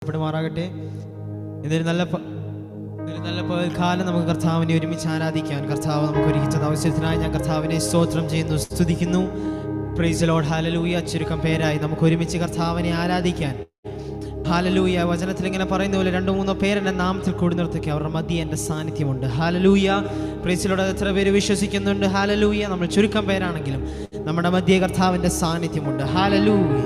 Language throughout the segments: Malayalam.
വാഴ്ത്തപ്പെടുമാറാകട്ടെ. ഇതൊരു നല്ല കാലം നമുക്ക് കർത്താവിനെ ഒരുമിച്ച് ആരാധിക്കാൻ കർത്താവ് നമുക്ക് ഒരുക്കിച്ച അവസരത്തിനായി ഞാൻ കർത്താവിനെ സ്തോത്രം ചെയ്യുന്നു, സ്തുതിക്കുന്നു. Price the Lord, hallelujah. ചുരുക്കം പേരായി നമുക്ക് ഒരുമിച്ച് കർത്താവിനെ ആരാധിക്കാൻ. ഹല്ലേലൂയ. വചനത്തിൽ ഇങ്ങനെ പറയുന്ന പോലെ 2-3 പേര് എൻ്റെ നാമത്തിൽ കൂടുന്നിടത്തൊക്കെ അവരുടെ മധ്യ എൻ്റെ സാന്നിധ്യമുണ്ട്. ഹല്ലേലൂയ. Praise the Lord. എത്ര പേര് വിശ്വസിക്കുന്നുണ്ട്? ഹല്ലേലൂയ. നമ്മൾ ചുരുക്കം പേരാണെങ്കിലും നമ്മുടെ മധ്യ കർത്താവിൻ്റെ സാന്നിധ്യമുണ്ട്. ഹല്ലേലൂയ.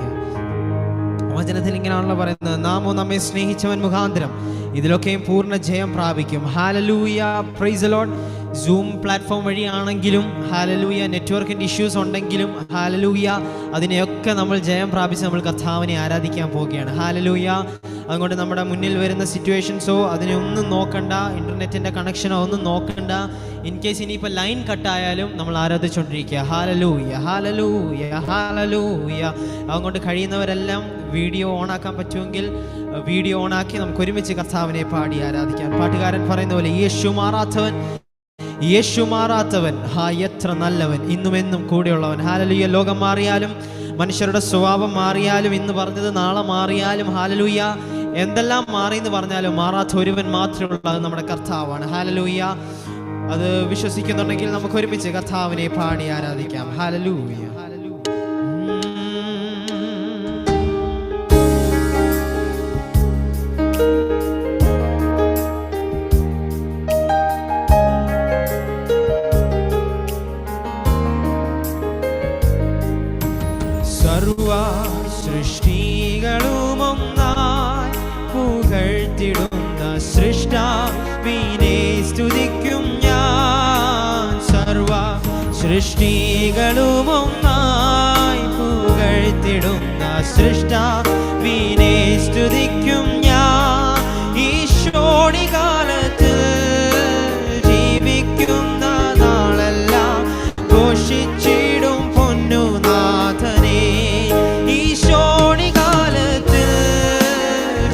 വചനത്തിൽ ഇങ്ങനെയാണല്ലോ പറയുന്നത്, നാമോ നമ്മെ സ്നേഹിച്ചവൻ മുഖാന്തരം ഇതിലൊക്കെയും പൂർണ്ണ ജയം പ്രാപിക്കും. ഹല്ലേലൂയ. Praise the lord. Zoom platform വഴിയാണെങ്കിലും ഹല്ലേലൂയ, നെറ്റ്വർക്കിൻ്റെ ഇഷ്യൂസ് ഉണ്ടെങ്കിലും ഹല്ലേലൂയ, അതിനെയൊക്കെ നമ്മൾ ജയം പ്രാപിച്ച് നമ്മൾ കർത്താവിനെ ആരാധിക്കാൻ പോവുകയാണ്. ഹല്ലേലൂയ. അതുകൊണ്ട് നമ്മുടെ മുന്നിൽ വരുന്ന സിറ്റുവേഷൻസോ അതിനെ ഒന്നും നോക്കണ്ട, ഇൻ്റർനെറ്റിൻ്റെ കണക്ഷനോ ഒന്നും നോക്കണ്ട. ഇൻ കേസ് ഇനിയിപ്പോൾ ലൈൻ കട്ടായാലും നമ്മൾ ആരാധിച്ചുകൊണ്ടിരിക്കുക. ഹല്ലേലൂയ, ഹല്ലേലൂയ, ഹല്ലേലൂയ. അതുകൊണ്ട് കഴിയുന്നവരെല്ലാം വീഡിയോ ഓണാക്കാൻ പറ്റുമെങ്കിൽ വീഡിയോ ഓണാക്കി നമുക്ക് ഒരുമിച്ച് കർത്താവിനെ പാടി ആരാധിക്കാം. പാട്ടുകാരൻ പറയുന്ന പോലെ, യേശു മാറാത്തവൻ, യേശു മാറാത്തവൻ, ഹാ എത്ര നല്ലവൻ, ഇന്നും എന്നും കൂടെയുള്ളവൻ. ഹല്ലേലൂയ. ലോകം മാറിയാലും മനുഷ്യരുടെ സ്വഭാവം മാറിയാലും, ഇന്ന് പറഞ്ഞത് നാളെ മാറിയാലും, ഹല്ലേലൂയ, എന്തെല്ലാം മാറി എന്ന് പറഞ്ഞാലും മാറാത്ത ഒരുവൻ മാത്രമേ ഉള്ളത് നമ്മുടെ കർത്താവാണ്. ഹല്ലേലൂയ. അത് വിശ്വസിക്കുന്നുണ്ടെങ്കിൽ നമുക്ക് ഒരുമിച്ച് കർത്താവിനെ പാടി ആരാധിക്കാം. ഹല്ലേലൂയ. സൃഷ്ടികളുമൊന്നായി പുകഴ്ത്തിടുന്ന സൃഷ്ടാവിനെ സ്തുതിക്കും ഞാൻ. സർവ സൃഷ്ടികളുമൊന്നായി പുകഴ്ത്തിടുന്ന സൃഷ്ടാവിനെ സ്തുതിക്കും ഞാൻ. ഈശോണികാലത്ത് ജീവിക്കുന്ന നാളെല്ലാം ഘോഷിച്ചിടും പൊന്നുനാഥനെ. ഈശോണികാലത്ത്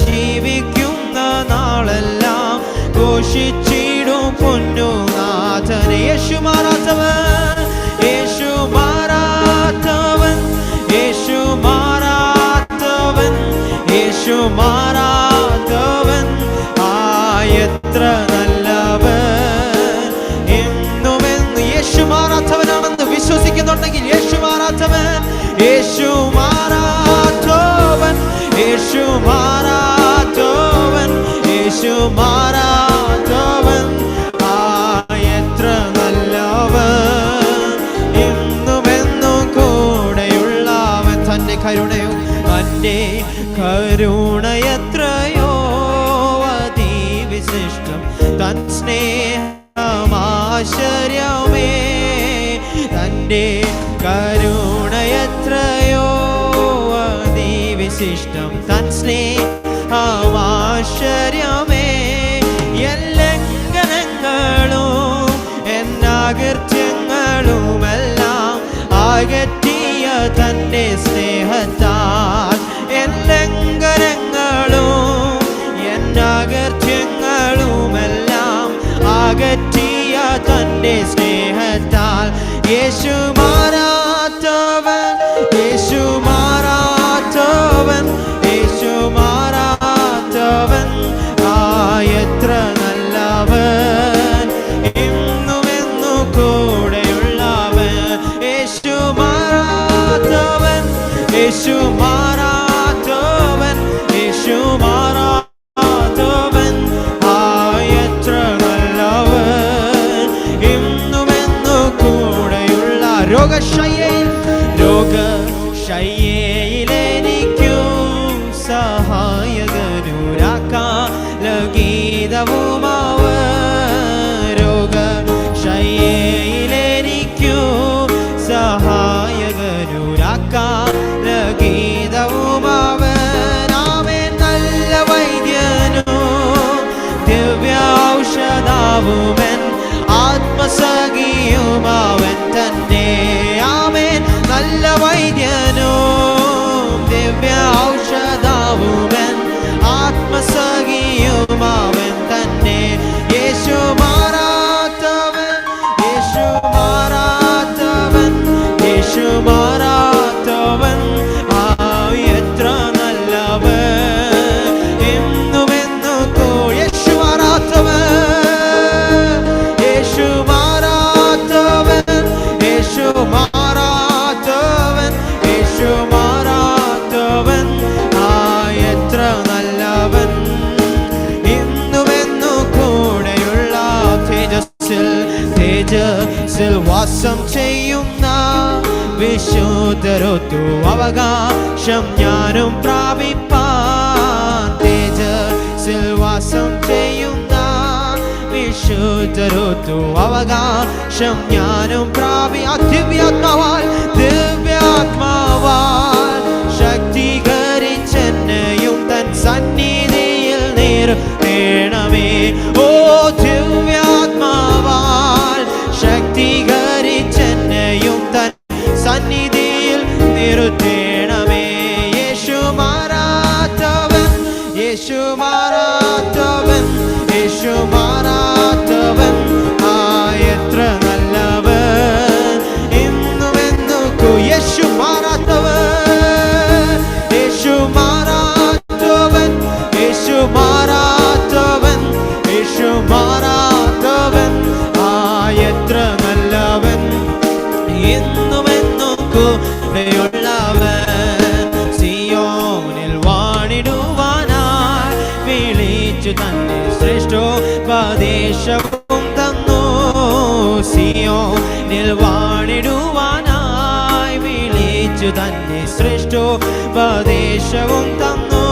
ജീവിക്കുന്ന നാളെല്ലാം ഘോഷിച്ചിടും പൊന്നുനാഥനെ. യേശു മാറാത്തവൻ, യേശു മാറാത്തവൻ, യേശു മാറാത്തവൻ, യേശു മാറാത്തവൻ, എത്ര നല്ലവൻ, എന്നുമെന്ന്. യേശു മാറാത്തവനാണെന്ന് വിശ്വസിക്കുന്നുണ്ടെങ്കിൽ യേശു മാറാത്തവൻ, യേശു മാറാത്തവൻ, യേശു മാറാത്തവൻ, യേശു മാറാത്തവൻ, എത്ര നല്ലവൻ, എന്നുമെന്നും കൂടെയുള്ളവൻ. തന്റെ കരുണയോ, തന്റെ കരുണയത്രയോ അതിവിശിഷ്ടം, തൻ സ്നേഹമാശ്ചര്യമേ. തന്റെ കരുണയത്രയോ അതിവിശിഷ്ടം, തൻ സ്നേഹമാശ്ചര്യമേ. ലംഘനങ്ങളും എന്നാകൃത്യങ്ങളുമെല്ലാം അകറ്റിയ തന്റെ സ്നേഹത്താൽ. ലംഘനങ്ങളും എന്നാകൃത്യങ്ങളുമെല്ലാം അകറ്റിയ തന്റെ സ്നേഹത്താൽ. യേശു മാറാത്തവൻ, യേശു മാറാത്തവൻ, യേശു മാറാത്തവൻ, എത്ര നല്ലവൻ, എന്നുമെന്നു കൂടെയുള്ളവൻ. യേശു മാറാത്തവൻ, യേശു മാറാത്തവൻ, യേശു മാറാത്തവൻ, എത്ര നല്ലവൻ, എന്നുമെന്നു കൂടെയുള്ള. രോഗശയ്യയിലെനിക്കും സഹായകനുരാക്കാലഗീതവുമാവൻ. രോഗശയ്യയിലെനിക്കും സഹായകനുരാക്കാലഗീതവുമാവൻ. ആമേൻ. നല്ല വൈദ്യനും ദിവ്യൗഷധാവുമൻ, ആത്മസഖിയുമാവൻ തന്നെ. ആമേൻ. നല്ല വൈദ്യനും ദിവ്യ ഔഷധാവുമൻ, ആത്മസഖിയുമാവൻ തന്നെ. യേശു മാറാത്തവൻ, യേശു മാറാത്തവൻ, യേശു മാറാത്തവൻ, എത്ര നല്ലവൻ, വിശുദ്ധരൊത്തു അവകാശം ഞാനും പ്രാപിപ്പാൻ തേജസ്സിൽ വാസം ചെയ്യുന്ന വിശുദ്ധരൊത്തു അവകാശം ഞാനും ദിവ്യാത്മാവാൽ ശക്തീകരിച്ചെന്നെയും തൻ സന്നിധിയിൽ നിർത്തേണമേ. ഓ ദിവ്യാത്മാവാൽ ശക്തീകരിച്ചെന്നെയും തൻ സന്നിധിയിൽ നിർത്തേണമേ. യേശു മാറാത്തവൻ, യേശു മാറാത്തവൻ, യേശു മാറാത്തവൻ, എത്ര നല്ലവൻ, ഇന്നും എന്നേക്കും. യേശു മാറാത്തവൻ, യേശു മാറാത്തവൻ, യേശു മാറാത്തവൻ, യേശു മാറാത്തവൻ, എത്ര നല്ലവൻ, ഇന്നും എന്നേക്കും ഉള്ളവൻ. സിയോനിൽ വാണിടുവാനായി വിളിച്ചു തന്നെ ശ്രേഷ്ഠോപദേശവും തന്നു. സിയോനിൽ വാണിടുവാനായി വിളിച്ചു തന്നെ ശ്രേഷ്ഠോപദേശവും തന്നു.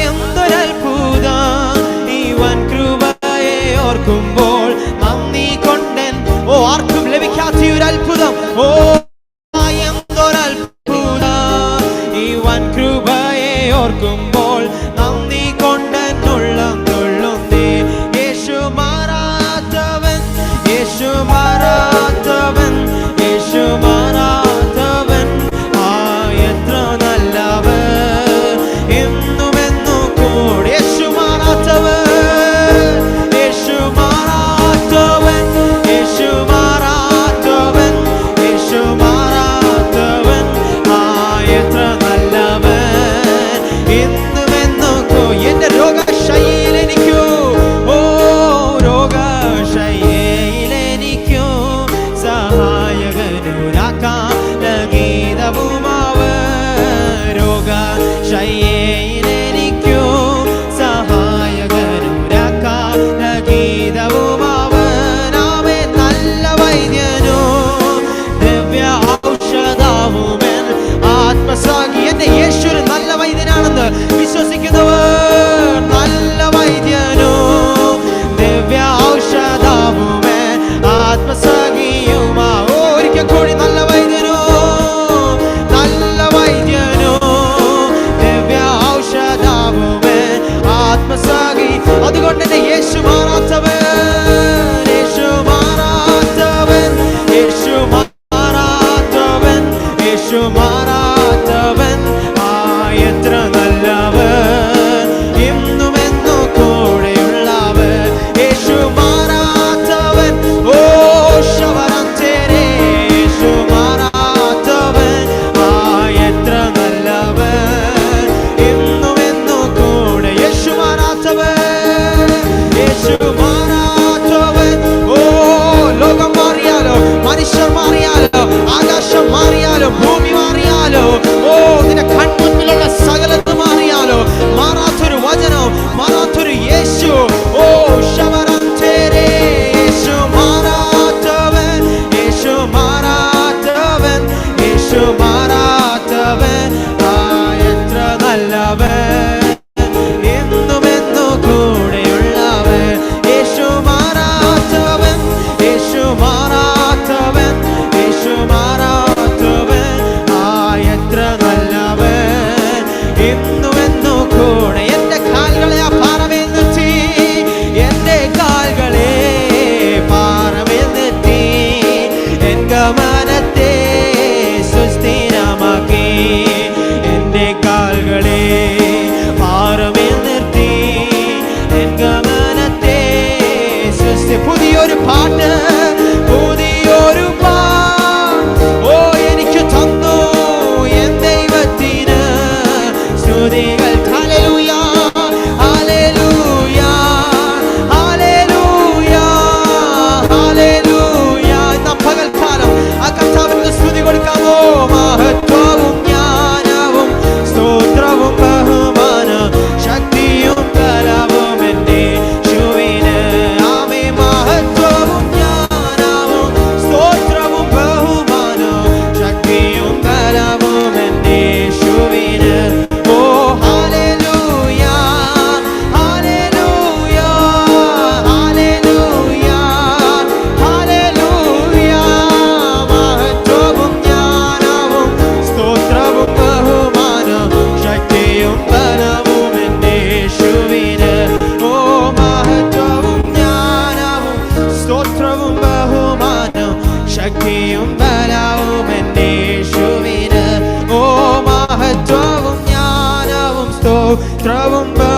എന്തൊരത്ഭുതം ഈ വൻ കൃപയെ ഓർക്കുമ്പോൾ നന്ദി കൊണ്ടൻ. ഓ ആർക്കും ലഭിക്കാത്ത ഒരു അത്ഭുതം. ഓ എന്തൊരത്ഭുതം ഈ വൻ കൃപയെ ഓർക്കുമ്പോൾ നന്ദി കൊണ്ടെന്നുള്ളം തുള്ളുന്നേ. യേശു മാറാത്തവൻ, യേശു മാറാത്തവൻ, യേശു മാറാത്തവൻ, എത്ര നല്ലവൻ,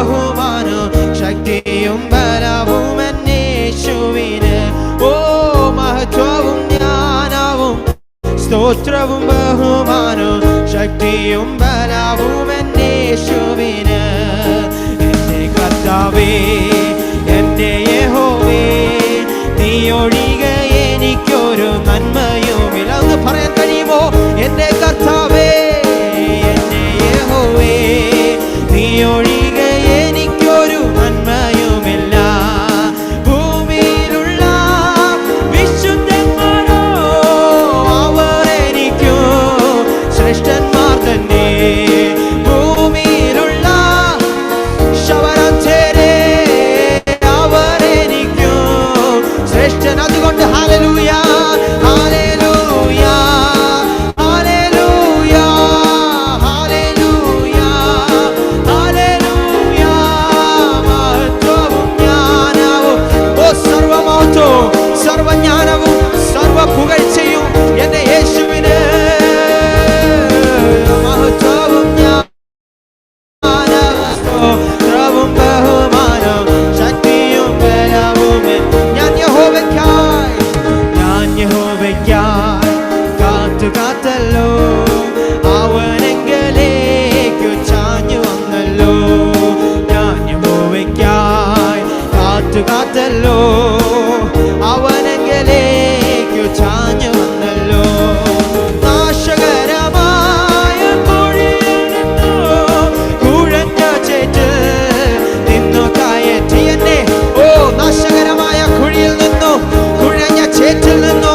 ബഹുമാനം ശക്തിയും ബലവും എന്നേശുവിന്. ഓ മഹത്വവും ജ്ഞാനവും സ്തോത്രവും ബഹുമാനം ശക്തിയും ബലവും എന്നേശുവിന്. എന്റെ കർത്താവേ, എന്റെ യഹോവേ, നീ ഒഴികെ എനിക്കൊരു നന്മയുമില്ല. ഒന്ന് പറയാൻ കഴിയുമോ? എന്റെ കർത്താവേ, എന്റെ യഹോവേ, നീ ഒഴികെ എനിക്കൊരു നന്മയുമില്ല. ഭൂമിയിലുള്ള വിശുദ്ധന്മാരോ അവർ എനിക്കു ശ്രേഷ്ഠന്മാർ തന്നെ. ഭൂമിയിലുള്ള ശവരച്ചേരെ അവർ എനിക്കു ശ്രേഷ്ഠൻ. അതുകൊണ്ട് ഹല്ലേലൂയ, ഹല്ലേലൂയ, ഹല്ലേലൂയ, ഹല്ലേലൂയ, ഹല്ലേലൂയ. മഹത്വവും ജ്ഞാനവും, ഓ സർവമഹത്വവും സർവജ്ഞാനവും സർവ പുകഴ്ചയും എന്റെ യേശുവിന്. മഹത്വവും ജ്ഞാനവും സ്തോത്രവും ബഹുമാനം ശക്തിയും ബലവും ഞാൻ യഹോവയ്ക്കായി കാത്തു കാത്തല്ലോ. അവനെങ്കിലേക്കു ചാഞ്ഞു വന്നല്ലോ. ഞാൻ യഹോവയ്ക്കായി കാത്തു കാത്തല്ലോ. അവനെങ്കിലേക്കു ചാഞ്ഞു വന്നല്ലോ. നാശകരമായ കുഴിയിൽ നിന്നു കുഴഞ്ഞ ചേറ്റിൽ നിന്നു കയറ്റി എന്നെ. ഓ നാശകരമായ കുഴിയിൽ നിന്നു കുഴഞ്ഞ ചേറ്റിൽ നിന്നു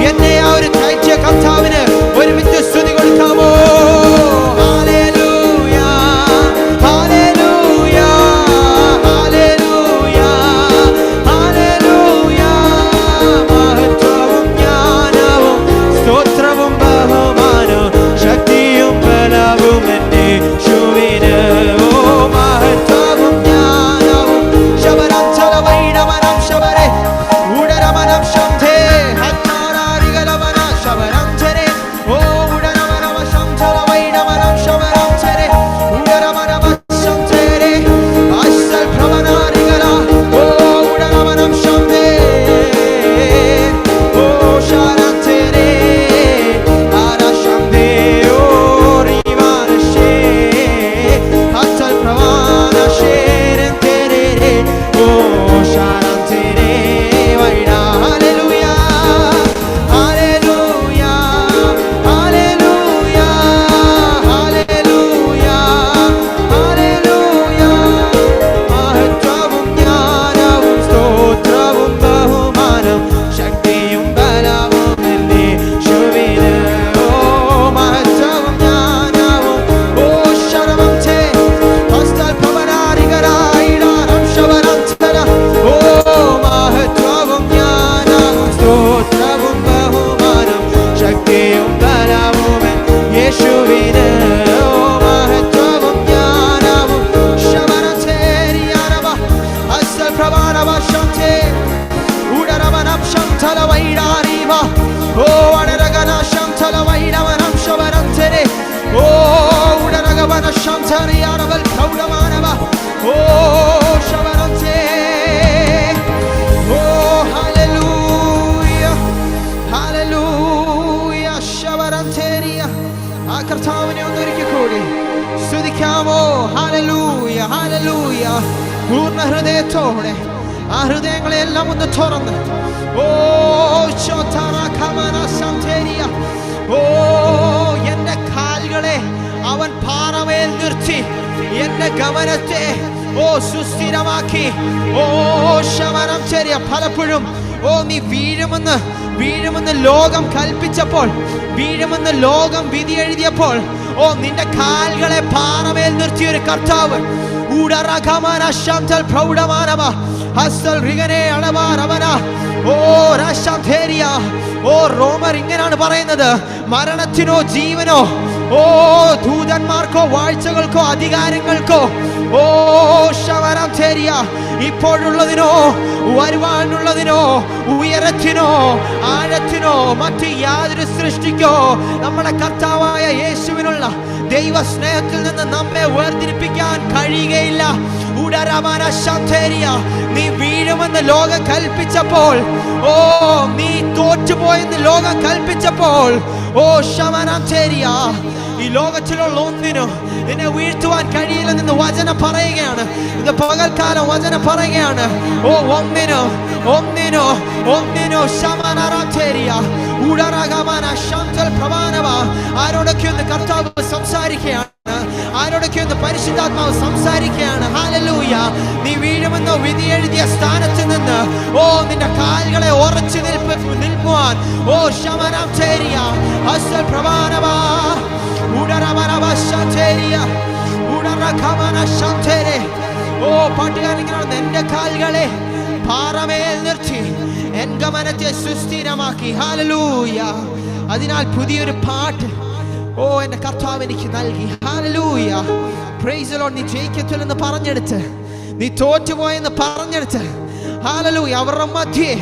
എന്നെ ആ ഒരു കയറ്റിയ കർത്താവിന് ഒരുമിച്ച് സ്തുതി കൊടുക്കാമോ? ഹല്ലേലൂയ, ഹല്ലേലൂയ, ഹല്ലേലൂയ, ഹല്ലേലൂയ. മഹത്വവും ജ്ഞാനവും സ്തോത്രവും ബഹുമാനവും ശക്തിയും ബലവും എന്റെ യേശുവിന്. ഓ മഹത്വവും ജ്ഞാനവും ശബരം ചലവൈടമനം ശബരെ ഉടരമനം ശംധേ ഹത്താരാരികലമന ശബരം ചരെ. ഓ ഉടരമനം ശംധലവൈടമനം ശബരം ചരെ ഉടരമനം ശംധേരെ അശ്സൽ ഭ്രമനാരികല. ഓ ഉടരമനം ശംധേ. ഓ ശാരന്തേരെ ആരശംധേ. ഓ റിവാനശേ അശ്സൽ ഭ്രമനാശേരന്തേരെ. ഓ ശാരന്തേരെ വൈഡ. ഹല്ലേലൂയ, ഹല്ലേലൂയ, ഹല്ലേലൂയ, ഹല്ലേലൂയ, ഹല്ലേലൂയ. മഹത്വവും ജ്ഞാനവും സ്തോത്രവും ബഹുമാനം ശക്തിയും ബലവും എന്റെ യേശുവിന്. ഓ മഹത്വവും ജ്ഞാനവും ഓ ശരമം ചേ ഹസ്തൽ ഭവനാരികരായിടാരം ശവരം ചര. ഓ മഹത്വവും ജ്ഞാനവും സ്തോത്രവും ബഹുമാനം ശക്തിയും ബലവും യേശുവിന്. ഓ മഹത്വവും ജ്ഞാനവും ശവരം ചേരിയാനവ ഹസ്തൽ പ്രവാനവ ശംചേ ഉടരവനം ശംചലവൈടാരീവ. ഓ അടരഗന ശംചലവൈടവനം ശവരം ചരെ. ഓ ഉടരഗവന ശംചരിയാനവൽ പ്രൗഢമാനവ. ഓ ശവരം ചേ. ഓ ഹല്ലേലൂയ, ഹല്ലേലൂയ. ശവരം ചേരിയ ആ കർത്താവിനെ ഒന്നൊരിക്കൽ കൂടി സ്തുതിക്കാമോ? Hallelujah, hallelujah. പൂർണ്ണ ഹൃദയത്തോടെ ആ ഹൃദയങ്ങളെല്ലാം ഒന്ന് തുറന്ന് ഓ ഓ എന്റെ കാലുകളെ അവൻ പാറമേൽ നിർത്തി എന്റെ ഗമനത്തെ ഓ സുസ്ഥിരമാക്കി. ഓ ശമനം ചെറിയ പലപ്പോഴും ഓ നീ വീഴുമെന്ന് ലോകം കൽപ്പിച്ചപ്പോൾ, വീഴുമെന്ന് ലോകം വിധി എഴുതിയപ്പോൾ, ഓ നിന്റെ കാലുകളെ പാറമേൽ നിർത്തിയൊരു കർത്താവ് ഓ റോമർ ഇങ്ങനെയാണ് പറയുന്നത്, മരണത്തിനോ ജീവനോ ഓ ദൂതന്മാർക്കോ വാഴ്ചകൾക്കോ അധികാരങ്ങൾക്കോ ഓ ശവരം ചേരിയ ഇപ്പോഴുള്ളതിനോ വരുവാനുള്ളതിനോ ഉയരത്തിനോ ആഴത്തിനോ മറ്റ് യാതൊരു സൃഷ്ടിക്കോ നമ്മുടെ കർത്താവായ യേശുവിനുള്ള ദൈവ സ്നേഹത്തിൽ നിന്ന് നമ്മെ വേർതിരിപ്പിക്കാൻ കഴിയുകയില്ല. നീ വീഴുമെന്ന് ലോകം കൽപ്പിച്ചപ്പോൾ, ഓ നീ തോറ്റുപോയെന്ന് ലോകം കൽപ്പിച്ചപ്പോൾ, ഓ ശമനാന്തേരിയ, ഈ ലോകത്തിലുള്ള ഒന്നിനും നിന്നെ വീഴ്ത്തുവാൻ കഴിയില്ലെന്ന് വചനം പറയുകയാണ്. ഇത് പകൽക്കാലം വചനം പറയുകയാണ്. ഓ ഒന്നിനോ ഒന്നിനോ ഒന്നിനോ ശമനാന്തേരിയ ഉടരകമാന ശാന്തൽ പ്രവാനവ. ആരോടൊക്കെ ഒന്ന് കർത്താവ് സംസാരിക്കുകയാണ്, ആരോടൊക്കെ ഒന്ന് പരിശുദ്ധാത്മാവ് സംസാരിക്കുകയാണ്. ഹല്ലേലൂയ. നീ വീഴുമെന്നോ വിധി എഴുതിയ സ്ഥാനത്ത് നിന്ന് ഓ നിന്റെ കാലുകളെ ഉറച്ചു നിൽക്കുവാൻ ഓ ശമനാന്തേരിയ അസ്സൽ പ്രവാനവ ഉടരവനവ ശാന്തേരിയ ഉടരകമാന ശാന്തേരെ. ഓ പാട്ടുകാരൻ എന്റെ കാലുകളെ പാറമേൽ നിർത്തി എൻ ഗമനത്തെ സുസ്ഥിരമാക്കി. ഹല്ലേലൂയ. അതിനാൽ പുതിയൊരു പാട്ട് ഓ എന്റെ കർത്താവ് എനിക്ക് നൽകി. ഹല്ലേലൂയ. Praise the Lord. നീ ജയിക്കത്തില്ലെന്ന് പറഞ്ഞെടുത്ത്, നീ തോറ്റുപോയെന്ന് പറഞ്ഞെടുത്ത്, ഹല്ലേലൂയ, അവരുടെ മധ്യേ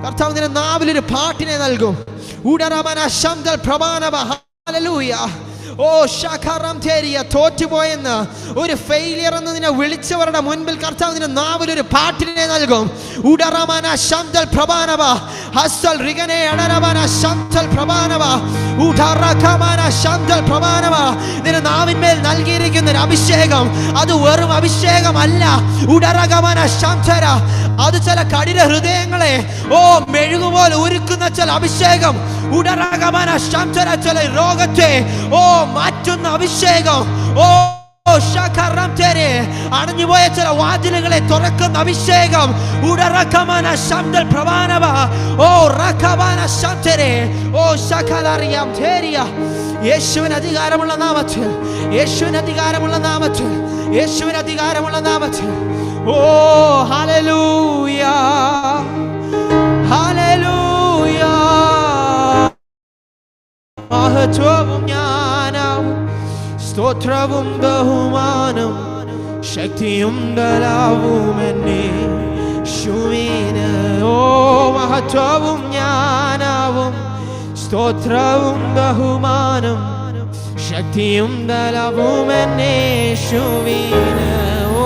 കർത്താവ് നിന്റെ നാവിലൊരു പാട്ടിനെ നൽകും. ഉടരമന ശബ്ദൽ പ്രമാണവ. ഹല്ലേലൂയ. ഓ ശഖരം തേരിയ, തോറ്റുപോയെന്ന് ഒരു ഫെയിലിയർ എന്ന് നിന്നെ വിളിച്ചവരുടെ മുൻപിൽ കർത്താവ് നിന്റെ നാവിലൊരു പാട്ടിനെ നൽകും. ഉടരമന ശബ്ദൽ പ്രമാണവ ഹസ്സൽ റിഗനെ അടരമന ശബ്ദൽ പ്രമാണവ ഉടരകമന ശബ്ദൽ പ്രമാണവ. നിന്റെ നാവിന്മേൽ നൽകിയിരിക്കുന്ന ഒരു അഭിഷേകം അത് വെറും അഭിഷേകമല്ല. ഉടരകമന ശബ്ദര, അത് ചില കഠിന ഹൃദയങ്ങളെ ഓ മെഴുകുപോലെ ഉരുക്കുന്ന ചില അഭിഷേകം. ഉടരകമന ശബ്ദര, ചില രോഗത്തെ ഓ മാറ്റുന്ന അഭിഷേകം. ഓ അടഞ്ഞുപോയ ചില വാതിലുകളെ തുറക്കുന്ന അഭിഷേകം. ഉടരകമന ശബ്ദൽ പ്രവാനവ ഓ റകമന ശബ്ദരെ ഓ ശഖലറിയാം തേരിയ. യേശുവിന് അധികാരമുള്ള നാമത്തിൽ, യേശുവിന് അധികാരമുള്ള നാമത്തിൽ, യേശുവിന് അധികാരമുള്ള നാമത്തിൽ. ഓ ഹല്ലേലൂയ, ഹല്ലേലൂയ. മഹത്വവും ജ്ഞാനവും സ്തോത്രവും ബഹുമാനം ശക്തിയും ബലവും എന്നേശുവിന്. ഓ മഹത്വവും ജ്ഞാനവും സ്തോത്രവും ബഹുമാനം ശക്തിയും ബലവും എന്നേശുവിന്. ഓ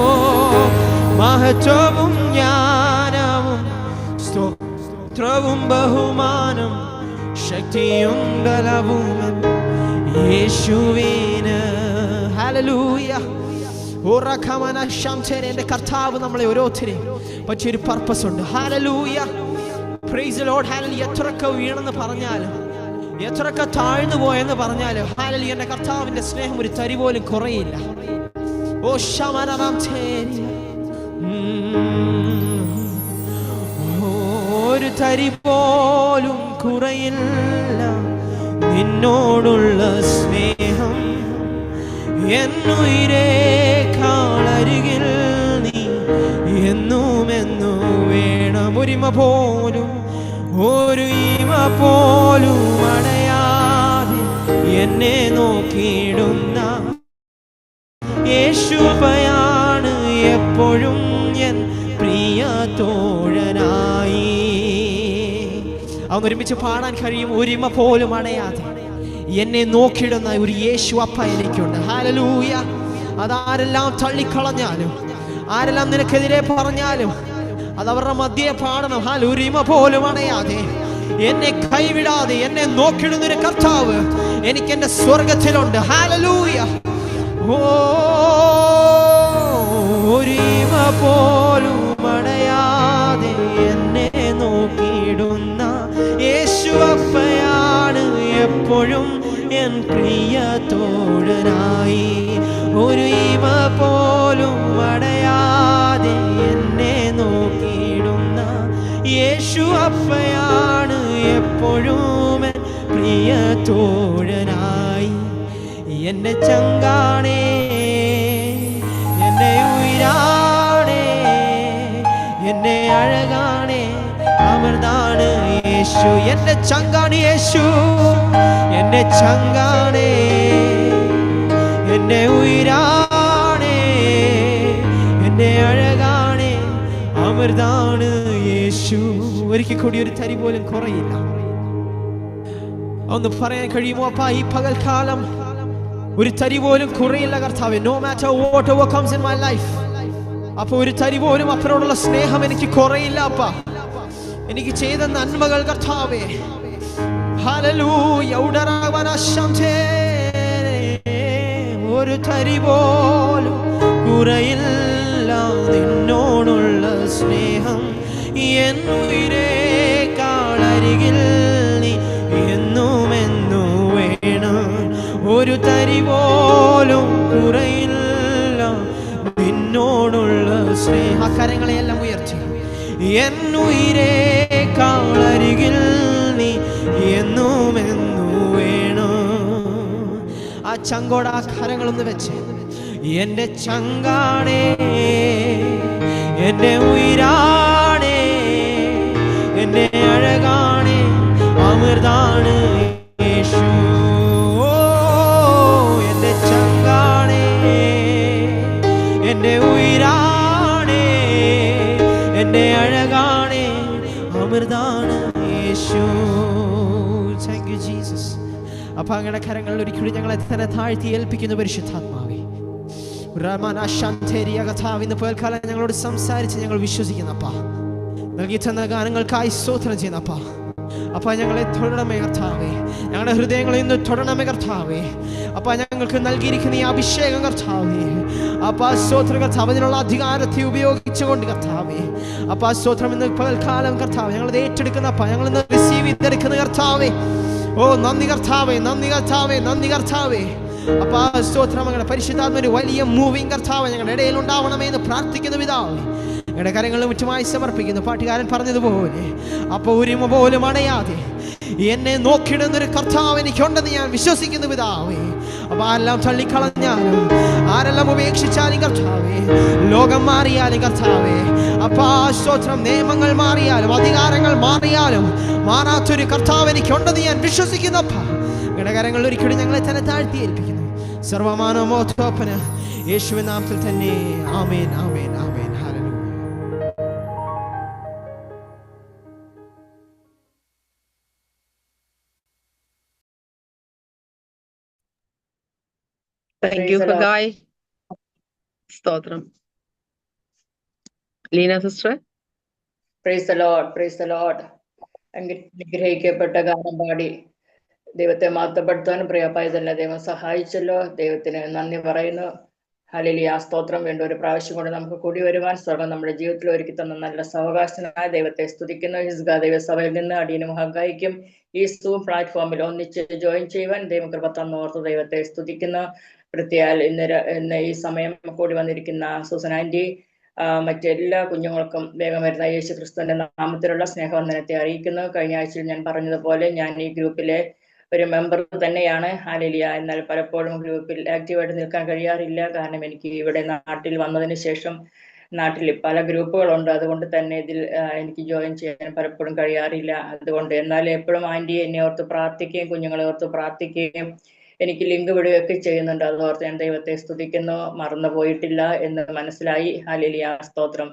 മഹത്വവും ജ്ഞാനവും സ്തോത്രവും ബഹുമാനം ശക്തിയും ബലവും യേശുവിന്. ഹല്ലേലൂയ. ഓറഖമന ശംസേനെ. എൻ്റെ കർത്താവ് നമ്മളെ ഓരോരുത്തരെയും പറ്റിയൊരു പർപ്പസ് ഉണ്ട്. Hallelujah. Praise the Lord. Hallelujah. എത്രയൊക്കെ വീണെന്ന് പറഞ്ഞാലും, എത്രയൊക്കെ താഴ്ന്നു പോയെന്ന് പറഞ്ഞാലും, ഹല്ലേലൂയ, എൻ്റെ കർത്താവിൻ്റെ സ്നേഹം ഒരു തരി പോലും കുറയില്ല. ഓ ശമനം തേരി, ഒരു തരി പോലും കുറയില്ല നിന്നോടുള്ള സ്നേഹം. എന്നുയിരേക്കാളരികിൽ നീ എന്നുമെന്നു വേണം. ഒരിമ പോലും, ഒരു ഇമ പോലും അടയാതെ എന്നെ നോക്കിയിടുന്ന യേശുവയാണ് എപ്പോഴും എൻ പ്രിയ തോഴനായി. അവൻ ഒരുമിച്ച് പാടാൻ കഴിയും. ഒരിമ പോലും അടയാതെ എന്നെ നോക്കിയിടുന്ന ഒരു യേശു അപ്പ എനിക്കുണ്ട്. ഹല്ലേലൂയ. അതാരെല്ലാം തള്ളിക്കളഞ്ഞാലും, ആരെല്ലാം നിനക്കെതിരെ പറഞ്ഞാലും, അത് അവരുടെ മധ്യേ പാടണം. ഒരിമ പോലും അണയാതെ എന്നെ കൈവിടാതെ എന്നെ നോക്കിയിടുന്നൊരു കർത്താവ് എനിക്ക് എൻ്റെ സ്വർഗത്തിലുണ്ട്. ഹല്ലേലൂയ. ഓ ഒരിമ പോലും അണയാതെ എന്നെ നോക്കിയിടുന്ന യേശു അപ്പയാണ് എപ്പോഴും എൻ പ്രിയ തോഴനായി. ഒരു ഇമ പോലും അടയാതെ എന്നെ നോക്കിയിടുന്ന യേശു അപ്പയാണ് എപ്പോഴും എൻ പ്രിയ തോഴനായി. എന്റെ ചങ്കാണേ, എന്റെ ഉയിരാണേ, എന്റെ അഴകാണേ, അമർതാണ് യേശു. എന്റെ ചങ്കാണ് യേശു, എന്റെ ചങ്കാണേ, എന്റെ ഉയിരാണേ, എന്റെ അഴകാണേ, അമൃതാണ് യേശു. ഒരിക്കൽ കൂടി ഒരു തരി പോലും കുറയില്ല. ഒന്ന് പറയാൻ കഴിയുമോ? അപ്പ ഈ പകൽക്കാലം ഒരു തരി പോലും കുറയില്ല കർത്താവേ. No matter whatever comes in my life, അപ്പൊ ഒരു തരി പോലും അപ്പനോടുള്ള സ്നേഹം എനിക്ക് കുറയില്ല അപ്പ. എനിക്ക് ചെയ്ത നന്മകൾ കർത്താവേ, ഹല്ലേലൂയ, ഒരു തരി പോലും കുറയില്ല നിന്നോടുള്ള സ്നേഹം. എൻ ഉയിരേക്കാളരികിൽ നീ എന്നും എന്നും വേണം. ഒരു തരി പോലും കുറയില്ല നിന്നോടുള്ള സ്നേഹ. കരങ്ങളെയെല്ലാം ഉയർത്തി. എൻ ഉയിരേക്കാളരികിൽ നീ എന്നും എന്നും വേണം. ആ ചങ്കോട് ആ കരങ്ങളൊന്ന് വെച്ച്. എന്റെ ചങ്കാണേ, എന്റെ ഉയിരാണേ, എന്റെ അഴകാണേ, അമൃതാണ് യേശു. എന്റെ ചങ്കാണേ, എന്റെ ഉയിരാണേ, എന്റെ അഴകാണേ, അമൃതാണ് യേശു. Thank you Jesus. അപ്പൊ അങ്ങയുടെ കരങ്ങളിൽ ഒരിക്കലും ഞങ്ങളെ തന്നെ താഴ്ത്തി ഏൽപ്പിക്കുന്നു പരിശുദ്ധാത്മാവേ. ഇന്ന് പകൽക്കാലം ഞങ്ങളോട് സംസാരിച്ച് ഞങ്ങൾ വിശ്വസിക്കുന്നപ്പാ, നൽകി തന്ന ഗാനങ്ങൾക്കായി സ്തോത്രം ചെയ്യുന്നപ്പാ. അപ്പ ഞങ്ങളെ തൊടണമേ കർത്താവേ, ഞങ്ങളുടെ ഹൃദയങ്ങളെ ഇന്ന് തൊടണമേ കർത്താവേ. അപ്പ ഞങ്ങൾക്ക് നൽകിയിരിക്കുന്ന ഈ അഭിഷേകം കർത്താവേ, അപ്പ സ്തോത്രം കർത്താവ്, അതിനുള്ള അധികാരത്തെ ഉപയോഗിച്ചുകൊണ്ട് കർത്താവേ, അപ്പ സ്തോത്രം ഇന്ന് പകൽക്കാലം കർത്താവ് ഞങ്ങളത് ഏറ്റെടുക്കുന്നപ്പ, ഞങ്ങൾ ഇന്ന് റിസീവ് ചെയ്തെടുക്കുന്ന കർത്താവേ. ഓ നന്ദി കർത്താവേ, നന്ദി കർത്താവേ, നന്ദി കർത്താവേ. അപ്പൊ ആ സ്തോത്രം ഞങ്ങളുടെ പരിശുദ്ധാത്മ വലിയ മൂവിങ് കർത്താവ് ഞങ്ങളുടെ ഇടയിൽ ഉണ്ടാവണമേ എന്ന് പ്രാർത്ഥിക്കുന്ന പിതാവേ, ഞങ്ങളുടെ കാര്യങ്ങളും മുറ്റുമായി സമർപ്പിക്കുന്നു. പാട്ടുകാരൻ പറഞ്ഞതുപോലെ അപ്പൊ ഉരിമ പോലും അണയാതെ എന്നെ നോക്കിയിടുന്നൊരു കർത്താവ് എനിക്കുണ്ടെന്ന് ഞാൻ വിശ്വസിക്കുന്നു പിതാവേ. അപ്പൊ ആരെല്ലാം തള്ളിക്കളഞ്ഞാലും, ആരെല്ലാം ഉപേക്ഷിച്ചാലും കർത്താവേ, ലോകം മാറിയാലും കർത്താവേ, അപ്പൊ സ്തോത്രം നിയമങ്ങൾ മാറിയാലും അധികാരങ്ങൾ മാറിയാലും മാറാത്തൊരു കർത്താവ് എനിക്കുണ്ടെന്ന് ഞാൻ വിശ്വസിക്കുന്നപ്പ ഞങ്ങളുടെ കാര്യങ്ങളിൽ ഒരിക്കലും ഞങ്ങളെ തന്നെ താഴ്ത്തി ഏൽപ്പിക്കുന്നു. സർവമാനമോത്തോപ്പന് യേശുവിൻ നാമത്തിൽ തന്നെ. ആമേൻ, ആമേൻ, ആമേൻ. ഹല്ലേലൂയ. Thank you, Hagai. സ്തോത്രം. Leena sister. Price the Lord, price the Lord. അനുഗ്രഹിക്കപ്പെട്ട ഗാനം പാടി ദൈവത്തെ മഹത്വപ്പെടുത്താനും പ്രിയപ്പായി തന്നെ ദൈവം സഹായിച്ചല്ലോ. ദൈവത്തിന് നന്ദി പറയുന്നു. ഹല്ലേലൂയ, സ്തോത്രം. വേണ്ട ഒരു പ്രാവശ്യം കൊണ്ട് നമുക്ക് കൂടി വരുവാൻ സ്വർഗം നമ്മുടെ ജീവിതത്തിൽ ഒരുക്കി തന്ന നല്ല സാവകാശനായ ദൈവത്തെ സ്തുതിക്കുന്നു. ഹിസ്ഗ ദൈവസഭയിൽ നിന്ന് അടിയനും ഹഗായിക്കും ഈ സൂം പ്ലാറ്റ്ഫോമിൽ ഒന്നിച്ച് ജോയിൻ ചെയ്യുവാൻ ദൈവകൃപ തന്നോർത്ത് ദൈവത്തെ സ്തുതിക്കുന്നു. പ്രത്യേക ഇന്ന് ഈ സമയം കൂടി വന്നിരിക്കുന്ന സൂസൻ ആന്റി, മറ്റെല്ലാ കുഞ്ഞുങ്ങൾക്കും വേഗം വരുന്ന യേശു ക്രിസ്തുവിന്റെ നാമത്തിലുള്ള സ്നേഹവന്ദനത്തെ അറിയിക്കുന്നു. കഴിഞ്ഞ ആഴ്ചയിൽ ഞാൻ പറഞ്ഞതുപോലെ ഞാൻ ഈ ഗ്രൂപ്പിലെ ഒരു മെമ്പർ തന്നെയാണ്. ഹല്ലേലൂയ. എന്നാൽ പലപ്പോഴും ഗ്രൂപ്പിൽ ആക്റ്റീവായിട്ട് നിൽക്കാൻ കഴിയാറില്ല. കാരണം എനിക്ക് ഇവിടെ നാട്ടിൽ വന്നതിന് ശേഷം നാട്ടിൽ പല ഗ്രൂപ്പുകളുണ്ട്. അതുകൊണ്ട് തന്നെ ഇതിൽ എനിക്ക് ജോയിൻ ചെയ്യാൻ പലപ്പോഴും കഴിയാറില്ല. അതുകൊണ്ട് എന്നാൽ എപ്പോഴും ആന്റി എന്നെ ഓർത്ത് പ്രാർത്ഥിക്കുകയും കുഞ്ഞുങ്ങളെ ഓർത്ത് പ്രാർത്ഥിക്കുകയും എനിക്ക് ലിങ്ക് വിടുകയൊക്കെ ചെയ്യുന്നുണ്ട്. അതോർത്ത് ഞാൻ ദൈവത്തെ സ്തുതിക്കുന്നു. മറന്നു പോയിട്ടില്ല എന്ന് മനസ്സിലായി. ഹല്ലേലൂയ, സ്തോത്രം.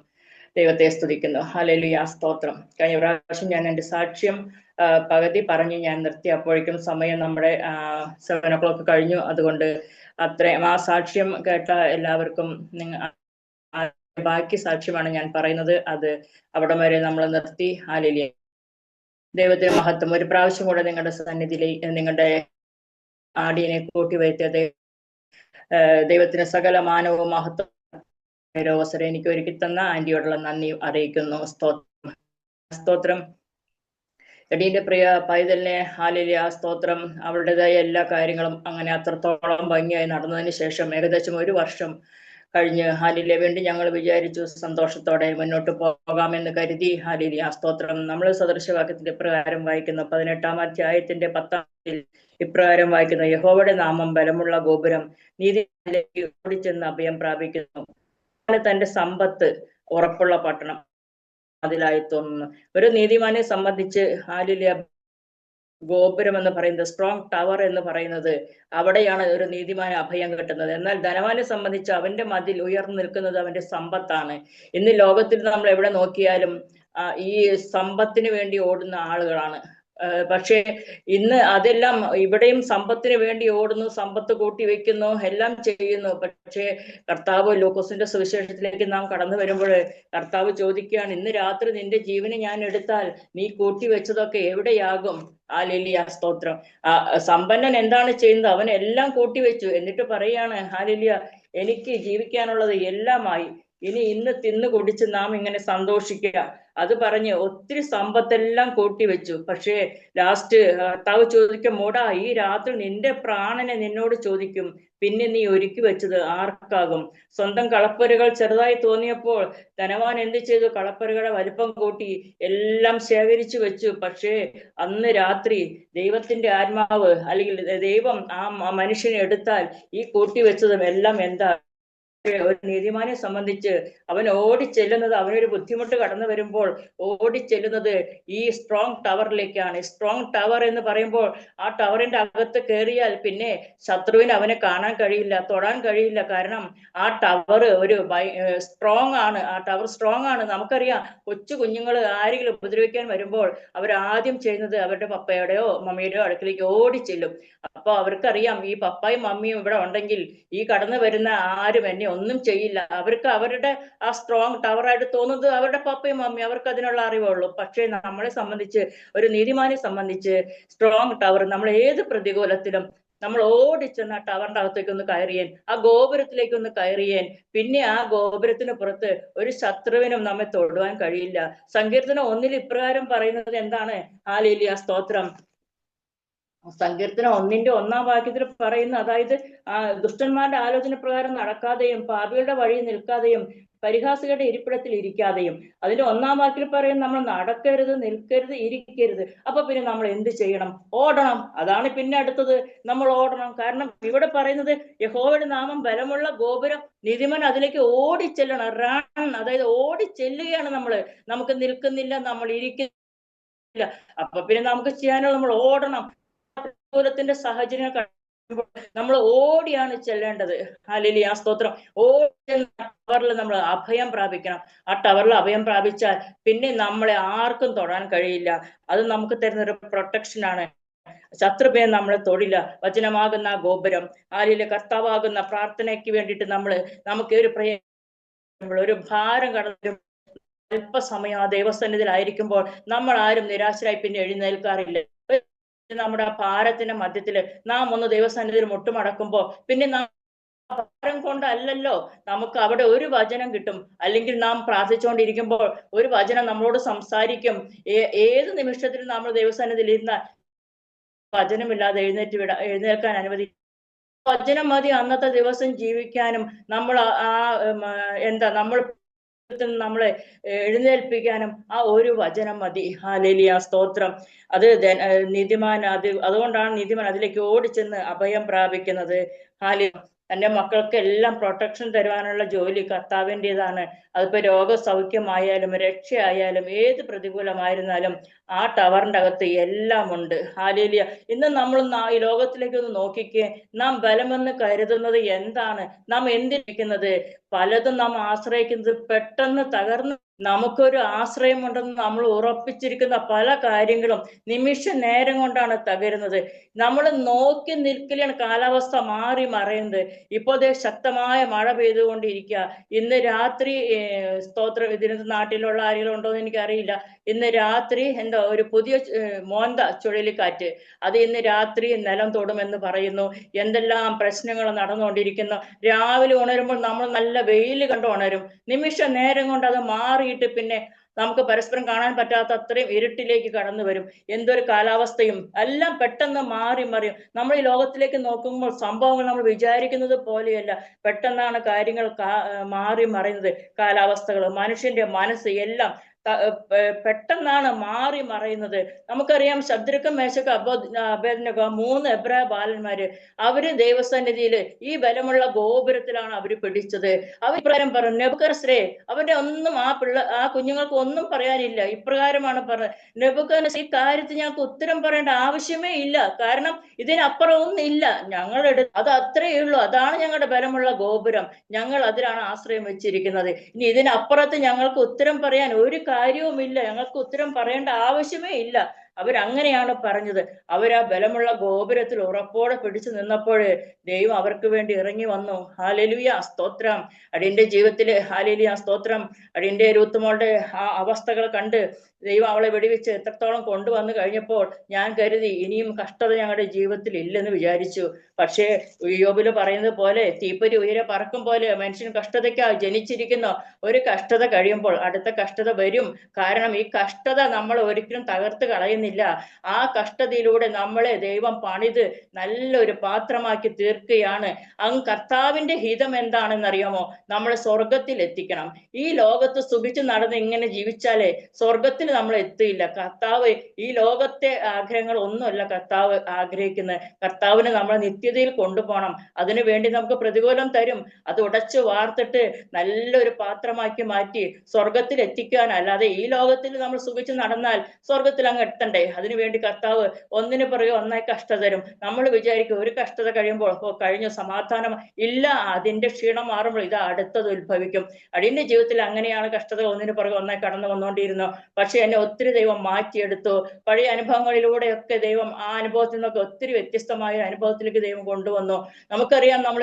ദൈവത്തെ സ്തുതിക്കുന്നു. ഹല്ലേലൂയ, സ്തോത്രം. കഴിഞ്ഞ പ്രാവശ്യം ഞാൻ എൻ്റെ സാക്ഷ്യം പകുതി പറഞ്ഞ് ഞാൻ നിർത്തി. അപ്പോഴേക്കും സമയം നമ്മുടെ 7 o'clock കഴിഞ്ഞു. അതുകൊണ്ട് അത്രയും ആ സാക്ഷ്യം കേട്ട എല്ലാവർക്കും ബാക്കി സാക്ഷ്യമാണ് ഞാൻ പറയുന്നത്. അത് അവിടെ വരെ നമ്മൾ നിർത്തി. ഹല്ലേലൂയ, ദൈവത്തിന് മഹത്വം. ഒരു പ്രാവശ്യം കൂടെ നിങ്ങളുടെ സന്നിധിയിലേക്ക് നിങ്ങളുടെ ആടിയനെ കൂട്ടി വരുത്തിയത് ദൈവത്തിന് സകല മാനവും മഹത്വം അവസരം എനിക്ക് ഒരുക്കി തന്ന ആന്റിയോടുള്ള നന്ദി അറിയിക്കുന്നു. സ്തോത്രം. എടീന്റെ പ്രിയ പൈതലിനെ ഹല്ലേലൂയ, സ്തോത്രം. അവരുടേതായ എല്ലാ കാര്യങ്ങളും അങ്ങനെ അത്രത്തോളം ഭംഗിയായി നടന്നതിന് ശേഷം ഏകദേശം 1 വർഷം കഴിഞ്ഞ് ഹല്ലേലൂയ വീണ്ടും ഞങ്ങൾ വിചാരിച്ചു സന്തോഷത്തോടെ മുന്നോട്ട് പോകാമെന്ന് കരുതി. ഹല്ലേലൂയ, സ്തോത്രം. നമ്മൾ സദൃശവാക്യത്തിന്റെ ഇപ്രകാരം വായിക്കുന്ന 18-ാം അധ്യായത്തിന്റെ 10-ാം ഇപ്രകാരം വായിക്കുന്ന യഹോവയുടെ നാമം ബലമുള്ള ഗോപുരം, നീതിയിലേക്ക് ഓടിച്ചെന്ന് അഭയം പ്രാപിക്കുന്നു. തന്റെ സമ്പത്ത് ഉറപ്പുള്ള പട്ടണം അതിലായി തോന്നുന്നു. ഒരു നീതിമാനെ സംബന്ധിച്ച് ഹല്ലേലൂയ ഗോപുരം എന്ന് പറയുന്നത്, സ്ട്രോങ് ടവർ എന്ന് പറയുന്നത്, അവിടെയാണ് ഒരു നീതിമാന് അഭയം കിട്ടുന്നത്. എന്നാൽ ധനവാനെ സംബന്ധിച്ച് അവന്റെ മതിൽ ഉയർന്നു നിൽക്കുന്നത് അവന്റെ സമ്പത്താണ്. ഇന്ന് ലോകത്തിൽ നമ്മൾ എവിടെ നോക്കിയാലും ഈ സമ്പത്തിന് വേണ്ടി ഓടുന്ന ആളുകളാണ്. പക്ഷേ ഇന്ന് അതെല്ലാം ഇവിടെയും സമ്പത്തിന് വേണ്ടി ഓടുന്നു, സമ്പത്ത് കൂട്ടി വെക്കുന്നു, എല്ലാം ചെയ്യുന്നു. പക്ഷേ കർത്താവ് ലൂക്കോസിന്റെ സുവിശേഷത്തിലേക്ക് നാം കടന്നു വരുമ്പോൾ കർത്താവ് ചോദിക്കുകയാണ്, ഇന്ന് രാത്രി നിന്റെ ജീവനെ ഞാൻ എടുത്താൽ നീ കൂട്ടി വെച്ചതൊക്കെ എവിടെയാകും? ഹാലേലൂയ, സ്തോത്രം. സമ്പന്നൻ എന്താണ് ചെയ്യുന്നത്? അവൻ എല്ലാം കൂട്ടിവെച്ചു. എന്നിട്ട് പറയാണ്, ഹാലേലൂയ, എനിക്ക് ജീവിക്കാനുള്ളത് എല്ലാമായി, ഇനി ഇന്ന് തിന്നു കുടിച്ച് നാം ഇങ്ങനെ സന്തോഷിക്കുക. അത് പറഞ്ഞ് ഒത്തിരി സമ്പത്തെല്ലാം കൂട്ടിവെച്ചു. പക്ഷേ ലാസ്റ്റ് കർത്താവ് ചോദിക്കും, മോടാ, ഈ രാത്രി നിന്റെ പ്രാണനെ നിന്നോട് ചോദിക്കും, പിന്നെ നീ ഒരുക്കി വെച്ചത് ആർക്കാകും? സ്വന്തം കളപ്പുരകൾ ചെറുതായി തോന്നിയപ്പോൾ ധനവാൻ എന്ത് ചെയ്തു? കളപ്പുരകളുടെ വലിപ്പം കൂട്ടി എല്ലാം ശേഖരിച്ചു വെച്ചു. പക്ഷേ അന്ന് രാത്രി ദൈവത്തിന്റെ ആത്മാവ് അല്ലെങ്കിൽ ദൈവം ആ മനുഷ്യനെ എടുത്താൽ ഈ കൂട്ടിവെച്ചതും എല്ലാം എന്താ? ഒരു നീതിമാനെ സംബന്ധിച്ച് അവൻ ഓടിച്ചെല്ലുന്നത്, അവനൊരു ബുദ്ധിമുട്ട് കടന്നു വരുമ്പോൾ ഓടിച്ചെല്ലുന്നത് ഈ സ്ട്രോങ് ടവറിലേക്കാണ്. സ്ട്രോങ് ടവർ എന്ന് പറയുമ്പോൾ ആ ടവറിന്റെ അകത്ത് കയറിയാൽ പിന്നെ ശത്രുവിന് അവനെ കാണാൻ കഴിയില്ല, തൊടാൻ കഴിയില്ല. കാരണം ആ ടവർ ഒരു സ്ട്രോങ് ആണ്. ആ ടവർ സ്ട്രോങ് ആണ്. നമുക്കറിയാം, കൊച്ചു കുഞ്ഞുങ്ങൾ ആരെങ്കിലും ഉപദ്രവിക്കാൻ വരുമ്പോൾ അവർ ആദ്യം ചെയ്യുന്നത് അവരുടെ പപ്പയുടെയോ മമ്മിയുടെയോ അടുക്കിലേക്ക് ഓടിച്ചെല്ലും. അപ്പൊ അവർക്കറിയാം, ഈ പപ്പായും മമ്മിയും ഇവിടെ ഉണ്ടെങ്കിൽ ഈ കടന്നു വരുന്ന ആരും എന്നെ ഒന്നും ചെയ്യില്ല. അവർക്ക് അവരുടെ ആ സ്ട്രോങ് ടവറായിട്ട് തോന്നുന്നത് അവരുടെ പപ്പയും മമ്മിയും, അവർക്ക് അതിനുള്ള അറിവുള്ളൂ. പക്ഷേ നമ്മളെ സംബന്ധിച്ച്, ഒരു നീതിമാനെ സംബന്ധിച്ച് സ്ട്രോങ് ടവർ, നമ്മൾ ഏത് പ്രതികൂലത്തിലും നമ്മൾ ഓടിച്ചെന്ന് ആ ടവറിന്റെ അകത്തേക്ക് ഒന്ന് കയറിയേൻ, ആ ഗോപുരത്തിലേക്ക് ഒന്ന് കയറിയേൻ, പിന്നെ ആ ഗോപുരത്തിന് പുറത്ത് ഒരു ശത്രുവിനും നമ്മെ തൊടുവാൻ കഴിയില്ല. സങ്കീർത്തനം 1 ഇപ്രകാരം പറയുന്നത് എന്താണ്? ഹല്ലേലൂയ, സ്തോത്രം. സങ്കീർത്തനം 1:1 പറയുന്ന, അതായത് ദുഷ്ടന്മാരുടെ ആലോചന പ്രകാരം നടക്കാതെയും പാപികളുടെ വഴി നിൽക്കാതെയും പരിഹാസികളുടെ ഇരിപ്പിടത്തിൽ ഇരിക്കാതെയും. അതിന്റെ 1 പറയുന്നത് നമ്മൾ നടക്കരുത്, നിൽക്കരുത്, ഇരിക്കരുത്. അപ്പൊ പിന്നെ നമ്മൾ എന്ത് ചെയ്യണം? ഓടണം. അതാണ് പിന്നെ അടുത്തത്, നമ്മൾ ഓടണം. കാരണം ഇവിടെ പറയുന്നത് യഹോവയുടെ നാമം ബലമുള്ള ഗോപുരം, നീതിമാൻ അതിലേക്ക് ഓടിച്ചെല്ലണം. റൺ, അതായത് ഓടിച്ചെല്ലുകയാണ് നമ്മള്. നമുക്ക് നിൽക്കുന്നില്ല, നമ്മൾ ഇരിക്കുന്നില്ല. അപ്പൊ പിന്നെ നമുക്ക് ചെയ്യാനുള്ള, നമ്മൾ ഓടണം. പ്രതികൂലത്തിന്റെ സാഹചര്യങ്ങൾ നമ്മൾ ഓടിയാണ് ചെല്ലേണ്ടത്. ഹല്ലേലൂയ, സ്തോത്രം. ഓടി ടവറിൽ നമ്മൾ അഭയം പ്രാപിക്കണം. ആ ടവറിൽ അഭയം പ്രാപിച്ചാൽ പിന്നെ നമ്മളെ ആർക്കും തൊടാൻ കഴിയില്ല. അത് നമുക്ക് തരുന്ന ഒരു പ്രൊട്ടക്ഷൻ ആണ്. ശത്രുഭയം നമ്മളെ തൊടില്ല. വചനമാകുന്ന ഗോപുരം, ഹല്ലേലൂയ, കർത്താവാകുന്ന പ്രാർത്ഥനയ്ക്ക് വേണ്ടിയിട്ട് നമുക്ക് ഒരു ഭാരം കടന്നു അല്പസമയം ആ ദൈവസന്നിധിയിലായിരിക്കുമ്പോൾ നമ്മൾ ആരും നിരാശരായി പിന്നെ എഴുന്നേൽക്കാറില്ല. നമ്മുടെ ആ ഭാരത്തിന്റെ മധ്യത്തില് നാം ഒന്ന് ദൈവസന്നിധിയിൽ മുട്ടുമടക്കുമ്പോ പിന്നെ ഭാരം കൊണ്ടല്ലല്ലോ, നമുക്ക് അവിടെ ഒരു വചനം കിട്ടും. അല്ലെങ്കിൽ നാം പ്രാർത്ഥിച്ചുകൊണ്ടിരിക്കുമ്പോൾ ഒരു വചനം നമ്മളോട് സംസാരിക്കും. ഏത് നിമിഷത്തിലും നമ്മൾ ദൈവസന്നിധിയിൽ ഇരുന്ന വചനമില്ലാതെ എഴുന്നേൽക്കാൻ അനുവദി. വചനം മതി അന്നത്തെ ദിവസം ജീവിക്കാനും, നമ്മൾ നമ്മൾ നമ്മളെ എഴുന്നേൽപ്പിക്കാനും ആ ഒരു വചനം മതി. ഹല്ലേലൂയ, സ്തോത്രം. അത് നീതിമാൻ, അതുകൊണ്ടാണ് നീതിമാൻ അതിലേക്ക് ഓടിച്ചെന്ന് അഭയം പ്രാപിക്കുന്നത്. ഹല്ലേലൂയ. തന്റെ മക്കൾക്ക് എല്ലാം പ്രൊട്ടക്ഷൻ തരുവാനുള്ള ജോലി കർത്താവിൻ്റെതാണ്. അതിപ്പോ രോഗസൗഖ്യമായാലും രക്ഷയായാലും ഏത് പ്രതികൂലമായിരുന്നാലും ആ ടവറിന്റെ അകത്ത് എല്ലാം ഉണ്ട്. ഹല്ലേലൂയ. ഇന്ന് നമ്മൾ ഈ ലോകത്തിലേക്ക് ഒന്ന് നോക്കിക്കേ. നാം ബലമെന്ന് കരുതുന്നത് എന്താണ്? നാം എന്തിരിക്കുന്നത്? പലതും നാം ആശ്രയിക്കുന്നത് പെട്ടെന്ന് തകർന്ന്, നമുക്കൊരു ആശ്രയമുണ്ടെന്ന് നമ്മൾ ഉറപ്പിച്ചിരിക്കുന്ന പല കാര്യങ്ങളും നിമിഷ നേരം കൊണ്ടാണ് തകരുന്നത്. നമ്മൾ നോക്കി നിൽക്കലാണ് കാലാവസ്ഥ മാറി മറയുന്നത്. ഇപ്പോൾ ശക്തമായ മഴ പെയ്തുകൊണ്ടിരിക്കുക. ഇന്ന് രാത്രി, സ്തോത്രം, ഇതിന് നാട്ടിലുള്ള ആരെങ്കിലും ഉണ്ടോ എന്ന് എനിക്കറിയില്ല. ഇന്ന് രാത്രി ഒരു പുതിയ മോന്ത ചുഴലിക്കാറ്റ്, അത് ഇന്ന് രാത്രി നിലം തൊടുമെന്ന് പറയുന്നു. എന്തെല്ലാം പ്രശ്നങ്ങൾ നടന്നുകൊണ്ടിരിക്കുന്നു. രാവിലെ ഉണരുമ്പോൾ നമ്മൾ നല്ല വെയിൽ കണ്ട് ഉണരും. നിമിഷ നേരം കൊണ്ട് അത് മാറിയിട്ട് പിന്നെ നമുക്ക് പരസ്പരം കാണാൻ പറ്റാത്ത അത്രയും ഇരുട്ടിലേക്ക് കടന്നു വരും. എന്തൊരു കാലാവസ്ഥയും എല്ലാം പെട്ടെന്ന് മാറി മറിയും. നമ്മൾ ഈ ലോകത്തിലേക്ക് നോക്കുമ്പോൾ സംഭവങ്ങൾ നമ്മൾ വിചാരിക്കുന്നത് പോലെയല്ല. പെട്ടെന്നാണ് കാര്യങ്ങൾ മാറി മറിയുന്നത്. കാലാവസ്ഥകൾ, മനുഷ്യന്റെ മനസ്സ് എല്ലാം പെട്ടെന്നാണ് മാറി മറയുന്നത്. നമുക്കറിയാം, ശദ്രക്കും മേശക്കും അബേദ്നെഗോ 3 എബ്രായ ബാലന്മാര്, അവര് ദൈവസന്നിധിയില് ഈ ബലമുള്ള ഗോപുരത്തിലാണ് അവര് പിടിച്ചത്. അവർ ഇപ്രകാരം പറഞ്ഞു, നെബൂഖദ്നേസരേ, അവരുടെ ഒന്നും ആ കുഞ്ഞുങ്ങൾക്ക് ഒന്നും പറയാനില്ല. ഇപ്രകാരമാണ് പറഞ്ഞത്, നെബൂഖദ്നേസർ, ഈ കാര്യത്തിൽ ഞങ്ങൾക്ക് ഉത്തരം പറയേണ്ട ആവശ്യമേ ഇല്ല. കാരണം ഇതിനപ്പുറം ഒന്നും ഇല്ല. അത് അത്രയേ ഉള്ളൂ. അതാണ് ഞങ്ങളുടെ ബലമുള്ള ഗോപുരം. ഞങ്ങൾ അതിലാണ് ആശ്രയം വെച്ചിരിക്കുന്നത്. ഇനി ഇതിനപ്പുറത്ത് ഞങ്ങൾക്ക് ഉത്തരം പറയാൻ ഒരു കാര്യവുമില്ല. ഞങ്ങൾക്ക് ഉത്തരം പറയേണ്ട ആവശ്യമേ ഇല്ല. അവരങ്ങനെയാണ് പറഞ്ഞത്. അവരാ ബലമുള്ള ഗോപുരത്തിൽ ഉറപ്പോടെ പിടിച്ചു നിന്നപ്പോൾ ദൈവം അവർക്ക് വേണ്ടി ഇറങ്ങി വന്നു. ഹല്ലേലൂയ, സ്തോത്രം. അടിയന്റെ ജീവിതത്തില് ഹല്ലേലൂയ, സ്തോത്രം. അടിയന്റെ രൂത്തുമോളുടെ ആ അവസ്ഥകൾ കണ്ട് ദൈവം അവളെ വെടിവെച്ച് എത്രത്തോളം കൊണ്ടുവന്നു കഴിഞ്ഞപ്പോൾ ഞാൻ കരുതി ഇനിയും കഷ്ടത ഞങ്ങളുടെ ജീവിതത്തിൽ ഇല്ലെന്ന് വിചാരിച്ചു. പക്ഷേ യോബില് പറയുന്നത് പോലെ തീപ്പൊരി ഉയരെ പറക്കും പോലെ മനുഷ്യൻ കഷ്ടതയ്ക്കാ ജനിച്ചിരിക്കുന്ന. ഒരു കഷ്ടത കഴിയുമ്പോൾ അടുത്ത കഷ്ടത വരും. കാരണം ഈ കഷ്ടത നമ്മൾ ഒരിക്കലും തകർത്ത് കളയുന്നില്ല. ആ കഷ്ടതയിലൂടെ നമ്മളെ ദൈവം പണിത് നല്ലൊരു പാത്രമാക്കി തീർക്കുകയാണ്. അങ്ങ് കർത്താവിന്റെ ഹിതം എന്താണെന്നറിയാമോ? നമ്മളെ സ്വർഗത്തിൽ എത്തിക്കണം. ഈ ലോകത്ത് സുഖിച്ച് നടന്ന് ഇങ്ങനെ ജീവിച്ചാലേ സ്വർഗത്തിൽ നമ്മൾ എത്തിയില്ല. കർത്താവ് ഈ ലോകത്തെ ആഗ്രഹങ്ങൾ ഒന്നുമല്ല കർത്താവ് ആഗ്രഹിക്കുന്നത്. കർത്താവിന് നമ്മളെ നിത്യതയിൽ കൊണ്ടുപോകണം. അതിനു വേണ്ടി നമുക്ക് പ്രതികൂലം തരും. അത് ഉടച്ചു വാർത്തിട്ട് നല്ലൊരു പാത്രമാക്കി മാറ്റി സ്വർഗത്തിൽ എത്തിക്കാൻ. അല്ലാതെ ഈ ലോകത്തിൽ നമ്മൾ സുഖിച്ച് നടന്നാൽ സ്വർഗത്തിൽ അങ്ങ് എത്തണ്ടേ? അതിനുവേണ്ടി കർത്താവ് ഒന്നിനു പുറകെ ഒന്നായി കഷ്ടത തരും. നമ്മൾ വിചാരിക്കും ഒരു കഷ്ടത കഴിയുമ്പോൾ കഴിഞ്ഞ സമാധാനം ഇല്ല, അതിന്റെ ക്ഷീണം മാറുമ്പോൾ ഇതാ അടുത്തത് ഉത്ഭവിക്കും. അടിയന്റെ ജീവിതത്തിൽ അങ്ങനെയാണ് കഷ്ടത ഒന്നിനു പുറകെ ഒന്നായി കടന്നു വന്നുകൊണ്ടിരുന്നു. പക്ഷെ എന്നെ ഒത്തിരി ദൈവം മാറ്റിയെടുത്തു. പഴയ അനുഭവങ്ങളിലൂടെയൊക്കെ ദൈവം ആ അനുഭവത്തിൽ നിന്നൊക്കെ ഒത്തിരി വ്യത്യസ്തമായ അനുഭവത്തിലേക്ക് ദൈവം കൊണ്ടുവന്നു. നമുക്കറിയാം നമ്മൾ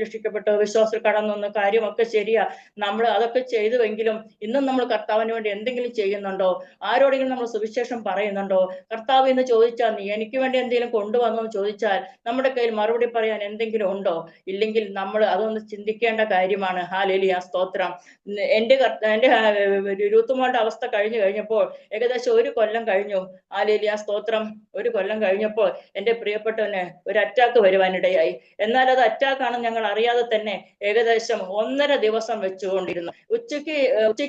രക്ഷിക്കപ്പെട്ടു, വിശ്വാസത്തിൽ കടന്നു വന്ന കാര്യമൊക്കെ ശരിയാ. നമ്മൾ അതൊക്കെ ചെയ്തുവെങ്കിലും ഇന്നും നമ്മൾ കർത്താവിന് വേണ്ടി എന്തെങ്കിലും ചെയ്യുന്നുണ്ടോ? ആരോടെങ്കിലും നമ്മൾ സുവിശേഷം പറയുന്നുണ്ടോ? കർത്താവ് എന്ന് ചോദിച്ചാൽ നീ എനിക്ക് വേണ്ടി എന്തെങ്കിലും കൊണ്ടുവന്നു എന്ന് ചോദിച്ചാൽ നമ്മുടെ കയ്യിൽ മറുപടി പറയാൻ എന്തെങ്കിലും ഉണ്ടോ? ഇല്ലെങ്കിൽ നമ്മൾ അതൊന്ന് ചിന്തിക്കേണ്ട കാര്യമാണ്. ഹല്ലേലൂയ, സ്തോത്രം. എന്റെ രൂത്തുമോളുടെ അവസ്ഥ കഴിഞ്ഞപ്പോൾ ഏകദേശം 1 കൊല്ലം കഴിഞ്ഞു. ഹല്ലേലൂയ, സ്തോത്രം. 1 കൊല്ലം കഴിഞ്ഞപ്പോൾ എന്റെ പ്രിയപ്പെട്ടവന് ഒരു അറ്റാക്ക് വരുവാനിടയായി. എന്നാൽ അത് അറ്റാക്ക് ആണെന്ന് ഞങ്ങൾ അറിയാതെ തന്നെ ഏകദേശം 1.5 ദിവസം വെച്ചുകൊണ്ടിരുന്നു. ഉച്ചയ്ക്ക്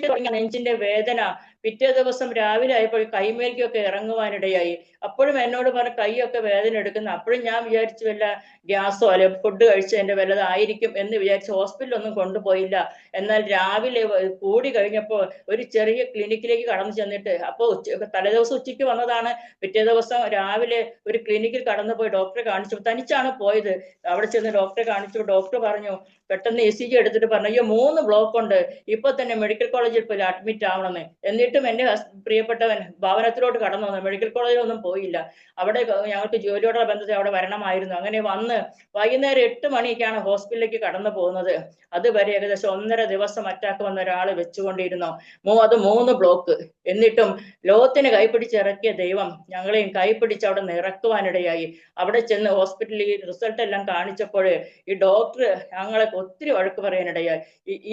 തുടങ്ങിയ നെഞ്ചിന്റെ വേദന പിറ്റേ ദിവസം രാവിലെ ആയപ്പോൾ കൈമേൽക്കൊക്കെ ഇറങ്ങുവാനിടയായി. അപ്പോഴും എന്നോട് പറഞ്ഞ കൈയൊക്കെ വേദന എടുക്കുന്നു. അപ്പോഴും ഞാൻ വിചാരിച്ചു വല്ല ഗ്യാസോ അല്ലെ ഫുഡ് കഴിച്ചതിന്റെ വല്ലതായിരിക്കും എന്ന് വിചാരിച്ച് ഹോസ്പിറ്റലൊന്നും കൊണ്ടുപോയില്ല. എന്നാൽ രാവിലെ കൂടി കഴിഞ്ഞപ്പോൾ ഒരു ചെറിയ ക്ലിനിക്കിലേക്ക് കടന്നു ചെന്നിട്ട്, അപ്പോൾ തലേദിവസം ഉച്ചയ്ക്ക് വന്നതാണ്. പിറ്റേ ദിവസം രാവിലെ ഒരു ക്ലിനിക്കിൽ കടന്നുപോയി ഡോക്ടറെ കാണിച്ചു. തനിച്ചാണ് പോയത്. അവിടെ ചെന്ന് ഡോക്ടറെ കാണിച്ചു. ഡോക്ടർ പറഞ്ഞു, പെട്ടെന്ന് ECG എടുത്തിട്ട് പറഞ്ഞു, അയ്യോ 3 ബ്ലോക്ക് ഉണ്ട്, ഇപ്പൊ തന്നെ മെഡിക്കൽ കോളേജിൽ പോയി അഡ്മിറ്റ് ആവണമെന്ന്. എന്നിട്ടും എന്റെ പ്രിയപ്പെട്ടവൻ ഭവനത്തിലോട്ട് കടന്നു വന്നു. മെഡിക്കൽ കോളേജിലൊന്നും പോയില്ല. അവിടെ ഞങ്ങൾക്ക് ജോലിയോടുള്ള ബന്ധത്തിൽ അവിടെ വരണമായിരുന്നു. അങ്ങനെ വന്ന് വൈകുന്നേരം 8 മണിക്കാണ് ഹോസ്പിറ്റലിലേക്ക് കടന്നു പോകുന്നത്. അതുവരെ ഏകദേശം 1.5 ദിവസം അറ്റാക്ക് വന്ന ഒരാള് വെച്ചുകൊണ്ടിരുന്നു. അത് 3 ബ്ലോക്ക്. എന്നിട്ടും ലോകത്തിന് കൈപ്പിടിച്ചിറക്കിയ ദൈവം ഞങ്ങളെയും കൈപ്പിടിച്ച് അവിടെ നിന്ന് ഇറക്കുവാനിടയായി. അവിടെ ചെന്ന് ഹോസ്പിറ്റലിൽ റിസൾട്ട് എല്ലാം കാണിച്ചപ്പോൾ ഈ ഡോക്ടർ ഞങ്ങളെ ഒത്തിരി വഴക്ക് പറയാനിടയായി.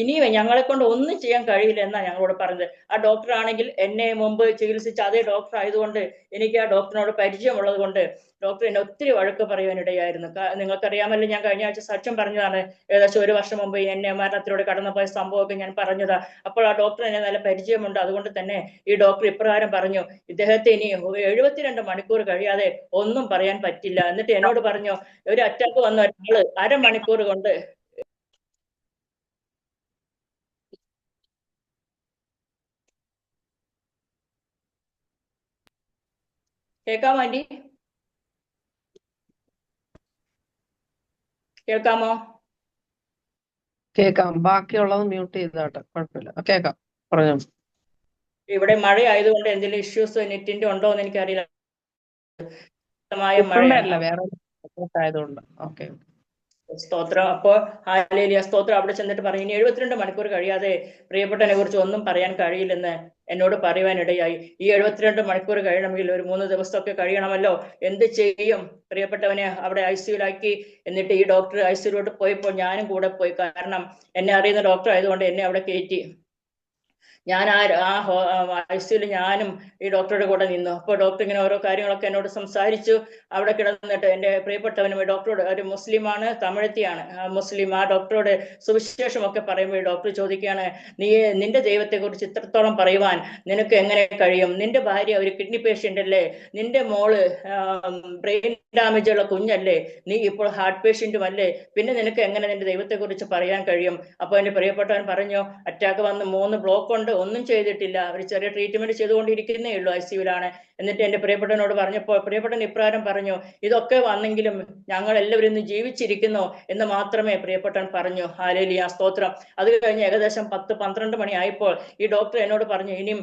ഇനിയും ഞങ്ങളെ കൊണ്ട് ഒന്നും ചെയ്യാൻ കഴിയില്ല എന്നാ ഞങ്ങളോട് പറഞ്ഞത്. ആ ഡോക്ടർ ആണെങ്കിൽ എന്നെ മുമ്പ് ചികിത്സിച്ച അതേ ഡോക്ടർ ആയതുകൊണ്ട് എനിക്ക് ആ ഡോക്ടറിനോട് പരിചയമുള്ളത് കൊണ്ട് ഡോക്ടർ എന്നെ ഒത്തിരി വഴക്ക് പറയാനിടയായിരുന്നു. നിങ്ങൾക്കറിയാമല്ലോ, ഞാൻ കഴിഞ്ഞ ആഴ്ച സാക്ഷ്യം പറഞ്ഞതാണ്. ഏകദേശം 1 വർഷം മുമ്പ് എന്നെ മരണത്തിലൂടെ കടന്നുപോയ സംഭവമൊക്കെ ഞാൻ പറഞ്ഞതാ. അപ്പോൾ ആ ഡോക്ടർ എന്നെ നല്ല പരിചയമുണ്ട്. അതുകൊണ്ട് തന്നെ ഈ ഡോക്ടർ ഇപ്രകാരം പറഞ്ഞു, ഇദ്ദേഹത്തെ ഇനി 72 മണിക്കൂർ കഴിയാതെ ഒന്നും പറയാൻ പറ്റില്ല. എന്നിട്ട് എന്നോട് പറഞ്ഞു, ഒരു അറ്റാക്ക് വന്ന ഒരാള് 1/2 മണിക്കൂർ കൊണ്ട് കേൾക്കാമോ ആന്റി? കേൾക്കാമോ? കേൾക്കാം. ബാക്കിയുള്ളത് മ്യൂട്ട് ചെയ്താട്ടെ, കുഴപ്പമില്ല. കേൾക്കാം, പറഞ്ഞോ. ഇവിടെ മഴ ആയതുകൊണ്ട് എന്തെങ്കിലും ഇഷ്യൂസ് നെറ്റിന്റെ ഉണ്ടോ എന്ന് എനിക്കറിയില്ല. മഴ വേറെ ആയതുകൊണ്ട്. ഓക്കെ, സ്തോത്രം. അപ്പോ ഹല്ലേലൂയ, സ്തോത്രം. അവിടെ ചെന്നിട്ട് പറഞ്ഞു, ഇനി 72 മണിക്കൂർ കഴിയാതെ പ്രിയപ്പെട്ടവനെ കുറിച്ച് ഒന്നും പറയാൻ കഴിയില്ലെന്ന് എന്നോട് പറയുവാനിടയായി. ഈ 72 മണിക്കൂർ കഴിയണമെങ്കിൽ ഒരു 3 ദിവസമൊക്കെ കഴിയണമല്ലോ. എന്ത് ചെയ്യും? പ്രിയപ്പെട്ടവനെ അവിടെ ICUലാക്കി. എന്നിട്ട് ഈ ഡോക്ടർ ICUലോട്ട് പോയപ്പോൾ ഞാനും കൂടെ പോയി. കാരണം എന്നെ അറിയുന്ന ഡോക്ടർ ആയതുകൊണ്ട് എന്നെ അവിടെ കയറ്റി. ഞാൻ ICUല് ഞാനും ഈ ഡോക്ടറുടെ കൂടെ നിന്നു. അപ്പോൾ ഡോക്ടർ ഇങ്ങനെ ഓരോ കാര്യങ്ങളൊക്കെ എന്നോട് സംസാരിച്ചു. അവിടെ കിടന്നിട്ട് എൻ്റെ പ്രിയപ്പെട്ടവനും ഡോക്ടറോട്, ഒരു മുസ്ലിമാണ്, തമിഴത്തിയാണ്, മുസ്ലിം, ആ ഡോക്ടറോട് സുവിശേഷമൊക്കെ പറയുമ്പോൾ ഡോക്ടർ ചോദിക്കുകയാണ്, നിന്റെ ദൈവത്തെ കുറിച്ച് ഇത്രത്തോളം പറയുവാൻ നിനക്ക് എങ്ങനെ കഴിയും? നിന്റെ ഭാര്യ ഒരു കിഡ്നി പേഷ്യന്റ് അല്ലേ? നിന്റെ മോള് ബ്രെയിൻ ഡാമേജ് ഉള്ള കുഞ്ഞല്ലേ? നീ ഇപ്പോൾ ഹാർട്ട് പേഷ്യന്റും അല്ലേ? പിന്നെ നിനക്ക് എങ്ങനെ നിന്റെ ദൈവത്തെ കുറിച്ച് പറയാൻ കഴിയും? അപ്പൊ എൻ്റെ പ്രിയപ്പെട്ടവൻ പറഞ്ഞു, അറ്റാക്ക് വന്ന് 3 ബ്ലോക്ക് ഉണ്ട്, ഒന്നും ചെയ്തിട്ടില്ല, അവർ ചെറിയ ട്രീറ്റ്മെന്റ് ചെയ്തുകൊണ്ടിരിക്കുന്നേ ഉള്ളൂ, ICUലാണ്. എന്നിട്ട് എൻ്റെ പ്രിയപ്പെട്ടവനോട് പറഞ്ഞപ്പോൾ പ്രിയപ്പെട്ടവൻ ഇപ്രകാരം പറഞ്ഞു, ഇതൊക്കെ വന്നെങ്കിലും ഞങ്ങൾ എല്ലാവരും ഇന്ന് ജീവിച്ചിരിക്കുന്നു എന്ന് മാത്രമേ പ്രിയപ്പെട്ടവൻ പറഞ്ഞു. ഹല്ലേലൂയ, സ്തോത്രം. അത് കഴിഞ്ഞ് ഏകദേശം 10-12 മണി ആയപ്പോൾ ഈ ഡോക്ടർ എന്നോട് പറഞ്ഞു, ഇനിയും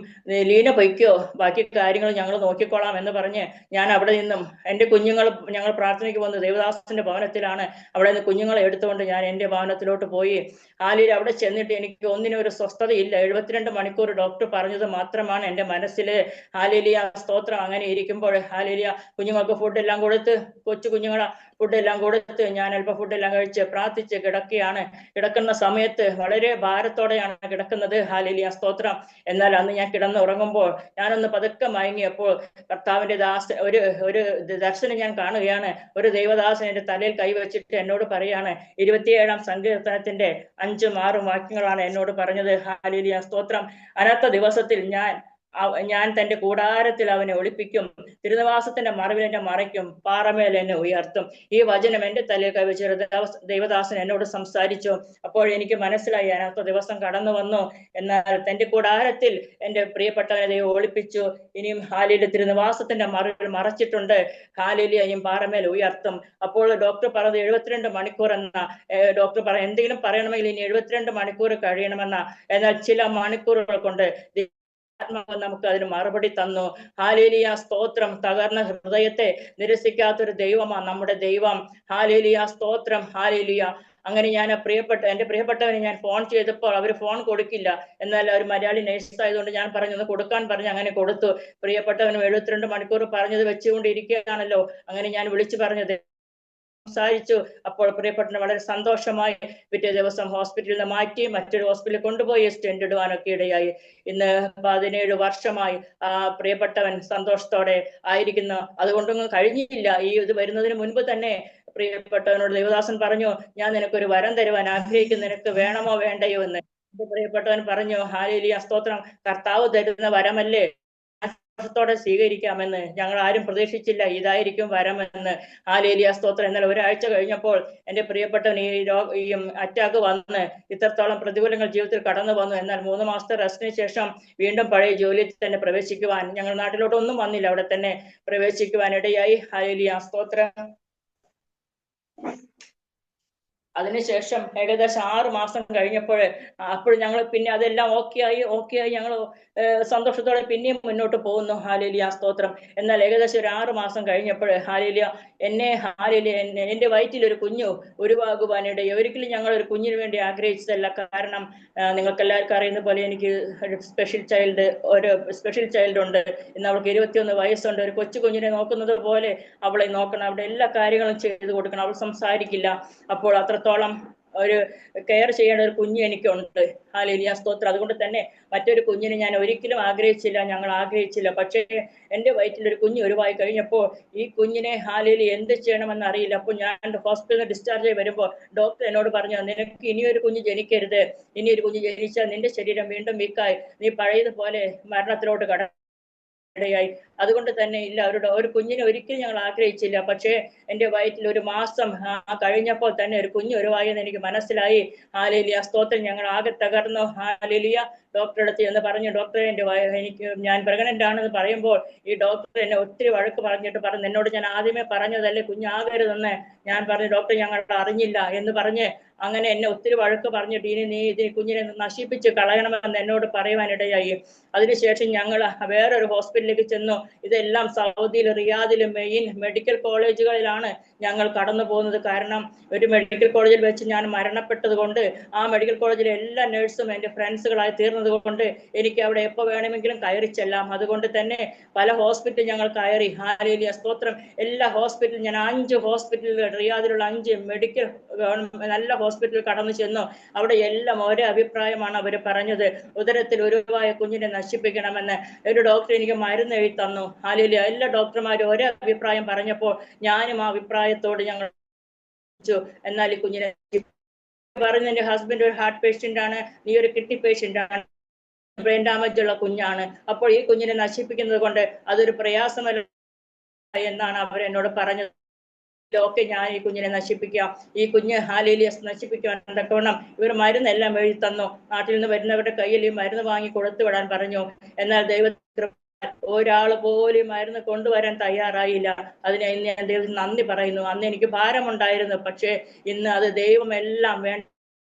ലീന പൊയ്ക്കോ, ബാക്കി കാര്യങ്ങൾ ഞങ്ങൾ നോക്കിക്കോളാം എന്ന് പറഞ്ഞ് ഞാൻ അവിടെ നിന്നും എൻ്റെ കുഞ്ഞുങ്ങൾ, ഞങ്ങൾ പ്രാർത്ഥനയ്ക്ക് വന്ന് ദേവദാസന്റെ ഭവനത്തിലാണ്, അവിടെ നിന്ന് കുഞ്ഞുങ്ങളെ എടുത്തുകൊണ്ട് ഞാൻ എൻ്റെ ഭവനത്തിലോട്ട് പോയി. ഹാലേലൂയ, അവിടെ ചെന്നിട്ട് എനിക്ക് ഒന്നിനും ഒരു സ്വസ്ഥതയില്ല. 72 മണിക്കൂർ ഡോക്ടർ പറഞ്ഞത് മാത്രമാണ് എൻ്റെ മനസ്സിൽ. ഹാലേലൂയ, സ്തോത്രം. അങ്ങനെ ഇരിക്കുമ്പോൾ ഹാലേലൂയ, കുഞ്ഞുങ്ങൾക്ക് ഫുഡെല്ലാം കൊടുത്ത്, കൊച്ചു കുഞ്ഞുങ്ങളെ ഫുഡെല്ലാം കൊടുത്ത് ഞാൻ അല്പം ഫുഡെല്ലാം കഴിച്ച് പ്രാർത്ഥിച്ച് കിടക്കുകയാണ്. കിടക്കുന്ന സമയത്ത് വളരെ ഭാരത്തോടെയാണ് കിടക്കുന്നത്. ഹാലേലൂയ, സ്തോത്രം. എന്നാൽ അന്ന് ഞാൻ കിടന്നുറങ്ങുമ്പോൾ ഞാനൊന്ന് പതുക്കെ മയങ്ങിയപ്പോൾ കർത്താവിന്റെ ഒരു ദർശനം ഞാൻ കാണുകയാണ്. ഒരു ദൈവദാസൻ എൻ്റെ തലയിൽ കൈവച്ചിട്ട് എന്നോട് പറയാണ്, 27-ാം സങ്കീർത്തനത്തിന്റെ 5-6 വാക്യങ്ങളാണ് എന്നോട് പറഞ്ഞത്. ഹല്ലേലൂയ, സ്തോത്രം. അനത്ത ദിവസത്തിൽ ഞാൻ തന്റെ കൂടാരത്തിൽ അവനെ ഒളിപ്പിക്കും, തിരുനിവാസത്തിന്റെ മറവിൽ എന്നെ മറയ്ക്കും, പാറമേൽ എന്നെ ഉയർത്തും. ഈ വചനം എന്റെ തലയിൽ കൈവച്ച ദൈവദാസൻ എന്നോട് സംസാരിച്ചു. അപ്പോൾ എനിക്ക് മനസ്സിലായി, അനത്ത ദിവസം കടന്നു വന്നു. എന്നാൽ തന്റെ കൂടാരത്തിൽ എന്റെ പ്രിയപ്പെട്ടവനെ ദൈവം ഒളിപ്പിച്ചു. ഇനിയും ഹാലേലൂയ, തിരുനിവാസത്തിന്റെ മറവിൽ മറച്ചിട്ടുണ്ട്. ഹാലേലൂയ, ഇനിയും പാറമേൽ ഉയർത്തും. അപ്പോൾ ഡോക്ടർ പറഞ്ഞത് 72 മണിക്കൂർ എന്ന ഡോക്ടർ എന്തെങ്കിലും പറയണമെങ്കിൽ ഇനി 72 മണിക്കൂർ കഴിയണമെന്ന. എന്നാൽ ചില മണിക്കൂറുകൾ കൊണ്ട് ആത്മാവ് നമുക്ക് അതിന് മറുപടി തന്നു. ഹാലേലൂയ, സ്തോത്രം. തകർന്ന ഹൃദയത്തെ നിരസിക്കാത്തൊരു ദൈവമാണ് നമ്മുടെ ദൈവം. ഹാലേലൂയ, സ്തോത്രം. ഹാലേലൂയ. അങ്ങനെ ഞാൻ എൻ്റെ പ്രിയപ്പെട്ടവന് ഞാൻ ഫോൺ ചെയ്തപ്പോൾ അവർ ഫോൺ കൊടുക്കില്ല. എന്നാൽ ഒരു മലയാളി നേഴ്സ് ആയതുകൊണ്ട് ഞാൻ പറഞ്ഞു കൊടുക്കാൻ പറഞ്ഞു. അങ്ങനെ കൊടുത്തു. പ്രിയപ്പെട്ടവനും 72 മണിക്കൂർ പറഞ്ഞത് വെച്ചുകൊണ്ടിരിക്കുകയാണല്ലോ. അങ്ങനെ ഞാൻ വിളിച്ചു പറഞ്ഞത് സംസാരിച്ചു. അപ്പോൾ പ്രിയപ്പെട്ടവന് വളരെ സന്തോഷമായി. പിറ്റേ ദിവസം ഹോസ്പിറ്റലിൽ നിന്ന് മാറ്റി മറ്റൊരു ഹോസ്പിറ്റലിൽ കൊണ്ടുപോയി സ്റ്റെന്റ് ഇടുവാനൊക്കെ ഇടയായി. ഇന്ന് 17 വർഷമായി ആ പ്രിയപ്പെട്ടവൻ സന്തോഷത്തോടെ ആയിരിക്കുന്നു. അതുകൊണ്ടൊന്നും കഴിഞ്ഞില്ല. ഇത് വരുന്നതിന് മുൻപ് തന്നെ പ്രിയപ്പെട്ടവനോട് ദേവദാസൻ പറഞ്ഞു, ഞാൻ നിനക്കൊരു വരം തരുവാൻ ആഗ്രഹിക്കുന്നു, നിനക്ക് വേണമോ വേണ്ടയോ എന്ന്. പ്രിയപ്പെട്ടവൻ പറഞ്ഞു, ഹാലേലൂയ, സ്തോത്രം. കർത്താവ് തരുന്ന വരമല്ലേ, ത്തോടെ സ്വീകരിക്കാമെന്ന്. ഞങ്ങൾ ആരും പ്രതീക്ഷിച്ചില്ല ഇതായിരിക്കും വരമെന്ന്. ഹാലേലൂയ, സ്തോത്രം. എന്നാൽ ഒരാഴ്ച കഴിഞ്ഞപ്പോൾ എൻ്റെ പ്രിയപ്പെട്ടവൻ ഈ അറ്റാക്ക് വന്ന് ഇത്രത്തോളം പ്രതികൂലങ്ങൾ ജീവിതത്തിൽ കടന്നു വന്നു. എന്നാൽ 3 മാസത്തെ റെസ്റ്റിന് ശേഷം വീണ്ടും പഴയ ജോലിയിൽ തന്നെ പ്രവേശിക്കുവാൻ, ഞങ്ങൾ നാട്ടിലോട്ടൊന്നും വന്നില്ല, അവിടെ തന്നെ പ്രവേശിക്കുവാൻ ഇടയായി. ഹാലേലൂയ, സ്തോത്രം. അതിനുശേഷം ഏകദേശം 6 മാസം കഴിഞ്ഞപ്പോൾ അപ്പോൾ ഞങ്ങൾ പിന്നെ അതെല്ലാം ഓക്കെ ആയി ഞങ്ങൾ സന്തോഷത്തോടെ പിന്നെയും മുന്നോട്ട് പോകുന്നു. ഹാലേലൂയ, സ്തോത്രം. എന്നാൽ ഏകദേശം ഒരു 6 മാസം കഴിഞ്ഞപ്പോൾ ഹാലേലൂയ എൻ്റെ വയറ്റിൽ ഒരു കുഞ്ഞു ഉരുവാകുവാനിടയിൽ. ഒരിക്കലും ഞങ്ങൾ ഒരു കുഞ്ഞിന് വേണ്ടി ആഗ്രഹിച്ചതല്ല. കാരണം നിങ്ങൾക്ക് എല്ലാവർക്കും അറിയുന്ന പോലെ എനിക്ക് ഒരു സ്പെഷ്യൽ ചൈൽഡ് ഉണ്ട്. ഇന്ന് അവൾക്ക് 21 വയസ്സുണ്ട്. ഒരു കൊച്ചു കുഞ്ഞിനെ നോക്കുന്നത് പോലെ അവളെ നോക്കണം, അവിടെ എല്ലാ കാര്യങ്ങളും ചെയ്തു കൊടുക്കണം. അവൾ സംസാരിക്കില്ല. അപ്പോൾ അത്രത്തോളം ഒരു കെയർ ചെയ്യേണ്ട ഒരു കുഞ്ഞ് എനിക്കുണ്ട്. ഹാലേലൂയ, സ്തോത്രം. അതുകൊണ്ട് തന്നെ മറ്റൊരു കുഞ്ഞിനെ ഞാൻ ഒരിക്കലും ഞങ്ങൾ ആഗ്രഹിച്ചില്ല. പക്ഷേ എൻ്റെ വയറ്റിൽ ഒരു കുഞ്ഞ് ഉരുവായി കഴിഞ്ഞപ്പോൾ ഈ കുഞ്ഞിനെ ഹാലേലൂയ എന്ത് ചെയ്യണമെന്ന് അറിയില്ല. അപ്പോൾ ഞാൻ ഹോസ്പിറ്റലിൽ നിന്ന് ഡിസ്ചാർജ് ആയി വരുമ്പോൾ ഡോക്ടർ എന്നോട് പറഞ്ഞു, നിനക്ക് ഇനിയൊരു കുഞ്ഞ് ജനിക്കരുത്. ഇനിയൊരു കുഞ്ഞ് ജനിച്ചാൽ നിന്റെ ശരീരം വീണ്ടും വീക്കായി നീ പഴയതുപോലെ മരണത്തിലോട്ട് ഇടയായി. അതുകൊണ്ട് തന്നെ ഇല്ല, ഒരു കുഞ്ഞിനെ ഒരിക്കലും ഞങ്ങൾ ആഗ്രഹിച്ചില്ല. പക്ഷേ എൻ്റെ വയറ്റിൽ 1 മാസം കഴിഞ്ഞപ്പോൾ തന്നെ ഒരു കുഞ്ഞ് ഉരുവായെന്ന് എനിക്ക് മനസ്സിലായി. ഹാലേലൂയ, സ്തോത്രം. ഞങ്ങൾ ആകെ തകർന്നു. ഹാലേലൂയ. ഡോക്ടറെ അടുത്ത് എന്ന് പറഞ്ഞു, ഡോക്ടറെ ഞാൻ പ്രഗ്നന്റ് ആണെന്ന് പറയുമ്പോൾ ഈ ഡോക്ടർ എന്നെ ഒത്തിരി വഴക്ക് പറഞ്ഞിട്ട് പറഞ്ഞു, എന്നോട് ഞാൻ ആദ്യമേ പറഞ്ഞതല്ലേ കുഞ്ഞാകരുതെന്ന്. ഞാൻ പറഞ്ഞു, ഡോക്ടർ ഞങ്ങൾ അറിഞ്ഞില്ല എന്ന് പറഞ്ഞ് അങ്ങനെ എന്നെ ഒത്തിരി വഴക്ക് പറഞ്ഞിട്ട് ഇനി നീ കുഞ്ഞിനെ നശിപ്പിച്ച് കളയണമെന്ന് എന്നോട് പറയുവാനിടയായി. അതിനുശേഷം ഞങ്ങൾ വേറൊരു ഹോസ്പിറ്റലിലേക്ക് ചെന്നു. ഇതെല്ലാം സൗദിയിൽ റിയാദിലും മെയിൻ മെഡിക്കൽ കോളേജുകളിലാണ് ഞങ്ങൾ കടന്നു പോകുന്നത്. കാരണം ഒരു മെഡിക്കൽ കോളേജിൽ വെച്ച് ഞാൻ മരണപ്പെട്ടത് കൊണ്ട് ആ മെഡിക്കൽ കോളേജിലെ എല്ലാ നഴ്സും എൻ്റെ ഫ്രണ്ട്സുകളായി തീർന്നത് കൊണ്ട് എനിക്ക് അവിടെ എപ്പോൾ വേണമെങ്കിലും കയറി ചെല്ലാം. അതുകൊണ്ട് തന്നെ പല ഹോസ്പിറ്റൽ ഞങ്ങൾ കയറി. ഹാലേലൂയ, സ്തോത്രം. എല്ലാ ഹോസ്പിറ്റലും ഞാൻ 5 ഹോസ്പിറ്റലുകൾ, റിയാദിലുള്ള 5 മെഡിക്കൽ നല്ല ഹോസ്പിറ്റലിൽ കടന്നു ചെന്നു. അവിടെ എല്ലാം ഒരേ അഭിപ്രായമാണ് അവർ പറഞ്ഞത്, ഉദരത്തിൽ ഉരുവായ കുഞ്ഞിനെ നശിപ്പിക്കണമെന്ന്. ഒരു ഡോക്ടർ എനിക്ക് മരുന്ന് എഴുതി തന്നു. ഹാലേലൂയ. എല്ലാ ഡോക്ടർമാരും ഒരേ അഭിപ്രായം പറഞ്ഞപ്പോൾ ഞാനും ആ അഭിപ്രായത്തോട് ഞങ്ങൾ. എന്നാൽ ഈ കുഞ്ഞിനെ പറഞ്ഞു, എൻ്റെ ഹസ്ബൻഡ് ഒരു ഹാർട്ട് പേഷ്യന്റ് ആണ്, നീ ഒരു കിഡ്നി പേഷ്യന്റ് ആണ്, ബ്രെയിൻ ഡാമേജ് ഉള്ള കുഞ്ഞാണ്. അപ്പോൾ ഈ കുഞ്ഞിനെ നശിപ്പിക്കുന്നത് കൊണ്ട് അതൊരു പ്രയാസമല്ല എന്നാണ് അവരെന്നോട് പറഞ്ഞത്. ഓക്കെ, ഞാൻ ഈ കുഞ്ഞിനെ നശിപ്പിക്കാം, ഈ കുഞ്ഞ് ഹാലേലൂയ നശിപ്പിക്കുവാൻ തക്കവണ്ണം ഇവർ മരുന്നെല്ലാം എഴുതി തന്നു. നാട്ടിൽ നിന്ന് വരുന്നവരുടെ കയ്യിൽ ഈ മരുന്ന് വാങ്ങി കൊടുത്തു വിടാൻ പറഞ്ഞു. എന്നാൽ ദൈവത്തിന് ഒരാൾ പോലും മരുന്ന് കൊണ്ടുവരാൻ തയ്യാറായില്ല. അതിനെ ഇന്ന് ഞാൻ ദൈവത്തിന് നന്ദി പറയുന്നു. അന്ന് എനിക്ക് ഭാരമുണ്ടായിരുന്നു, പക്ഷേ ഇന്ന് അത് ദൈവം എല്ലാം വേണ്ട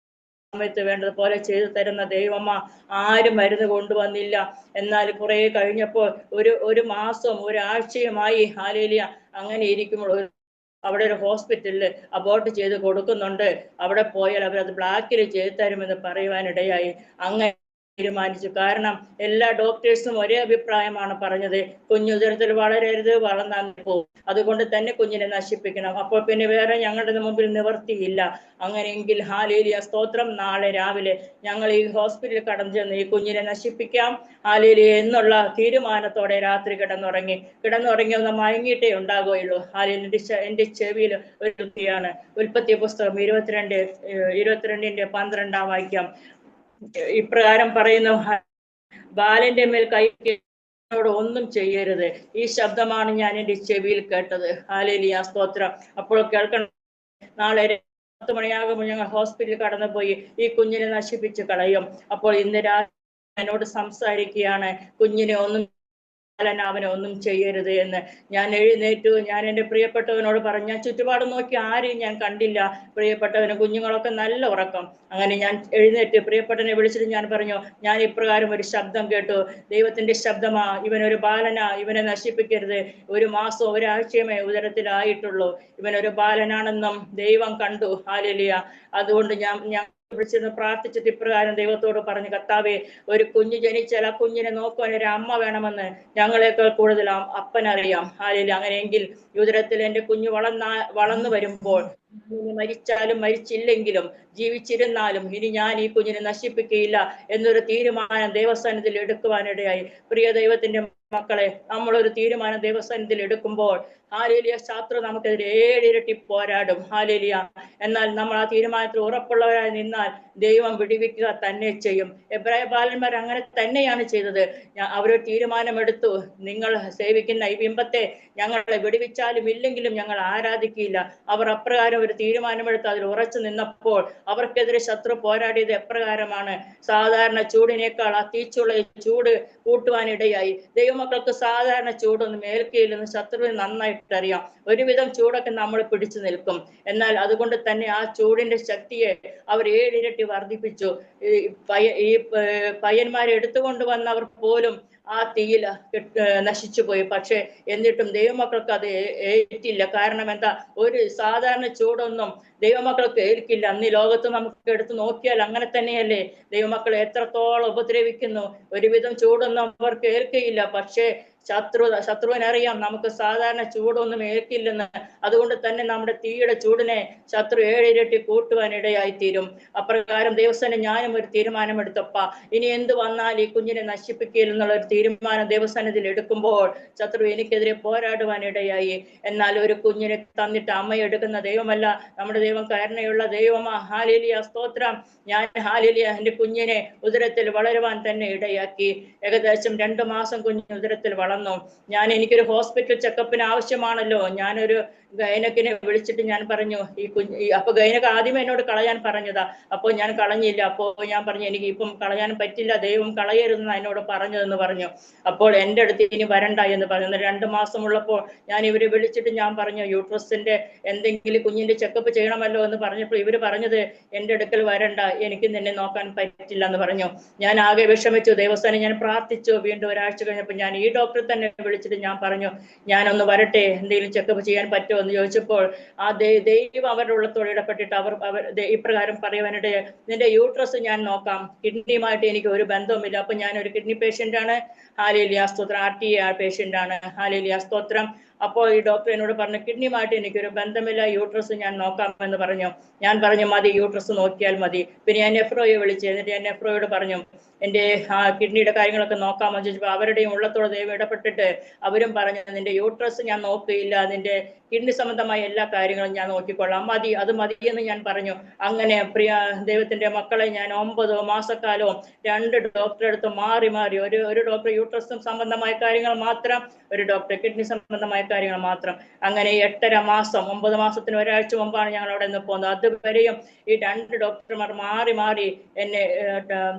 സമയത്ത് വേണ്ടതുപോലെ ചെയ്തു തരുന്ന ദൈവമ്മ. ആരും മരുന്ന് കൊണ്ടുവന്നില്ല. എന്നാൽ കുറെ കഴിഞ്ഞപ്പോൾ ഒരു മാസവും ഒരാഴ്ചയുമായി ഹാലേലിയ അങ്ങനെ ഇരിക്കുമ്പോൾ അവിടെ ഒരു ഹോസ്പിറ്റലിൽ അബോർട്ട് ചെയ്ത് കൊടുക്കുന്നുണ്ട്. അവിടെ പോയാൽ അവരത് ബ്ലാക്കിൽ ചെയ്തു തരുമെന്ന് പറയുവാനിടയായി. അങ്ങനെ തീരുമാനിച്ചു. കാരണം എല്ലാ ഡോക്ടേഴ്സും ഒരേ അഭിപ്രായമാണ് പറഞ്ഞത്, കുഞ്ഞുദരത്തിൽ വളരരുത്, വളർന്നാൽ പോകും, അതുകൊണ്ട് തന്നെ കുഞ്ഞിനെ നശിപ്പിക്കണം. അപ്പോൾ പിന്നെ വേറെ ഞങ്ങളുടെ മുമ്പിൽ നിവർത്തിയില്ല. അങ്ങനെയെങ്കിൽ ഹാലേലിയ സ്തോത്രം, നാളെ രാവിലെ ഞങ്ങൾ ഈ ഹോസ്പിറ്റലിൽ കടന്നു ചെന്ന് ഈ കുഞ്ഞിനെ നശിപ്പിക്കാം ഹാലേലിയ എന്നുള്ള തീരുമാനത്തോടെ രാത്രി കിടന്നുറങ്ങി ഒന്ന് മയങ്ങിയിട്ടേ ഉണ്ടാകുകയുള്ളൂ. ഹാലേലിയ എന്റെ ചെവിയിൽ ഒരു കൃതിയാണ്. ഉൽപ്പത്തി പുസ്തകം 22:12 വാക്യം ഇപ്രകാരം പറയുന്നു, ബാലന്റെ മേൽ കൈയോട് ഒന്നും ചെയ്യരുത്. ഈ ശബ്ദമാണ് ഞാൻ എന്റെ ചെവിയിൽ കേട്ടത്. ഹാലേലിയ സ്തോത്രം. അപ്പോൾ കേൾക്കണം, നാളെ 10 മണിയാകുമ്പോൾ ഞങ്ങൾ ഹോസ്പിറ്റലിൽ കടന്നുപോയി ഈ കുഞ്ഞിനെ നശിപ്പിച്ച് കളയും. അപ്പോൾ ഇന്ന് രാത്രി എന്നോട് സംസാരിക്കുകയാണ്, കുഞ്ഞിനെ ഒന്നും അവനെ ഒന്നും ചെയ്യരുത് എന്ന്. ഞാൻ എഴുന്നേറ്റു. ഞാൻ എൻ്റെ പ്രിയപ്പെട്ടവനോട് പറഞ്ഞു. ഞാൻ ചുറ്റുപാട് നോക്കി ആരെയും ഞാൻ കണ്ടില്ല. പ്രിയപ്പെട്ടവന് കുഞ്ഞുങ്ങളൊക്കെ നല്ല ഉറക്കം. അങ്ങനെ ഞാൻ എഴുന്നേറ്റ് പ്രിയപ്പെട്ടവനെ വിളിച്ചിട്ട് ഞാൻ പറഞ്ഞു, ഞാൻ ഇപ്രകാരം ഒരു ശബ്ദം കേട്ടു, ദൈവത്തിന്റെ ശബ്ദമാ, ഇവനൊരു ബാലനാ, ഇവനെ നശിപ്പിക്കരുത്, 1 മാസവും ഒരാഴ്ചയുമേ ഉദരത്തിലായിട്ടുള്ളൂ, ഇവനൊരു ബാലനാണെന്നും ദൈവം കണ്ടു. ഹാലേലിയ. അതുകൊണ്ട് ഞാൻ വിളിച്ചിരുന്ന് പ്രാർത്ഥിച്ചിട്ട് ഇപ്രകാരം ദൈവത്തോട് പറഞ്ഞു, കർത്താവേ, ഒരു കുഞ്ഞ് ജനിച്ചാൽ ആ കുഞ്ഞിനെ നോക്കുവാൻ ഒരു അമ്മ വേണമെന്ന് ഞങ്ങളെക്കാൾ കൂടുതൽ അപ്പനറിയാം. ഹാലേലിയ. അങ്ങനെയെങ്കിൽ ഉദരത്തിൽ എൻ്റെ കുഞ്ഞ് വളർന്നു വരുമ്പോൾ മരിച്ചാലും മരിച്ചില്ലെങ്കിലും ജീവിച്ചിരുന്നാലും ഇനി ഞാൻ ഈ കുഞ്ഞിനെ നശിപ്പിക്കുകയില്ല എന്നൊരു തീരുമാനം ദൈവസ്ഥാനത്തിൽ എടുക്കുവാനിടയായി. പ്രിയ ദൈവത്തിന്റെ മക്കളെ, നമ്മളൊരു തീരുമാനം ദൈവസ്ഥാനത്തിൽ എടുക്കുമ്പോൾ ഹാലേലിയ ശത്രു നമുക്കെതിരെ 7 ഇരട്ടി പോരാടും. ഹാലേലിയ. എന്നാൽ നമ്മൾ ആ തീരുമാനത്തിൽ ഉറപ്പുള്ളവരായി നിന്നാൽ ദൈവം വിടിവിക്കുക തന്നെ ചെയ്യും. എബ്രായ ബാലന്മാർ അങ്ങനെ തന്നെയാണ് ചെയ്തത്. അവരൊരു തീരുമാനമെടുത്തു, നിങ്ങൾ സേവിക്കുന്ന ഈ ബിംബത്തെ ഞങ്ങളെ വിടുവിച്ചാലും ഇല്ലെങ്കിലും ഞങ്ങൾ ആരാധിക്കില്ല. അവർ അപ്രകാരം ഒരു തീരുമാനമെടുത്ത് അതിൽ ഉറച്ചു നിന്നപ്പോൾ അവർക്കെതിരെ ശത്രു പോരാടിയത് എപ്രകാരമാണ്? സാധാരണ ചൂടിനേക്കാൾ ആ തീച്ചുള്ള ചൂട് കൂട്ടുവാനിടയായി. ദൈവമക്കൾക്ക് സാധാരണ ചൂടൊന്നും ഏൽക്കയില്ലെന്ന് ശത്രുവിന് നന്നായിട്ട് അറിയാം. ഒരുവിധം ചൂടൊക്കെ നമ്മൾ പിടിച്ചു നിൽക്കും. എന്നാൽ അതുകൊണ്ട് തന്നെ ആ ചൂടിന്റെ ശക്തിയെ അവർ 7 ഇരട്ടി വർദ്ധിപ്പിച്ചു. ഈ പയ്യന്മാരെ എടുത്തുകൊണ്ട് വന്നവർ പോലും ആ തീയിൽ നശിച്ചു പോയി. പക്ഷെ എന്നിട്ടും ദൈവമക്കൾക്ക് അത് ഏറ്റില്ല. കാരണം എന്താ? ഒരു സാധാരണ ചൂടൊന്നും ദൈവമക്കൾക്ക് ഏൽക്കില്ല. അന്ന് ഈ ലോകത്ത് നമുക്ക് എടുത്തു നോക്കിയാൽ അങ്ങനെ തന്നെയല്ലേ? ദൈവമക്കളെ എത്രത്തോളം ഉപദ്രവിക്കുന്നു. ഒരുവിധം ചൂടൊന്നും അവർക്ക് ഏൽക്കയില്ല. പക്ഷേ ശത്രുവിനറിയാം നമുക്ക് സാധാരണ ചൂടൊന്നും ഏൽക്കില്ലെന്ന്. അതുകൊണ്ട് തന്നെ നമ്മുടെ തീയുടെ ചൂടിനെ ശത്രു 7 ഇരട്ടി കൂട്ടുവാനിടയായി തീരും. അപ്രകാരം ദൈവസ്ഥാനം ഞാനും ഒരു തീരുമാനമെടുത്തപ്പ, ഇനി എന്ത് വന്നാൽ ഈ കുഞ്ഞിനെ നശിപ്പിക്കില്ലെന്നുള്ള ഒരു തീരുമാനം ദൈവസ്ഥാനത്തിൽ എടുക്കുമ്പോൾ ശത്രു എനിക്കെതിരെ പോരാടുവാനിടയായി. എന്നാൽ ഒരു കുഞ്ഞിനെ തന്നിട്ട് അമ്മയെടുക്കുന്ന ദൈവമല്ല നമ്മുടെ ദൈവം, കരുണയുള്ള ദൈവമാ. ഹാലേലിയ സ്തോത്രം. ഞാൻ ഹാലേലിയ എൻ്റെ കുഞ്ഞിനെ ഉദരത്തിൽ വളരുവാൻ തന്നെ ഇടയാക്കി. ഏകദേശം 2 മാസം കുഞ്ഞ് ഉദരത്തിൽ വളർന്നു. എനിക്കൊരു ഹോസ്പിറ്റൽ ചെക്കപ്പിന് ആവശ്യമാണല്ലോ. ഞാനൊരു ഗൈനക്കിനെ വിളിച്ചിട്ട് ഞാൻ പറഞ്ഞു, അപ്പൊ ഗൈനക്ക് ആദ്യമേ എന്നോട് കളയാൻ പറഞ്ഞതാ. അപ്പോൾ ഞാൻ കളഞ്ഞില്ല. അപ്പോൾ ഞാൻ പറഞ്ഞു, എനിക്ക് ഇപ്പം കളയാൻ പറ്റില്ല, ദൈവം കളയരുതെന്ന് എന്നോട് പറഞ്ഞതെന്ന് പറഞ്ഞു. അപ്പോൾ എൻ്റെ അടുത്ത് ഇനി വരണ്ട എന്ന് പറഞ്ഞു. 2 മാസമുള്ളപ്പോൾ ഞാൻ ഇവരെ വിളിച്ചിട്ട് ഞാൻ പറഞ്ഞു, യൂട്രസിന്റെ എന്തെങ്കിലും കുഞ്ഞിന്റെ ചെക്കപ്പ് ചെയ്യണമല്ലോ എന്ന് പറഞ്ഞപ്പോൾ ഇവര് പറഞ്ഞത്, എൻ്റെ അടുക്കൽ വരണ്ട, എനിക്ക് നിന്നെ നോക്കാൻ പറ്റില്ല എന്ന് പറഞ്ഞു. ഞാൻ ആകെ വിഷമിച്ചു. ദൈവസ്ഥാനം ഞാൻ പ്രാർത്ഥിച്ചു. വീണ്ടും ഒരാഴ്ച കഴിഞ്ഞപ്പോൾ ഞാൻ ഈ ഡോക്ടറെ തന്നെ വിളിച്ചിട്ട് ഞാൻ പറഞ്ഞു, ഞാനൊന്ന് വരട്ടെ, എന്തെങ്കിലും ചെക്കപ്പ് ചെയ്യാൻ പറ്റുമോ എന്ന് ചോദിച്ചപ്പോൾ ആ ദൈവം അവരുടെ ഉള്ളത്തോടെ ഇടപെട്ടിട്ട് അവർ ഇപ്രകാരം പറയുവാനിടെ, നിന്റെ യൂട്രസ് ഞാൻ നോക്കാം, കിഡ്നിയുമായിട്ട് എനിക്ക് ഒരു ബന്ധവുമില്ല. അപ്പൊ ഞാൻ ഒരു കിഡ്നി പേഷ്യന്റ് ആണ്. ഹാലേലിയ സ്തോത്രം. RTA പേഷ്യന്റ് ആണ്. ഹാലേലിയ സ്തോത്രം. അപ്പോൾ ഈ ഡോക്ടർ എന്നോട് പറഞ്ഞു, കിഡ്നിയുമായിട്ട് എനിക്കൊരു ബന്ധമില്ല, യൂട്രസ് ഞാൻ നോക്കാം എന്ന് പറഞ്ഞു. ഞാൻ പറഞ്ഞു, മതി, യൂട്രസ് നോക്കിയാൽ മതി. പിന്നെ ഞാൻ നെഫ്രോയെ വിളിച്ചു. എന്നിട്ട് ഞാൻ നെഫ്രോയോട് പറഞ്ഞു, എൻ്റെ കിഡ്നിയുടെ കാര്യങ്ങളൊക്കെ നോക്കാമെന്ന് ചോദിച്ചപ്പോൾ അവരുടെയും ഉള്ളത്തോടെ ദൈവം ഇടപെട്ടിട്ട് അവരും പറഞ്ഞു, നിന്റെ യൂട്രസ് ഞാൻ നോക്കുകയില്ല, നിന്റെ കിഡ്നി സംബന്ധമായ എല്ലാ കാര്യങ്ങളും ഞാൻ നോക്കിക്കൊള്ളാം, മതി, അത് മതിയെന്ന് ഞാൻ പറഞ്ഞു. അങ്ങനെ പ്രിയ ദൈവത്തിന്റെ മക്കളെ, ഞാൻ 9 മാസക്കാലവും 2 ഡോക്ടറെ അടുത്ത് മാറി ഒരു ഡോക്ടർ യൂട്രസ് സംബന്ധമായ കാര്യങ്ങൾ മാത്രം, ഒരു ഡോക്ടർ കിഡ്നി സംബന്ധമായ കാര്യങ്ങൾ മാത്രം. അങ്ങനെ 8.5 മാസം, 9 മാസത്തിന് ഒരാഴ്ച മുമ്പാണ് ഞങ്ങൾ അവിടെ നിന്ന് പോകുന്നത്. അതുവരെയും ഈ 2 ഡോക്ടർമാർ മാറി മാറി എന്നെ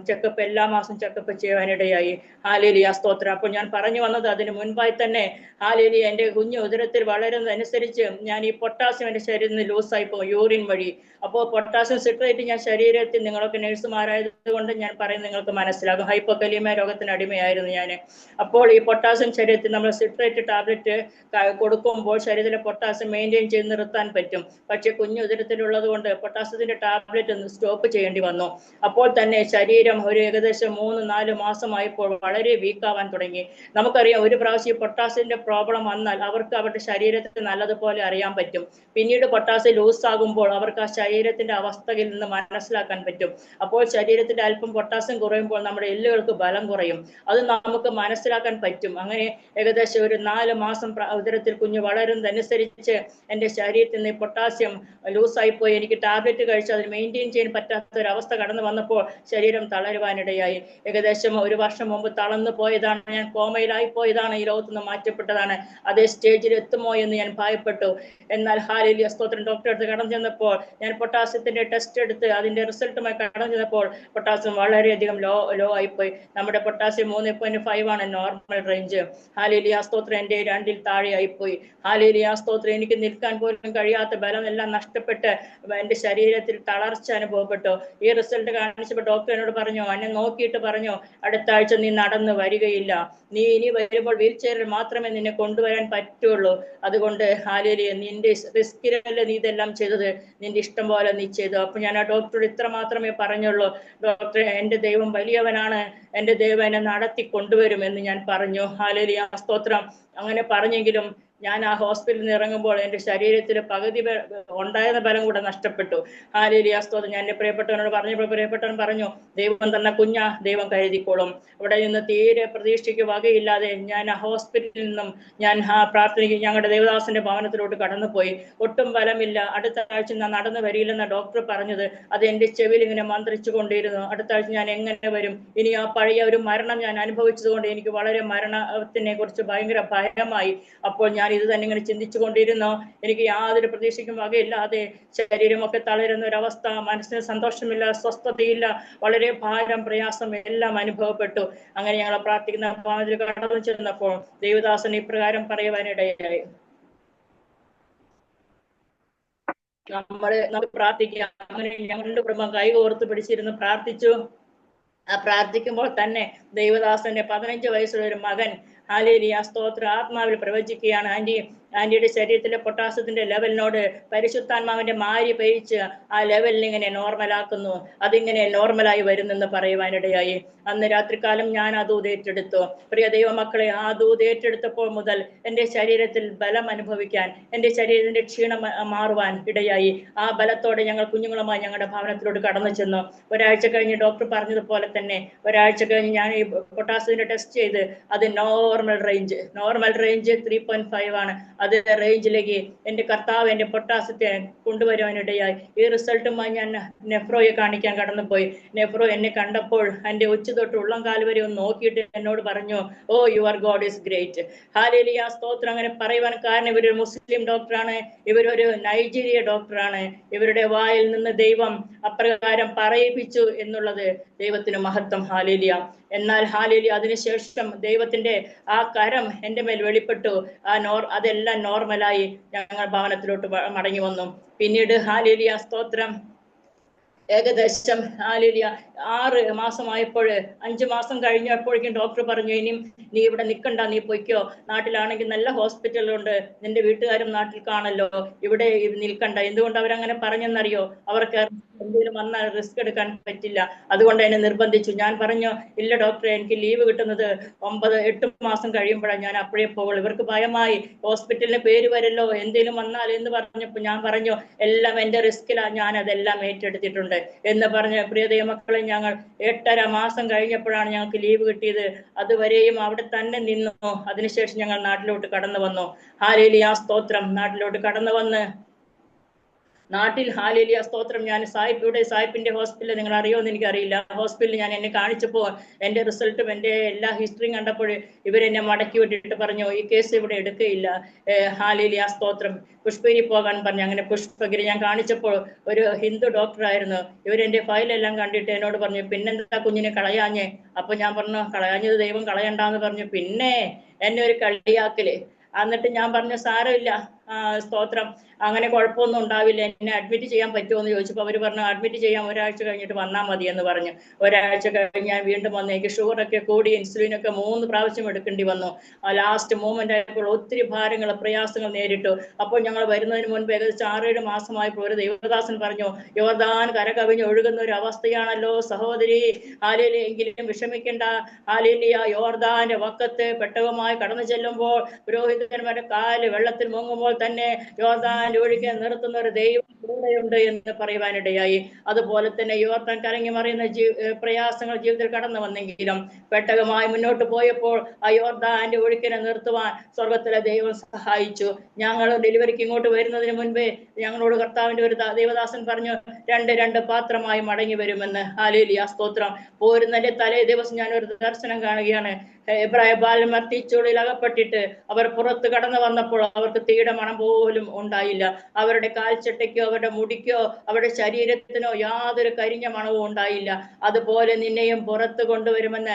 ചെക്കപ്പ്, എല്ലാ മാസം ചെക്കപ്പ് ചെയ്യാനിടയായി. ഹല്ലേലൂയ, സ്തോത്രം. അപ്പോൾ ഞാൻ പറഞ്ഞു വന്നത്, അതിന് മുൻപായി തന്നെ ഹല്ലേലൂയ, എൻ്റെ കുഞ്ഞ് ഉദരത്തിൽ വളരുന്നതനുസരിച്ച് ഞാൻ ഈ പൊട്ടാസ്യം എൻ്റെ ശരീരത്തിൽ നിന്ന് ലൂസായി പോകും, യൂറിൻ വഴി. അപ്പോൾ പൊട്ടാസ്യം സിട്രേറ്റ് ഞാൻ ശരീരത്തിൽ, നിങ്ങളൊക്കെ നഴ്സുമാരായത് കൊണ്ട് ഞാൻ പറയുന്നത് നിങ്ങൾക്ക് മനസ്സിലാകും, ഹൈപ്പോകലീമിയ രോഗത്തിന് അടിമയായിരുന്നു ഞാൻ. അപ്പോൾ ഈ പൊട്ടാസ്യം ശരീരത്തിൽ നമ്മൾ സിട്രേറ്റ് ടാബ്ലറ്റ് കൊടുക്കുമ്പോൾ ശരീരത്തിലെ പൊട്ടാസ്യം മെയിൻറ്റെയിൻ ചെയ്ത് നിർത്താൻ പറ്റും. പക്ഷെ കുഞ്ഞു ഉദരത്തിലുള്ളത് കൊണ്ട് പൊട്ടാസ്യത്തിന്റെ ടാബ്ലറ്റ് ഒന്ന് സ്റ്റോപ്പ് ചെയ്യേണ്ടി വന്നു. അപ്പോൾ തന്നെ ശരീരം ഒരു ഏകദേശം 3-4 മാസമായപ്പോൾ വളരെ വീക്കാവാൻ തുടങ്ങി. നമുക്കറിയാം, ഒരു പ്രാവശ്യം പൊട്ടാസ്യത്തിന്റെ പ്രോബ്ലം വന്നാൽ അവർക്ക് അവരുടെ ശരീരത്തെ നല്ലതുപോലെ അറിയാൻ പറ്റും. പിന്നീട് പൊട്ടാസ്യം ലൂസ് ആകുമ്പോൾ അവർക്ക് ആ ശരീരത്തിന്റെ അവസ്ഥയിൽ നിന്ന് മനസ്സിലാക്കാൻ പറ്റും. അപ്പോൾ ശരീരത്തിന്റെ അല്പം പൊട്ടാസ്യം കുറയുമ്പോൾ നമ്മുടെ എല്ലുകൾക്ക് ബലം കുറയും. അത് നമുക്ക് മനസ്സിലാക്കാൻ പറ്റും. അങ്ങനെ ഏകദേശം ഒരു 4 മാസം ഉദരത്തിൽ കുഞ്ഞ് വളരുന്നതനുസരിച്ച് എൻ്റെ ശരീരത്തിൽ നിന്ന് പൊട്ടാസ്യം ലൂസായി പോയി. എനിക്ക് ടാബ്ലറ്റ് കഴിച്ച് അതിന് മെയിൻറ്റെയിൻ ചെയ്യാൻ പറ്റാത്ത ഒരു അവസ്ഥ കടന്നു വന്നപ്പോൾ ശരീരം തളരുവാനിടയായി. ഏകദേശം 1 വർഷം മുമ്പ് തളർന്നു പോയതാണ്, ഞാൻ കോമയിലായി പോയതാണ്, ഈ ലോകത്തുനിന്ന് മാറ്റപ്പെട്ടതാണ്. അതേ സ്റ്റേജിൽ എത്തുമോ എന്ന് ഞാൻ ഭയപ്പെട്ടു. എന്നാൽ ഹല്ലേലൂയ, സ്തോത്രം, ഡോക്ടറെ അടുത്ത് കടന്നു ചെന്നപ്പോൾ ഞാൻ പൊട്ടാസ്യത്തിന്റെ ടെസ്റ്റ് എടുത്ത് അതിന്റെ റിസൾട്ടുമായി കടന്നു ചെന്നപ്പോൾ പൊട്ടാസ്യം വളരെയധികം ലോ ആയിപ്പോയി. നമ്മുടെ പൊട്ടാസ്യം 3.5 ആണ് നോർമൽ റേഞ്ച്. ഹല്ലേലൂയ, സ്തോത്രം, എൻ്റെ 2-ൽ താഴെ ആയിപ്പോയി. ഹല്ലേലൂയ, സ്തോത്രം, എനിക്ക് നിൽക്കാൻ പോലും കഴിയാത്ത ബലം എല്ലാം നഷ്ടപ്പെട്ട് എൻ്റെ ശരീരത്തിൽ തളർച്ച അനുഭവപ്പെട്ടു. ഈ റിസൾട്ട് കാണിച്ചപ്പോൾ ഡോക്ടർ എന്നോട് പറഞ്ഞു, എന്നെ നോക്കിയിട്ട് പറഞ്ഞു, അടുത്ത ആഴ്ച നീ നടന്നു വരികയില്ല, നീ ഇനി വരുമ്പോൾ വീൽ ചെയറിൽ മാത്രമേ നിന്നെ കൊണ്ടുവരാൻ പറ്റുള്ളൂ. അതുകൊണ്ട് ഹല്ലേലൂയ, നിന്റെ റിസ്കിലല്ലേ നീ ഇതെല്ലാം ചെയ്തത്, നിന്റെ ഇഷ്ടം പോലെ നീ ചെയ്തു. അപ്പൊ ഞാൻ ആ ഡോക്ടറോട് ഇത്ര മാത്രമേ പറഞ്ഞുള്ളൂ, ഡോക്ടറെ, എൻ്റെ ദൈവം വലിയവനാണ്, എൻ്റെ ദൈവം എന്നെ നടത്തി കൊണ്ടുവരും എന്ന് ഞാൻ പറഞ്ഞു. ഹല്ലേലൂയ, സ്തോത്രം. അങ്ങനെ പറഞ്ഞെങ്കിലും ഞാൻ ആ ഹോസ്പിറ്റലിൽ നിന്ന് ഇറങ്ങുമ്പോൾ എൻ്റെ ശരീരത്തിൽ പകുതി ഉണ്ടായിരുന്ന ബലം കൂടെ നഷ്ടപ്പെട്ടു. ഹല്ലേലൂയ, സ്തോത്രം. ഞാൻ എൻ്റെ പ്രിയപ്പെട്ടവനോട് പറഞ്ഞപ്പോൾ പ്രിയപ്പെട്ടവൻ പറഞ്ഞു, ദൈവം തന്ന കുഞ്ഞാ, ദൈവം കരുതിക്കോളും. അവിടെ നിന്ന് തീരെ പ്രതീക്ഷയ്ക്ക് വകയില്ലാതെ ഞാൻ ആ ഹോസ്പിറ്റലിൽ നിന്നും ഞാൻ പ്രാർത്ഥനയ്ക്ക് ഞങ്ങളുടെ ദേവദാസന്റെ ഭവനത്തിലോട്ട് കടന്നുപോയി. ഒട്ടും ബലമില്ല. അടുത്ത ആഴ്ച ഞാൻ നടന്നു വരില്ലെന്ന ഡോക്ടർ പറഞ്ഞത്. അത് എൻ്റെ ചെവിയിൽ ഇങ്ങനെ മന്ത്രിച്ചു കൊണ്ടിരുന്നു. അടുത്ത ആഴ്ച ഞാൻ എങ്ങനെ വരും? ഇനി ആ പഴയ ഒരു മരണം ഞാൻ അനുഭവിച്ചത് കൊണ്ട് എനിക്ക് വളരെ മരണത്തിനെ കുറിച്ച് ഭയങ്കര ഭയമായി. അപ്പോൾ ഞാൻ ഇത് തന്നെ ഇങ്ങനെ ചിന്തിച്ചു കൊണ്ടിരുന്നു. എനിക്ക് യാതൊരു പ്രതീക്ഷയ്ക്കും വകയില്ലാതെ ശരീരമൊക്കെ തളരുന്ന ഒരവസ്ഥ, മനസ്സിന് സന്തോഷമില്ല, സ്വസ്ഥതയില്ല, വളരെ ഭാരം, പ്രയാസം എല്ലാം അനുഭവപ്പെട്ടു. അങ്ങനെ ഞങ്ങൾ പ്രാർത്ഥിക്കുന്ന ഭവനത്തിൽ കടന്നു ചെന്നപ്പോൾ ദേവദാസൻ ഇപ്രകാരം പറയുവാനിടയായി, നമുക്ക് പ്രാർത്ഥിക്കാം. അങ്ങനെ ഞങ്ങളുടെ കുടുംബം കൈകോർത്ത് പിടിച്ചിരുന്ന് പ്രാർത്ഥിച്ചു. പ്രാർത്ഥിക്കുമ്പോൾ തന്നെ ദൈവദാസന്റെ 15 വയസ്സുള്ള ഒരു മകൻ ഹല്ലേലൂയ, സ്തോത്ര, ആത്മാവിൽ പ്രവചിക്കുകയാണ്, ആന്റിയുടെ ശരീരത്തിലെ പൊട്ടാസ്യത്തിന്റെ ലെവലിനോട് പരിശുദ്ധാത്മാവിന്റെ മാരി പയിച്ച് ആ ലെവലിൽ ഇങ്ങനെ നോർമലാക്കുന്നു, അതിങ്ങനെ നോർമലായി വരുന്നെന്ന് പറയുവാനിടയായി. അന്ന് രാത്രികാലം ഞാൻ ആ ദൂത് ഏറ്റെടുത്തു. പ്രിയ ദൈവമക്കളെ, ആ ദൂത് ഏറ്റെടുത്തപ്പോൾ മുതൽ എൻ്റെ ശരീരത്തിൽ ബലം അനുഭവിക്കാൻ, എൻ്റെ ശരീരത്തിന്റെ ക്ഷീണം മാറുവാൻ ഇടയായി. ആ ബലത്തോടെ ഞങ്ങൾ കുഞ്ഞുങ്ങളുമായി ഞങ്ങളുടെ ഭവനത്തിലോട്ട് കടന്നു ചെന്നു. ഒരാഴ്ച കഴിഞ്ഞ് ഡോക്ടർ പറഞ്ഞതുപോലെ തന്നെ ഒരാഴ്ച കഴിഞ്ഞ് ഞാൻ ഈ പൊട്ടാസ്യത്തിന്റെ ടെസ്റ്റ് ചെയ്ത് അത് നോർമൽ റേഞ്ച് 3.5 ആണ്. അത് റേഞ്ചിലേക്ക് എൻ്റെ കർത്താവ് എൻ്റെ പൊട്ടാസ്യത്തെ കൊണ്ടുവരുവാനിടയായി. ഈ റിസൾട്ടുമായി ഞാൻ നെഫ്രോയെ കാണിക്കാൻ കടന്നുപോയി. നെഫ്രോ എന്നെ കണ്ടപ്പോൾ എൻ്റെ ഉച്ച തൊട്ട് ഉള്ളം കാല് വരെ ഒന്ന് നോക്കിയിട്ട് എന്നോട് പറഞ്ഞു, ഓ, യുവർ ഗോഡ് ഈസ് ഗ്രേറ്റ്. ഹല്ലേലൂയ, സ്തോത്രം. അങ്ങനെ പറയുവാൻ കാരണം ഇവരൊരു മുസ്ലിം ഡോക്ടറാണ്, ഇവരൊരു നൈജീരിയ ഡോക്ടറാണ്. ഇവരുടെ വായിൽ നിന്ന് ദൈവം അപ്രകാരം പറയിപ്പിച്ചു എന്നുള്ളത് ദൈവത്തിന് മഹത്വം. ഹല്ലേലൂയ. എന്നാൽ ഹല്ലേലൂയ, അതിനുശേഷം ദൈവത്തിന്റെ ആ കരം എൻ്റെ മേൽ വെളിപ്പെട്ടു. അതെല്ലാം നോർമലായി ഞങ്ങൾ ഭവനത്തിലോട്ട് മടങ്ങി വന്നു. പിന്നീട് ഹല്ലേലൂയ, സ്തോത്രം, ഏകദേശം ഹല്ലേലൂയ 6 മാസമായപ്പോൾ, 5 മാസം കഴിഞ്ഞപ്പോഴേക്കും ഡോക്ടർ പറഞ്ഞു, ഇനിയും നീ ഇവിടെ നിൽക്കണ്ട, നീ പൊയ്ക്കോ, നാട്ടിലാണെങ്കിൽ നല്ല ഹോസ്പിറ്റലുണ്ട്, നിന്റെ വീട്ടുകാരും നാട്ടിൽ കാണല്ലോ, ഇവിടെ നിൽക്കണ്ട. എന്തുകൊണ്ട് അവരങ്ങനെ പറഞ്ഞെന്നറിയോ? അവർക്ക് എന്തെങ്കിലും വന്നാൽ റിസ്ക് എടുക്കാൻ പറ്റില്ല, അതുകൊണ്ട് എന്നെ നിർബന്ധിച്ചു. ഞാൻ പറഞ്ഞു, ഇല്ല ഡോക്ടറെ, എനിക്ക് ലീവ് കിട്ടുന്നത് 9-8 മാസം കഴിയുമ്പോഴാണ്, ഞാൻ അപ്പോഴേ പോകുള്ളൂ. ഇവർക്ക് ഭയമായി, ഹോസ്പിറ്റലിന് പേര് വരല്ലോ, എന്തെങ്കിലും വന്നാൽ എന്ന് പറഞ്ഞപ്പോൾ ഞാൻ പറഞ്ഞു, എല്ലാം എൻ്റെ റിസ്കിലാണ്, ഞാൻ അതെല്ലാം ഏറ്റെടുത്തിട്ടുണ്ട് എന്ന് പറഞ്ഞ് പ്രിയ ദൈവമക്കളെ, ഞങ്ങൾ 8.5 മാസം കഴിഞ്ഞപ്പോഴാണ് ഞങ്ങൾക്ക് ലീവ് കിട്ടിയത്. അതുവരെയും അവിടെ തന്നെ നിന്നു. അതിനുശേഷം ഞങ്ങൾ നാട്ടിലോട്ട് കടന്നു വന്നു. ഹല്ലേലൂയ, സ്തോത്രം. നാട്ടിലോട്ട് കടന്നു വന്ന് നാട്ടിൽ ഹാലേലിയ സ്തോത്രം ഞാൻ സായിപ്പിന്റെ ഹോസ്പിറ്റലിൽ നിങ്ങൾ അറിയുമെന്ന് എനിക്കറിയില്ല. ഹോസ്പിറ്റലിൽ ഞാൻ എന്നെ കാണിച്ചപ്പോൾ എൻ്റെ റിസൾട്ടും എൻ്റെ എല്ലാ ഹിസ്റ്ററിയും കണ്ടപ്പോൾ ഇവരെന്നെ മടക്കി വിട്ടിട്ട് പറഞ്ഞു ഈ കേസ് ഇവിടെ എടുക്കുകയില്ല, ഹാലേലിയ സ്തോത്രം, പുഷ്പഗിരി പോകാൻ പറഞ്ഞു. അങ്ങനെ പുഷ്പഗിരി ഞാൻ കാണിച്ചപ്പോൾ ഒരു ഹിന്ദു ഡോക്ടറായിരുന്നു. ഇവരെന്റെ ഫയലെല്ലാം കണ്ടിട്ട് എന്നോട് പറഞ്ഞു പിന്നെന്താ കുഞ്ഞിനെ കളയാഞ്ഞേ? അപ്പൊ ഞാൻ പറഞ്ഞു കളയാഞ്ഞത് ദൈവം കളയണ്ടാന്ന് പറഞ്ഞു. പിന്നെ എന്നെ ഒരു കളിയാക്കല്. എന്നിട്ട് ഞാൻ പറഞ്ഞു സാരമില്ല സ്തോത്രം, അങ്ങനെ കുഴപ്പമൊന്നും ഉണ്ടാവില്ല, എന്നെ അഡ്മിറ്റ് ചെയ്യാൻ പറ്റുമോ എന്ന് ചോദിച്ചപ്പോൾ അവർ പറഞ്ഞു അഡ്മിറ്റ് ചെയ്യാൻ ഒരാഴ്ച കഴിഞ്ഞിട്ട് വന്നാൽ മതി എന്ന് പറഞ്ഞു. ഒരാഴ്ച കഴിഞ്ഞ് ഞാൻ വീണ്ടും വന്നു. എനിക്ക് ഷുഗറൊക്കെ കൂടി ഇൻസുലിനൊക്കെ 3 പ്രാവശ്യം എടുക്കേണ്ടി വന്നു. ലാസ്റ്റ് മൂമെന്റ് ആയപ്പോൾ ഒത്തിരി ഭാരങ്ങൾ പ്രയാസങ്ങൾ നേരിട്ടു. അപ്പോൾ ഞങ്ങൾ വരുന്നതിന് മുൻപ് ഏകദേശം 6-7 മാസമായപ്പോൾ ഒരു ദൈവദാസൻ പറഞ്ഞു യോർദാൻ കരകവിഞ്ഞ് ഒഴുകുന്ന ഒരു അവസ്ഥയാണല്ലോ സഹോദരി, ഹാലേലിയ, എങ്കിലും വിഷമിക്കേണ്ട, ഹാലേലിയ, യോർദാന്റെ വക്കത്ത് പെട്ടകമായി കടന്നു ചെല്ലുമ്പോൾ പുരോഹിതന്മാരുടെ കാല് വെള്ളത്തിൽ മുങ്ങുമ്പോൾ തന്നെ യോർദാന്റെ ഒഴുകി നിർത്തുന്ന ഒരു ദൈവം കൂടെയുണ്ട് എന്ന് പറയുവാനിടയായി. അതുപോലെ തന്നെ യോർദാൻ കലങ്ങി മറിയുന്ന പ്രയാസങ്ങൾ ജീവിതത്തിൽ കടന്നു വന്നെങ്കിലും പെട്ടകമായി മുന്നോട്ട് പോയപ്പോൾ ആ യോർദാന്റെ ഒഴുക്കിനെ നിർത്തുവാൻ സ്വർഗത്തിലെ ദൈവം സഹായിച്ചു. ഞങ്ങൾ ഡെലിവറിക്ക് ഇങ്ങോട്ട് വരുന്നതിന് മുൻപേ ഞങ്ങളോട് കർത്താവിന്റെ ഒരു ദൈവദാസൻ പറഞ്ഞു 2 പാത്രമായി മടങ്ങി വരുമെന്ന്. ഹാലേലിയ സ്തോത്രം. പോരുന്നതിന്റെ തലേ ദിവസം ഞാൻ ഒരു ദർശനം കാണുകയാണ്. എബ്രായ ബാലന്മാർ തീച്ചൂടിൽ അകപ്പെട്ടിട്ട് അവർ പുറത്ത് കടന്നു വന്നപ്പോൾ അവർക്ക് തീയുടെ മണം പോലും ഉണ്ടായില്ല. അവരുടെ കാൽച്ചട്ടയ്ക്കോ അവരുടെ മുടിക്കോ അവരുടെ ശരീരത്തിനോ യാതൊരു കരിഞ്ഞ മണവും ഉണ്ടായില്ല. അതുപോലെ നിന്നെയും പുറത്ത് കൊണ്ടുവരുമെന്ന്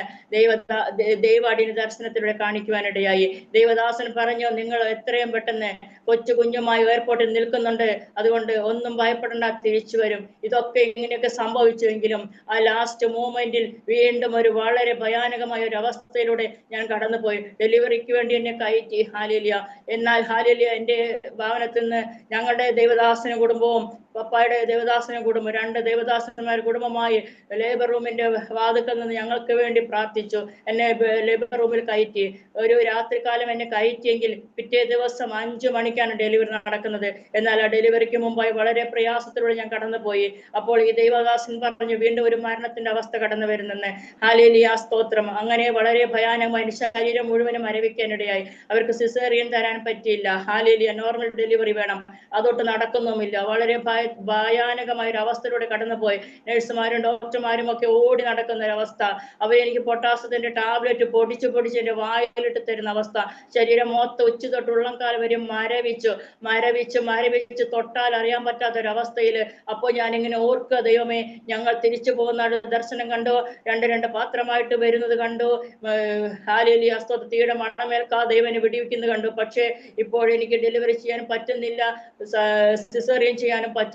ദൈവാടിന് ദർശനത്തിലൂടെ കാണിക്കുവാനിടയായി. ദൈവദാസൻ പറഞ്ഞു നിങ്ങൾ എത്രയും പെട്ടെന്ന് കൊച്ചു കുഞ്ഞുമായി എയർപോർട്ടിൽ നിൽക്കുന്നുണ്ട്, അതുകൊണ്ട് ഒന്നും ഭയപ്പെടേണ്ട, തിരിച്ചു വരും. ഇതൊക്കെ ഇങ്ങനെയൊക്കെ സംഭവിച്ചുവെങ്കിലും ആ ലാസ്റ്റ് മൂമെന്റിൽ വീണ്ടും ഒരു വളരെ ഭയാനകമായ ഒരു അവസ്ഥയിലൂടെ ഞാൻ കടന്നുപോയി. ഡെലിവറിക്ക് വേണ്ടി എന്നെ കയറ്റി. ഹാലേലിയ. എന്നാൽ ഹാലേലിയ എൻ്റെ ഭവനത്തിൽ നിന്ന് ഞങ്ങളുടെ ദൈവദാസന കുടുംബവും പപ്പായുടെ ദേവദാസന കുടുംബം 2 ദേവദാസന്മാർ കുടുംബമായി ലേബർ റൂമിന്റെ വാതിക്കൽ നിന്ന് ഞങ്ങൾക്ക് വേണ്ടി പ്രാർത്ഥിച്ചു. എന്നെ ലേബർ റൂമിൽ കയറ്റി. ഒരു രാത്രികാലം എന്നെ കയറ്റിയെങ്കിൽ പിറ്റേ ദിവസം 5 മണിക്കാണ് ഡെലിവറി നടക്കുന്നത്. എന്നാൽ ആ ഡെലിവറിക്ക് മുമ്പായി വളരെ പ്രയാസത്തിലൂടെ ഞാൻ കടന്നുപോയി. അപ്പോൾ ഈ ദൈവദാസൻ പറഞ്ഞു വീണ്ടും ഒരു മരണത്തിന്റെ അവസ്ഥ കടന്നു വരുന്നെന്ന്. ഹാലേലിയ സ്തോത്രം. അങ്ങനെ വളരെ ഭയാനകമായി ശരീരം മുഴുവനും മരവിക്കാനിടയായി. അവർക്ക് സിസേറിയൻ തരാൻ പറ്റിയില്ല. ഹാലേലിയ. നോർമൽ ഡെലിവറി വേണം, അതൊട്ട് നടക്കുന്നുമില്ല. വളരെ ഭയാനകമായ ഒരു അവസ്ഥയിലൂടെ കടന്നുപോയി. നഴ്സുമാരും ഡോക്ടർമാരും ഒക്കെ ഓടി നടക്കുന്ന ഒരവസ്ഥ. അവരെനിക്ക് പൊട്ടാസ്യത്തിന്റെ ടാബ്ലറ്റ് പൊടിച്ച് എന്റെ വായിലിട്ട് തരുന്ന അവസ്ഥ. ശരീരം മൊത്തം ഉച്ച തൊട്ട് ഉള്ളംകാൽ വരെ മരവിച്ച് തൊട്ടാൽ അറിയാൻ പറ്റാത്തൊരവസ്ഥയിൽ. അപ്പോൾ ഞാനിങ്ങനെ ഓർക്കുക, ദൈവമേ, ഞങ്ങൾ തിരിച്ചു പോകുന്ന ദർശനം കണ്ടു, 2 പാത്രമായിട്ട് വരുന്നത് കണ്ടു. ഹാലേലിയ സ്തോത്രം. തീയുടെ മണമേൽക്കാതെ ദൈവനെ വിടിവിക്കുന്നത് കണ്ടു. പക്ഷേ ഇപ്പോൾ എനിക്ക് ഡെലിവറി ചെയ്യാൻ പറ്റുന്നില്ല, സിസേറിയൻ ചെയ്യാനും പറ്റുന്നില്ല.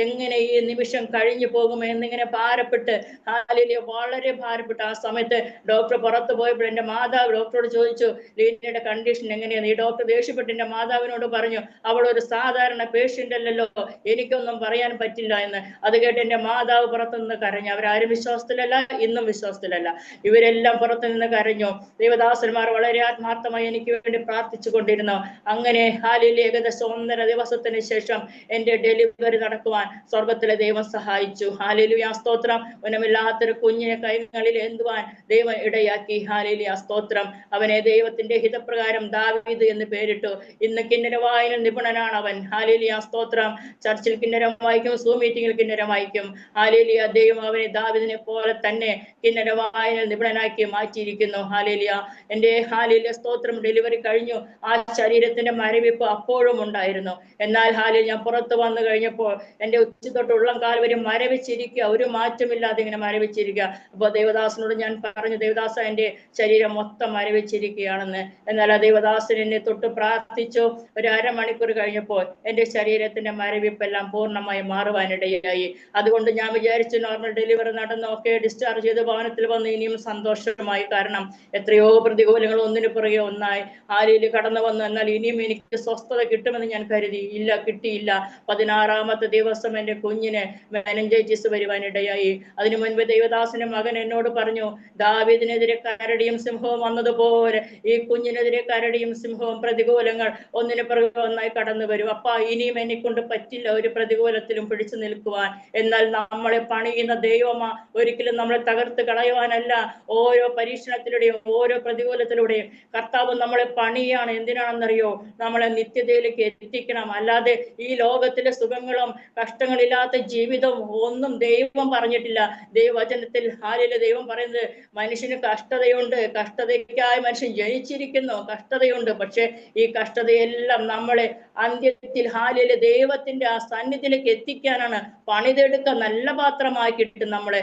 എങ്ങനെ ഈ നിമിഷം കഴിഞ്ഞു പോകുമോ എന്നിങ്ങനെ ഭാരപ്പെട്ട്, ഹാലേലിയ, വളരെ ഭാരപ്പെട്ടു. ആ സമയത്ത് ഡോക്ടർ പുറത്തു പോയപ്പോൾ എന്റെ മാതാവ് ഡോക്ടറോട് ചോദിച്ചു ലീനയുടെ കണ്ടീഷൻ എങ്ങനെയാണ്. ഈ ഡോക്ടർ ദേഷ്യപ്പെട്ട് എന്റെ മാതാവിനോട് പറഞ്ഞു അവൾ ഒരു സാധാരണ പേഷ്യന്റ് അല്ലല്ലോ, എനിക്കൊന്നും പറയാൻ പറ്റില്ല എന്ന്. അത് കേട്ട് എന്റെ മാതാവ് പുറത്തുനിന്ന് കരഞ്ഞു. അവരാരും വിശ്വാസത്തിലല്ല, ഇന്നും വിശ്വാസത്തിലല്ല. ഇവരെല്ലാം പുറത്തുനിന്ന് കരഞ്ഞു. ദൈവദാസന്മാർ വളരെ ആത്മാർത്ഥമായി എനിക്ക് വേണ്ടി പ്രാർത്ഥിച്ചു കൊണ്ടിരുന്നു. അങ്ങനെ ഹാലേലിയ ഏകദേശം 1.5 ദിവസത്തിന് ശേഷം എന്റെ ഡെലിവറി നടക്കുവാൻ സ്വർഗത്തിലെ ദൈവം സഹായിച്ചു. ഹാലേലുയ സ്തോത്രം. ഉന്നമില്ലാത്തൊരു കുഞ്ഞിനെ കൈകളിൽ ഏന്തുവാൻ ദൈവം ഇടയാക്കി. ഹാലേലുയ സ്തോത്രം. അവനെ ദൈവത്തിന്റെ ഹിതപ്രകാരം ദാവീദ് എന്ന് പേരിട്ടു. ഇന്ന് കിന്നര വായന നിപുണനാണ് അവൻ. ഹാലേലുയ സ്തോത്രം. ചർച്ചിൽ കിന്നരം വായിക്കും, സൂം മീറ്റിംഗിൽ കിന്നരം വായിക്കും. ഹാലേലുയ. ദൈവം അവനെ ദാവീദിനെ പോലെ തന്നെ കിന്നര വായന നിപുണനാക്കി മാറ്റിയിരിക്കുന്നു. ഹാലേലുയ. എന്റെ ഹാലേലുയ സ്തോത്രം. ഡെലിവറി കഴിഞ്ഞു. ആ ശരീരത്തിന്റെ മരവിപ്പ് അപ്പോഴും ഉണ്ടായിരുന്നു. എന്നാൽ ഹാലേലുയ ഞാൻ പുറത്ത് വന്നു കഴിഞ്ഞപ്പോൾ എന്റെ ഉച്ച തൊട്ട് ഉള്ളം കാൽ വരെ മരവിച്ചിരിക്കുക, ഒരു മാറ്റമില്ലാതെ ഇങ്ങനെ മരവിച്ചിരിക്കുക. അപ്പൊ ദേവദാസനോട് ഞാൻ പറഞ്ഞു, ദേവദാസ, എന്റെ ശരീരം മൊത്തം മരവിച്ചിരിക്കുകയാണെന്ന്. എന്നാൽ ആ ദേവദാസൻ എന്നെ തൊട്ട് പ്രാർത്ഥിച്ചു. ഒരു അരമണിക്കൂർ കഴിഞ്ഞപ്പോൾ എന്റെ ശരീരത്തിന്റെ മരവിപ്പെല്ലാം പൂർണ്ണമായി മാറുവാനിടയായി. അതുകൊണ്ട് ഞാൻ വിചാരിച്ചു നോർമൽ ഡെലിവറി നടന്നു, ഒക്കെ ഡിസ്ചാർജ് ചെയ്ത് ഭവനത്തിൽ വന്ന് ഇനിയും സന്തോഷമായി. കാരണം എത്രയോ പ്രതികൂലങ്ങൾ ഒന്നിനു പുറകെ ഒന്നായി ആലിയിൽ കടന്നു വന്നു. എന്നാൽ ഇനിയും എനിക്ക് സ്വസ്ഥത കിട്ടുമെന്ന് ഞാൻ കരുതി. ഇല്ല, കിട്ടിയില്ല. 16ാമത്തെ ദിവസം എന്റെ കുഞ്ഞിന് മെനിഞ്ചൈറ്റിസ് വരുവാനിടയായി. അതിനു മുൻപ് ദൈവദാസന്റെ മകൻ എന്നോട് പറഞ്ഞു, ദാവീദിനെതിരെ കരടിയും സിംഹവും വന്നതുപോലെ ഈ കുഞ്ഞിനെതിരെ കരടിയും സിംഹവും പ്രതികൂലങ്ങൾ ഒന്നിനു പുറകെ ഒന്നായി കടന്നു വരും. അപ്പ ഇനിയും എന്നെ കൊണ്ട് പറ്റില്ല ഒരു പ്രതികൂലത്തിലും പിടിച്ചു നിൽക്കുവാൻ. എന്നാൽ നമ്മളെ പണിയുന്ന ദൈവമാ, ഒരിക്കലും നമ്മളെ തകർത്ത് കളയുവാനല്ല. ഓരോ പരീക്ഷണത്തിലൂടെയും ഓരോ പ്രതികൂലത്തിലൂടെയും കർത്താവ് നമ്മളെ പണിയാണ്. എന്തിനാണെന്നറിയോ? നമ്മളെ നിത്യതയിലേക്ക് എത്തിക്കണം. അല്ലാതെ ഈ ലോകത്തിലെ സുഖങ്ങൾ പ്രയാസങ്ങളും കഷ്ടങ്ങളില്ലാത്ത ജീവിതവും ഒന്നും ദൈവം പറഞ്ഞിട്ടില്ല. ദൈവവചനത്തിൽ ഹാലേലൂയ ദൈവം പറയുന്നത് മനുഷ്യന് കഷ്ടതയുണ്ട്, കഷ്ടതയ്ക്കായി മനുഷ്യൻ ജനിച്ചിരിക്കുന്നു, കഷ്ടതയുണ്ട്. പക്ഷെ ഈ കഷ്ടതയെല്ലാം നമ്മളെ അന്ത്യത്തിൽ ഹാലേലൂയ ദൈവത്തിന്റെ ആ സന്നിധിയിലേക്ക് എത്തിക്കാനാണ്. പണിതെടുക്ക നല്ല പാത്രമാക്കിയിട്ട് നമ്മളെ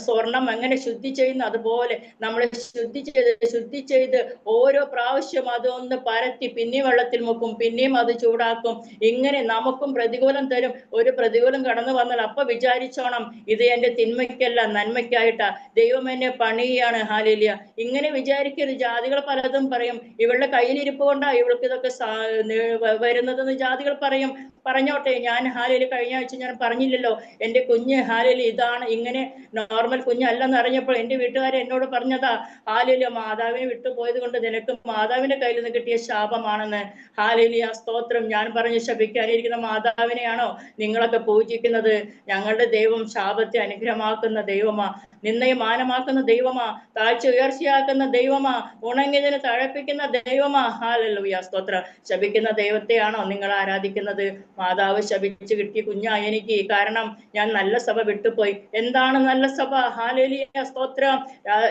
സ്വർണം എങ്ങനെ ശുദ്ധി ചെയ്യുന്നു അതുപോലെ നമ്മളെ ശുദ്ധി ചെയ്ത് ഓരോ പ്രാവശ്യം അതൊന്ന് പരത്തി പിന്നെയും വെള്ളത്തിൽ മുക്കും, പിന്നെയും അത് ചൂടാക്കും. ഇങ്ങനെ നമുക്കും പ്രതികൂലം തരും. ഒരു പ്രതികൂലം കടന്നു വന്നാൽ അപ്പൊ വിചാരിച്ചോണം ഇത് എന്റെ തിന്മയ്ക്കല്ല നന്മയ്ക്കായിട്ടാ, ദൈവം എന്നെ പണിയാണ്. ഹാലേലൂയ ഇങ്ങനെ വിചാരിക്കരുത്. ജാതികൾ പലതും പറയും, ഇവളുടെ കയ്യിലിരിപ്പ് കൊണ്ടാ ഇവൾക്ക് ഇതൊക്കെ വരുന്നതെന്ന് ജാതികൾ പറയും. പറഞ്ഞോട്ടെ. ഞാൻ ഹാലേലൂയ കഴിഞ്ഞ ആഴ്ച ഞാൻ പറഞ്ഞില്ലല്ലോ, എന്റെ കുഞ്ഞ് ഹാലേലൂയ ഇതാണ്, ഇങ്ങനെ നോർമൽ കുഞ്ഞല്ലെന്ന് അറിഞ്ഞപ്പോൾ എന്റെ വീട്ടുകാരെ എന്നോട് പറഞ്ഞതാ, ഹാലേലൂയ മാതാവിനെ വിട്ടുപോയത് കൊണ്ട് നിനക്ക് മാതാവിന്റെ കയ്യിൽ നിന്ന് കിട്ടിയ ശാപമാണെന്ന്. ഹാലേലൂയ സ്തോത്രം. ഞാൻ പറഞ്ഞു ശപിക്കാനിരിക്കുന്ന മാതാവിനെയാണോ നിങ്ങളൊക്കെ പൂജിക്കുന്നത്? ഞങ്ങളുടെ ദൈവം ശാപത്തെ അനുഗ്രഹമാക്കുന്ന ദൈവമാ, നിന്നയെ മാനമാക്കുന്ന ദൈവമാ, താഴ്ച ഉയർച്ചയാക്കുന്ന ദൈവമാ, ഉണങ്ങിയതിന് തഴപ്പിക്കുന്ന ദൈവമാ. ഹല്ലേലൂയ സ്തോത്രം. ശപിക്കുന്ന ദൈവത്തെയാണോ നിങ്ങൾ ആരാധിക്കുന്നത്? മാതാവ് ശപിച്ച് കിട്ടിയ കുഞ്ഞാ എനിക്ക്, കാരണം ഞാൻ നല്ല സഭ വിട്ടുപോയി. എന്താണ് നല്ല സഭ? ഹാലേലൂയ സ്തോത്രം.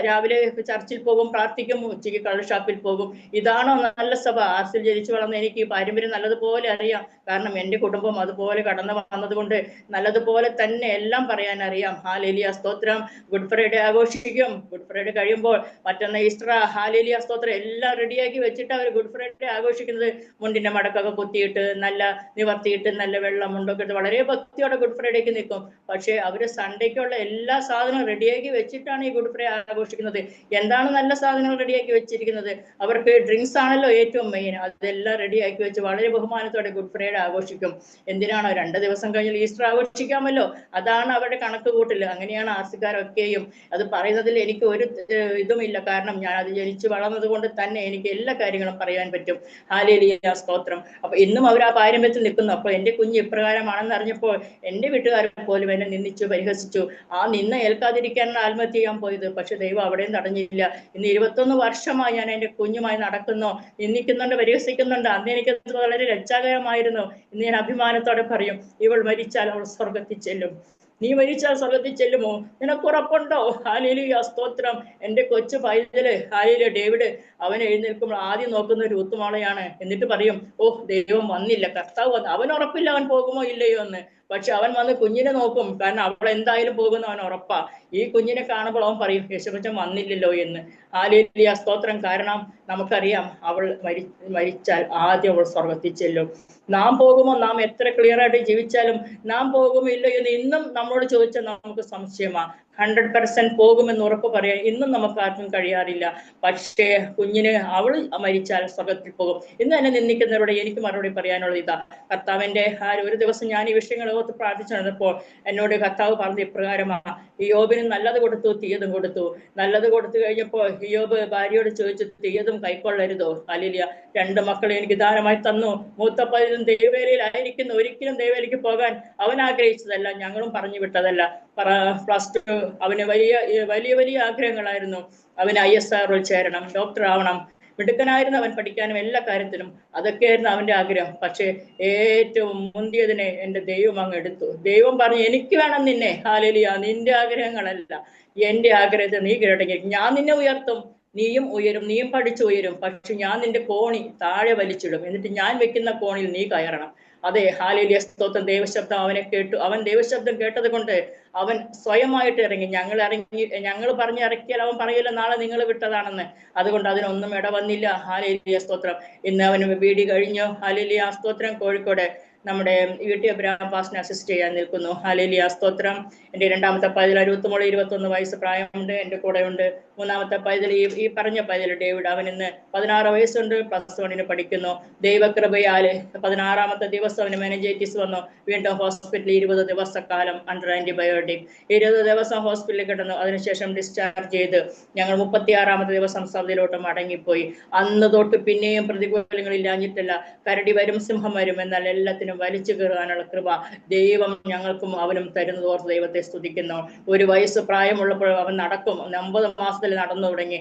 രാവിലെ ചർച്ചിൽ പോകും, പ്രാർത്ഥിക്കും, ഉച്ചയ്ക്ക് കള്ള് ഷാപ്പിൽ പോകും. ഇതാണോ നല്ല സഭ? ആർസിൽ ജനിച്ചു വളർന്ന എനിക്ക് പാരമ്പര്യം നല്ലതുപോലെ അറിയാം. കാരണം എന്റെ കുടുംബം അതുപോലെ കടന്നു വന്നത് കൊണ്ട് നല്ലതുപോലെ തന്നെ എല്ലാം പറയാൻ അറിയാം. ഹാലേലൂയ സ്തോത്രം. ഗുഡ് ഫ്രൈഡേ ആഘോഷിക്കും. ഗുഡ് ഫ്രൈഡേ കഴിയുമ്പോൾ മറ്റൊന്ന് ഈസ്റ്റർ. ഹാലേലൂയ സ്തോത്രം. എല്ലാം റെഡിയാക്കി വെച്ചിട്ട് അവർ ഗുഡ് ഫ്രൈഡേ ആഘോഷിക്കുന്നത്. മുണ്ടിന്റെ മടക്കൊക്കെ കുത്തിയിട്ട് നല്ല നിവർത്തിയിട്ട് നല്ല വെള്ളം മുണ്ടൊക്കെ ഇട്ട് വളരെ ഭക്തിയോടെ ഗുഡ് ഫ്രൈഡേക്ക് നിൽക്കും. പക്ഷെ അവര് സൺഡേക്കുള്ള എല്ലാ സാധനവും റെഡിയാക്കി വെച്ചിട്ടാണ് ഈ ഗുഡ് ഫ്രൈഡേ ആഘോഷിക്കുന്നത്. എന്താണ് നല്ല സാധനങ്ങൾ റെഡിയാക്കി വെച്ചിരിക്കുന്നത്? അവർക്ക് ഡ്രിങ്ക്സ് ആണല്ലോ ഏറ്റവും മെയിൻ. അതെല്ലാം റെഡിയാക്കി വെച്ച് വളരെ ബഹുമാനത്തോടെ ഗുഡ് ഫ്രൈഡേ ആഘോഷിക്കും. എന്തിനാണോ? 2 ദിവസം കഴിഞ്ഞാൽ ഈസ്റ്റർ ആഘോഷിക്കാമല്ലോ. അതാണ് അവരുടെ കണക്ക് കൂട്ടില്. അങ്ങനെയാണ് ആർസിക്കാരൊക്കെയും. അത് പറയുന്നതിൽ എനിക്ക് ഒരു ഇതുമില്ല, കാരണം ഞാൻ അത് ജനിച്ചു വളർന്നത് കൊണ്ട് തന്നെ എനിക്ക് എല്ലാ കാര്യങ്ങളും പറയാൻ പറ്റും. ഹാലേലൂയ സ്തോത്രം. അപ്പൊ ഇന്നും അവർ ആ പാരമ്പര്യത്തിൽ നിൽക്കുന്നു. അപ്പൊ എന്റെ കുഞ്ഞ് ഇപ്രകാരമാണെന്ന് അറിഞ്ഞപ്പോൾ എന്റെ വീട്ടുകാരെ പോലും എന്നെ നിന്ദിച്ചു, പരിഹസിച്ചു. ആ നിന്ന ഏൽക്കാതിരിക്കാനാണ് ആത്മഹത്യ ചെയ്യാൻ പോയത്. പക്ഷെ ദൈവം അവിടെയും തടഞ്ഞില്ല. ഇന്ന് 21 വർഷമായി ഞാൻ എന്റെ കുഞ്ഞുമായി നടക്കുന്നു. നിന്ദിക്കുന്നുണ്ട്, പരിഹസിക്കുന്നുണ്ട്. അന്ന് എനിക്ക് വളരെ ലജ്ജാകരമായിരുന്നു. ഇന്ന് ഞാൻ അഭിമാനത്തോടെ പറയും, ഇവൾ മരിച്ചാൽ അവൾ സ്വർഗത്തിൽ ചെല്ലും. നീ മരിച്ചാൽ സ്വർഗത്തിൽ ചെല്ലുമോ? നിനക്കുറപ്പുണ്ടോ? ഹാലേലൂയ സ്തോത്രം. എന്റെ കൊച്ചു പൈതല് ഹാലേലൂയ ഡേവിഡ് അവൻ എഴുന്നേൽക്കുമ്പോൾ ആദ്യം നോക്കുന്ന ഒരു ഊത്തുമാളയാണ്. എന്നിട്ട് പറയും, ഓ ദൈവം വന്നില്ല, കർത്താവ് വന്നു. അവൻ ഉറപ്പില്ല അവൻ പോകുമോ ഇല്ലയോ എന്ന്. പക്ഷെ അവൻ വന്ന് കുഞ്ഞിനെ നോക്കും, കാരണം അവൾ എന്തായാലും പോകുന്ന അവൻ ഉറപ്പാ. ഈ കുഞ്ഞിനെ കാണുമ്പോൾ അവൻ പറയും, യേശുപ്പച്ചൻ വന്നില്ലല്ലോ എന്ന്. ഹാലേലൂയ സ്തോത്രം. കാരണം നമുക്കറിയാം അവൾ മരിച്ചാൽ ആദ്യം അവൾ സ്വർഗത്തിൽ ചെല്ലും. നാം പോകുമോ? നാം എത്ര ക്ലിയർ ആയിട്ട് ജീവിച്ചാലും നാം പോകുമോ ഇല്ലയോ എന്ന് ഇന്നും നമ്മളോട് ചോദിച്ചാൽ നമുക്ക് സംശയമാ. 100% പോകുമെന്ന് ഉറപ്പ് പറയാൻ ഇന്നും നമുക്ക് ആർക്കും കഴിയാറില്ല. പക്ഷേ കുഞ്ഞിന് അവൾ മരിച്ചാൽ സ്വർഗത്തിൽ പോകും. ഇന്ന് എന്നെ നിന്ദിക്കുന്നവരോട് എനിക്ക് മറുപടി പറയാനുള്ളത് ഇതാ. കർത്താവിന്റെ ഒരു ദിവസം ഞാൻ ഈ വിഷയങ്ങൾ ഓർത്ത് പ്രാർത്ഥിച്ചു നടന്നപ്പോൾ എന്നോട് കർത്താവ് പറഞ്ഞ ഇപ്രകാരമാ, യോബിന് നല്ലത് കൊടുത്തു, തീയതും കൊടുത്തു. നല്ലത് കൊടുത്തു കഴിഞ്ഞപ്പോൾ യോബ് ഭാര്യയോട് ചോദിച്ചു, തീയതും കൈക്കൊള്ളരുതോ? ഹല്ലേലൂയ. 2 മക്കളെ എനിക്ക് ദാനമായി തന്നു. മൂത്ത പൈതലും ദൈവവേലയിലായിരിക്കുന്നു. ഒരിക്കലും ദൈവവേലയ്ക്ക് പോകാൻ അവൻ ആഗ്രഹിച്ചതല്ല, ഞങ്ങളും പറഞ്ഞു വിട്ടതല്ല. +2 അവന് വലിയ ആഗ്രഹങ്ങളായിരുന്നു. അവന് ISRO ചേരണം, ഡോക്ടർ ആവണം. മിടുക്കനായിരുന്നു അവൻ പഠിക്കാനും എല്ലാ കാര്യത്തിനും. അതൊക്കെയായിരുന്നു അവന്റെ ആഗ്രഹം. പക്ഷെ ഏറ്റവും മുന്തിയതിനെ എന്റെ ദൈവം അങ്ങ് എടുത്തു. ദൈവം പറഞ്ഞു, എനിക്ക് വേണം നിന്നെ. ഹാലേലൂയ. നിന്റെ ആഗ്രഹങ്ങളല്ല, എന്റെ ആഗ്രഹത്തെ നീ കേട്ടെങ്കിൽ ഞാൻ നിന്നെ ഉയർത്തും. നീയും ഉയരും, നീയും പഠിച്ചു ഉയരും. പക്ഷെ ഞാൻ നിന്റെ കോണി താഴെ വലിച്ചിടും. എന്നിട്ട് ഞാൻ വെക്കുന്ന കോണിൽ നീ കയറണം. അതെ, ഹാലേലൂയ സ്തോത്രം. ദൈവശബ്ദം അവനെ കേട്ടു. അവൻ ദൈവശബ്ദം കേട്ടത് കൊണ്ട് അവൻ സ്വയമായിട്ട് ഇറങ്ങി. ഞങ്ങൾ പറഞ്ഞിറക്കിയാൽ അവൻ പറയില്ല നാളെ നിങ്ങൾ വിട്ടതാണെന്ന്. അതുകൊണ്ട് അതിനൊന്നും ഇടവന്നില്ല. ഹാലേലൂയ സ്തോത്രം. ഇന്ന് അവന് ബീഡി കഴിഞ്ഞു. ഹാലേലൂയ സ്തോത്രം. കോഴിക്കോട് നമ്മുടെ UT അബ്രഹാം പാസ്റ്ററിനെ അസിസ്റ്റ് ചെയ്യാൻ നിൽക്കുന്നു. ഹാലേലൂയ സ്തോത്രം. എന്റെ 2ാമത്തെ പൈതൽ അരുത്തുമോള് 21 വയസ്സ് പ്രായമുണ്ട്, എന്റെ കൂടെ ഉണ്ട്. 3ാമത്തെ പൈതൽ ഈ പറഞ്ഞ പൈതൽ ഡേവിഡ്, അവൻ ഇന്ന് 16 വയസ്സുണ്ട്, +1 പഠിക്കുന്നു. ദൈവകൃപയാല് 16ാമത്തെ ദിവസം അവന് മെനിഞ്ചൈറ്റിസ് വന്നു. വീണ്ടും ഹോസ്പിറ്റലിൽ 20 ദിവസക്കാലം അണ്ടർ ആന്റിബയോട്ടിക്. 20 ദിവസം ഹോസ്പിറ്റലിൽ കിടന്നു. അതിനുശേഷം ഡിസ്ചാർജ് ചെയ്ത് ഞങ്ങൾ 36ാമത്തെ ദിവസം സൗദിയിലോട്ട് മടങ്ങിപ്പോയി. അന്ന് തൊട്ട് പിന്നെയും പ്രതികൂലങ്ങൾ ഇല്ലാഞ്ഞിട്ടില്ല. കരടി വരും, സിംഹം വരും, എന്നാൽ എല്ലാത്തിനും അവന് വലിച്ചു കയറാനുള്ള കൃപ ദൈവം ഞങ്ങൾക്കും അവനും തരുന്നതോർത്ത് ദൈവത്തെ സ്തുതിക്കുന്നു. 1 വയസ്സ് പ്രായമുള്ളപ്പോൾ അവൻ നടക്കും. 9 മാസത്തിൽ നടന്നു തുടങ്ങി.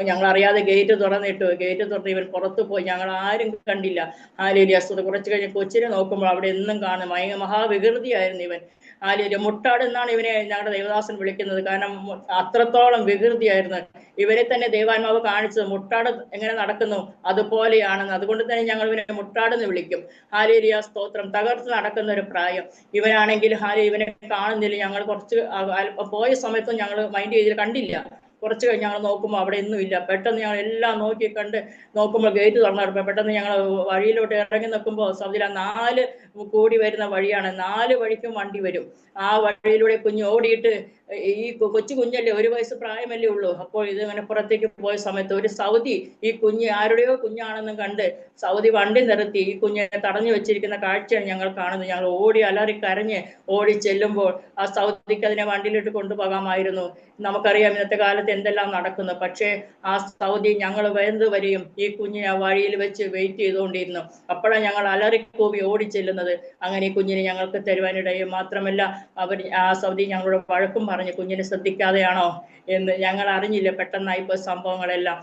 ഞങ്ങൾ അറിയാതെ ഗേറ്റ് തുറന്നിട്ടു. ഗേറ്റ് തുറന്ന് ഇവൻ പുറത്തു പോയി. ഞങ്ങൾ ആരും കണ്ടില്ല. ഹാലേലൂയ. കുറച്ച് കഴിഞ്ഞ് കൊച്ചിനെ നോക്കുമ്പോൾ അവിടെ എന്നും കാണും. മഹാവികൃതിയായിരുന്നു ഇവൻ. ഹാലേലൂയ. മുട്ടാട് എന്നാണ് ഇവനെ ഞങ്ങളുടെ ദേവദാസൻ വിളിക്കുന്നത്. കാരണം അത്രത്തോളം വികൃതിയായിരുന്നു. ഇവരെ തന്നെ ദൈവാത്മാവ് കാണിച്ചത് മുട്ടാട് എങ്ങനെ നടക്കുന്നു അതുപോലെയാണെന്ന്. അതുകൊണ്ട് തന്നെ ഞങ്ങൾ ഇവനെ മുട്ടാടെന്ന് വിളിക്കും. ഹാലേലൂയ. സ്തോത്രം. തകർത്ത് നടക്കുന്ന ഒരു പ്രായം. ഇവനാണെങ്കിൽ ഇവനെ കാണുന്നില്ല. ഞങ്ങൾ കുറച്ച് പോയ സമയത്തും ഞങ്ങൾ മൈൻഡ് ചെയ്തിട്ട് കണ്ടില്ല. കുറച്ച് കഴിഞ്ഞ് ഞങ്ങൾ നോക്കുമ്പോൾ അവിടെ ഒന്നും ഇല്ല. പെട്ടെന്ന് ഞങ്ങൾ എല്ലാം നോക്കി കണ്ട് നോക്കുമ്പോൾ ഗേറ്റ് തുറന്നു കിടപ്പും. പെട്ടെന്ന് ഞങ്ങൾ വഴിയിലോട്ട് ഇറങ്ങി നോക്കുമ്പോൾ സൗദിയിലെ 4 കൂടി വരുന്ന വഴിയാണ്. 4 വഴിക്കും വണ്ടി വരും. ആ വഴിയിലൂടെ കുഞ്ഞ് ഓടിയിട്ട് ഈ കൊച്ചു കുഞ്ഞല്ലേ, 1 വയസ്സ് പ്രായമല്ലേ ഉള്ളൂ. അപ്പോൾ ഇത് ഇങ്ങനെ പുറത്തേക്ക് പോയ സമയത്ത് ഒരു സൗദി ഈ കുഞ്ഞ് ആരുടെയോ കുഞ്ഞാണെന്നും കണ്ട് സൗദി വണ്ടി നിർത്തി ഈ കുഞ്ഞിനെ തടഞ്ഞു വെച്ചിരിക്കുന്ന കാഴ്ചയാണ് ഞങ്ങൾ കാണുന്നത്. ഞങ്ങൾ ഓടി അലറി കരഞ്ഞ് ഓടി ചെല്ലുമ്പോൾ ആ സൗദിക്ക് അതിനെ വണ്ടിയിലിട്ട് കൊണ്ടുപോകാമായിരുന്നു. നമുക്കറിയാം ഇന്നത്തെ കാലത്ത് എന്തെല്ലാം നടക്കുന്നു. പക്ഷേ ആ സൗദി ഞങ്ങൾ വരുന്നത് വരെയും ഈ കുഞ്ഞിനെ ആ വഴിയിൽ വെച്ച് വെയിറ്റ് ചെയ്തുകൊണ്ടിരുന്നു. അപ്പോഴാണ് ഞങ്ങൾ അലറിക്കൂവി ഓടി ചെല്ലുന്നത്. അങ്ങനെ ഈ കുഞ്ഞിനെ ഞങ്ങൾക്ക് തരുവാനിടയും മാത്രമല്ല ആ സൗദി ഞങ്ങളോട് വഴക്കും പറഞ്ഞു, കുഞ്ഞിനെ ശ്രദ്ധിക്കാതെയാണോ എന്ന്. ഞങ്ങൾ അറിഞ്ഞില്ല. പെട്ടെന്നായിപ്പോ സംഭവങ്ങളെല്ലാം.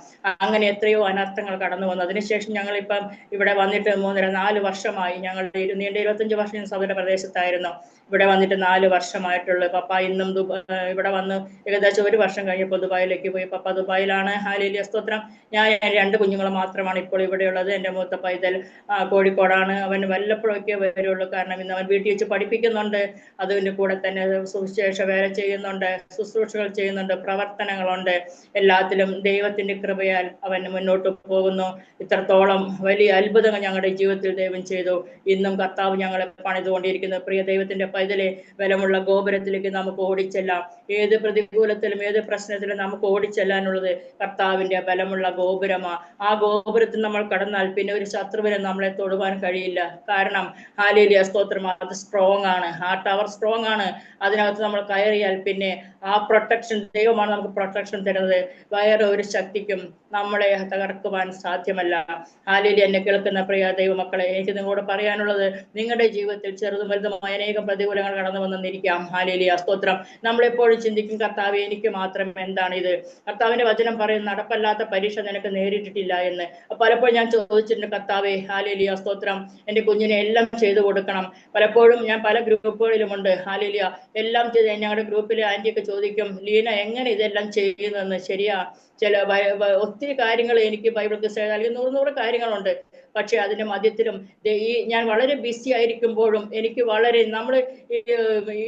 അങ്ങനെ എത്രയോ അനർത്ഥങ്ങൾ കടന്നു വന്നു. അതിനുശേഷം ഞങ്ങളിപ്പം ഇവിടെ വന്നിട്ട് 3-4 വർഷമായി. ഞങ്ങൾ നീണ്ട 25 വർഷം സൗദിയുടെ പ്രദേശത്തായിരുന്നു. ഇവിടെ വന്നിട്ട് 4 വർഷമായിട്ടുള്ളൂ. പപ്പ ഇന്നും ഇവിടെ വന്ന് ഏകദേശം 1 വർഷം കഴിഞ്ഞപ്പോൾ ദുബായിലേക്ക് പോയി. പപ്പ ദുബായിലാണ്. ഹാലേലൂയ. സ്തോത്രം. ഞാൻ 2 കുഞ്ഞുങ്ങൾ മാത്രമാണ് ഇപ്പോൾ ഇവിടെയുള്ളത്. എൻ്റെ മൂത്ത പൈതൽ കോഴിക്കോടാണ്. അവൻ വല്ലപ്പോഴൊക്കെ വരുള്ളൂ. കാരണം ഇന്ന് അവൻ വീട്ടിൽ വെച്ച് പഠിപ്പിക്കുന്നുണ്ട്. അതിൻ്റെ കൂടെ തന്നെ സുവിശേഷ വേല ചെയ്യുന്നുണ്ട്, ശുശ്രൂഷകൾ ചെയ്യുന്നുണ്ട്, പ്രവർത്തനങ്ങളുണ്ട്. എല്ലാത്തിലും ദൈവത്തിന്റെ കൃപയാൽ അവൻ മുന്നോട്ട് പോകുന്നു. ഇത്രത്തോളം വലിയ അത്ഭുതങ്ങൾ ഞങ്ങളുടെ ജീവിതത്തിൽ ദൈവം ചെയ്തു. ഇന്നും കർത്താവ് ഞങ്ങളെ പണിതുകൊണ്ടിരിക്കുന്നു. പ്രിയ ദൈവത്തിന്റെ പൈതലെ, ബലമുള്ള ഗോപുരത്തിലേക്ക് നമുക്ക് ഓടിച്ചെല്ലാം. ഏത് പ്രതികൂലത്തിലും ഏത് പ്രശ്നത്തിലും നമുക്ക് ഓടിച്ചെല്ലാനുള്ളത് കർത്താവിന്റെ ബലമുള്ള ഗോപുരമാ. ആ ഗോപുരത്തിൽ നമ്മൾ കടന്നാൽ പിന്നെ ഒരു ശത്രുവിനെ നമ്മളെ തൊടുവാൻ കഴിയില്ല. കാരണം ഹാലേലൂയ. സ്തോത്രം. അത് സ്ട്രോങ് ആണ്. ആ ടവർ സ്ട്രോങ് ആണ്. അതിനകത്ത് നമ്മൾ കയറിയാൽ പിന്നെ ആ പ്രൊട്ടക്ഷൻ ദൈവമാണ് നമുക്ക് പ്രൊട്ടക്ഷൻ തരുന്നത്. വേറെ ഒരു ശക്തിക്കും നമ്മളെ തകർക്കുവാൻ സാധ്യമല്ല. ഹാലേലൂയ. എന്നെ കേൾക്കുന്ന പ്രിയ ദൈവമക്കളെ, എനിക്ക് നിങ്ങളോട് പറയാനുള്ളത്, നിങ്ങളുടെ ജീവിതത്തിൽ ചെറുതും വലുതുമായ അനേകം പ്രതികൂലങ്ങൾ കടന്നു വന്നിരിക്കാം. ഹാലേലൂയ. സ്തോത്രം. നമ്മളെപ്പോഴും ചിന്തിക്കും, കർത്താവേ എനിക്ക് മാത്രം എന്താണ് ഇത്? കർത്താവിന്റെ വചനം പറയും, നടപ്പല്ലാത്ത പരീക്ഷ നിനക്ക് നേരിട്ടിട്ടില്ല എന്ന്. പലപ്പോഴും ഞാൻ ചോദിച്ചിട്ടുണ്ട്, കർത്താവേ ഹാലേലൂയ. സ്തോത്രം. എന്റെ കുഞ്ഞിനെ എല്ലാം ചെയ്തു കൊടുക്കണം. പലപ്പോഴും ഞാൻ പല ഗ്രൂപ്പുകളിലുമുണ്ട്. ഹാലേലൂയ. എല്ലാം ചെയ്ത് ഞങ്ങളുടെ ഗ്രൂപ്പിലെ ആന്റിയൊക്കെ ചോദിക്കും, ലീന എങ്ങനെ ഇതെല്ലാം ചെയ്യുന്നതെന്ന്. ശരിയാ, ചില ഒത്തിരി കാര്യങ്ങൾ എനിക്ക് ബൈബിൾ ക്വിസ് അല്ലെങ്കിൽ 100 കാര്യങ്ങളുണ്ട്. പക്ഷെ അതിന്റെ മധ്യത്തിലും ഞാൻ വളരെ ബിസി ആയിരിക്കുമ്പോഴും എനിക്ക് വളരെ നമ്മൾ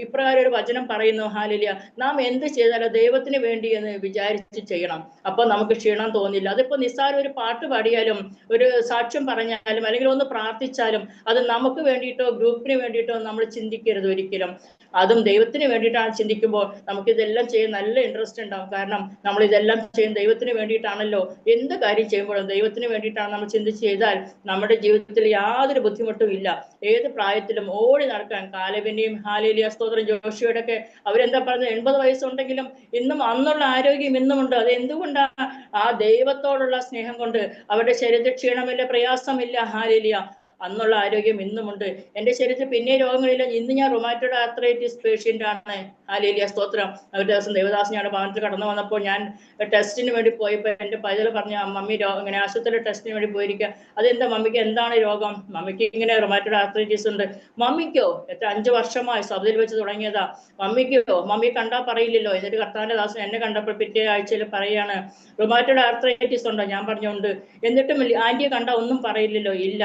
ഇപ്രകാരം ഒരു വചനം പറയുന്നു, ഹാലേലൂയ, നാം എന്ത് ചെയ്താലും ദൈവത്തിന് വേണ്ടി എന്ന് വിചാരിച്ച് ചെയ്യണം. അപ്പൊ നമുക്ക് ക്ഷീണം തോന്നില്ല. അതിപ്പോ നിസ്സാരം ഒരു പാട്ട് പാടിയാലും ഒരു സാക്ഷ്യം പറഞ്ഞാലും അല്ലെങ്കിൽ ഒന്ന് പ്രാർത്ഥിച്ചാലും അത് നമുക്ക് വേണ്ടിയിട്ടോ ഗ്രൂപ്പിന് വേണ്ടിയിട്ടോ നമ്മൾ ചിന്തിക്കരുത് ഒരിക്കലും. അതും ദൈവത്തിന് വേണ്ടിയിട്ടാണ് ചിന്തിക്കുമ്പോൾ നമുക്ക് ഇതെല്ലാം ചെയ്യാൻ നല്ല ഇൻട്രസ്റ്റ് ഉണ്ടാവും. കാരണം നമ്മൾ ഇതെല്ലാം ചെയ്യുന്ന ദൈവത്തിന് വേണ്ടിയിട്ടാണല്ലോ. എന്ത് കാര്യം ചെയ്യുമ്പോഴും ദൈവത്തിന് വേണ്ടിയിട്ടാണ് നമ്മൾ ചിന്തിച്ച് ചെയ്താൽ നമ്മുടെ ജീവിതത്തിൽ യാതൊരു ബുദ്ധിമുട്ടും ഇല്ല. ഏത് പ്രായത്തിലും ഓടി നടക്കാൻ കാലേബിന്റെയും ഹാലേലൂയ. സ്തോത്രം. ജോഷിയുടെ ഒക്കെ അവരെന്താ പറഞ്ഞത്, 80 വയസ്സുണ്ടെങ്കിലും ഇന്നും അന്നുള്ള ആരോഗ്യം ഇന്നുമുണ്ട്. അത് എന്തുകൊണ്ടാണ്? ആ ദൈവത്തോടുള്ള സ്നേഹം കൊണ്ട്. അവരുടെ ശരീരത്തിൽ ക്ഷീണമില്ല, പ്രയാസമില്ല. ഹാലേലൂയ. അന്നുള്ള ആരോഗ്യം ഇന്നുമുണ്ട്. എന്റെ ശരീരത്തിൽ പിന്നെ രോഗങ്ങളില്ല. ഇന്ന് ഞാൻ റൊമാറ്റോയിഡ് ആർത്രൈറ്റിസ് പേഷ്യന്റ് ആണ്. ഹാലേലൂയ. സ്തോത്രം. ഒരു ദിവസം ദേവദാസ് ഞങ്ങളുടെ ഭവനത്തിൽ കടന്നു വന്നപ്പോൾ ഞാൻ ടെസ്റ്റിന് വേണ്ടി പോയപ്പോൾ എന്റെ പൈതൽ പറഞ്ഞു, മമ്മി ഇങ്ങനെ ആശുപത്രിയിൽ ടെസ്റ്റിന് വേണ്ടി പോയിരിക്കുക. അതെന്താ മമ്മിക്ക്, എന്താണ് രോഗം? മമ്മിക്ക് ഇങ്ങനെ റൊമാറ്റോയിഡ് ആർത്രൈറ്റിസ് ഉണ്ട്. മമ്മിക്കോ? 5 വർഷമായി സൗദിയിൽ വെച്ച് തുടങ്ങിയതാ. മമ്മിക്കോ? മമ്മി കണ്ടാ പറയില്ലല്ലോ. എന്നിട്ട് കർത്താവിന്റെ ദാസൻ എന്നെ കണ്ടപ്പോൾ പിറ്റേ ആഴ്ചയിൽ പറയാണ്, റൊമാറ്റോയിഡ് ആർത്രൈറ്റിസ് ഉണ്ടോ? ഞാൻ പറഞ്ഞുണ്ട്. എന്നിട്ടും ആന്റിയെ കണ്ടാ ഒന്നും പറയില്ലല്ലോ. ഇല്ല.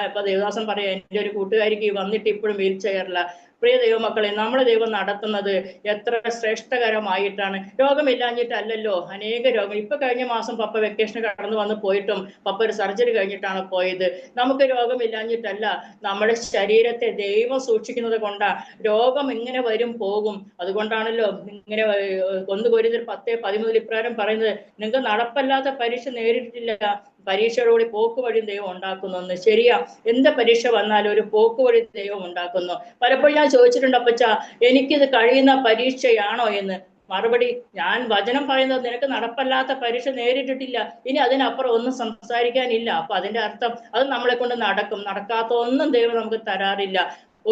അപ്പൊ ദേവദാസൻ പറയാ, എൻ്റെ ഒരു കൂട്ടുകാരിക്ക് വന്നിട്ട് ഇപ്പോഴും വീൽ ചെയറില്ല. പ്രിയ ദൈവമക്കളെ, നമ്മുടെ ദൈവം നടത്തുന്നത് എത്ര ശ്രേഷ്ഠകരമായിട്ടാണ്. രോഗമില്ലാഞ്ഞിട്ടല്ലല്ലോ. അനേക രോഗം. ഇപ്പൊ കഴിഞ്ഞ മാസം പപ്പ വെക്കേഷന് കടന്നു വന്ന് പോയിട്ടും പപ്പ ഒരു സർജറി കഴിഞ്ഞിട്ടാണ് പോയത്. നമുക്ക് രോഗമില്ലാഞ്ഞിട്ടല്ല. നമ്മുടെ ശരീരത്തെ ദൈവം സൂക്ഷിക്കുന്നത് കൊണ്ടാ. രോഗം ഇങ്ങനെ വരും പോകും. അതുകൊണ്ടാണല്ലോ ഇങ്ങനെ 1 കൊരിന്ത്യർ 10:13 ഇപ്രകാരം പറയുന്നത്, നിങ്ങൾക്ക് നടപ്പല്ലാത്ത പരീക്ഷ നേരിട്ടിട്ടില്ല, പരീക്ഷയോടുകൂടി പോക്കുവഴി ദൈവം ഉണ്ടാക്കുന്നു. ശരിയാ, എന്ത് പരീക്ഷ വന്നാലും ഒരു പോക്കുവഴി ദൈവം ഉണ്ടാക്കുന്നു. പലപ്പോഴും ഞാൻ ചോദിച്ചിട്ടുണ്ട്, അപ്പച്ച എനിക്കിത് കഴിയുന്ന പരീക്ഷയാണോ എന്ന്. മറുപടി, ഞാൻ വചനം പറയുന്നത് നിനക്ക് നടപ്പല്ലാത്ത പരീക്ഷ നേരിട്ടിട്ടില്ല, ഇനി അതിനപ്പുറം ഒന്നും സംസാരിക്കാനില്ല. അപ്പൊ അതിന്റെ അർത്ഥം അത് നമ്മളെ കൊണ്ട് നടക്കും. നടക്കാത്ത ഒന്നും ദൈവം നമുക്ക് തരാറില്ല.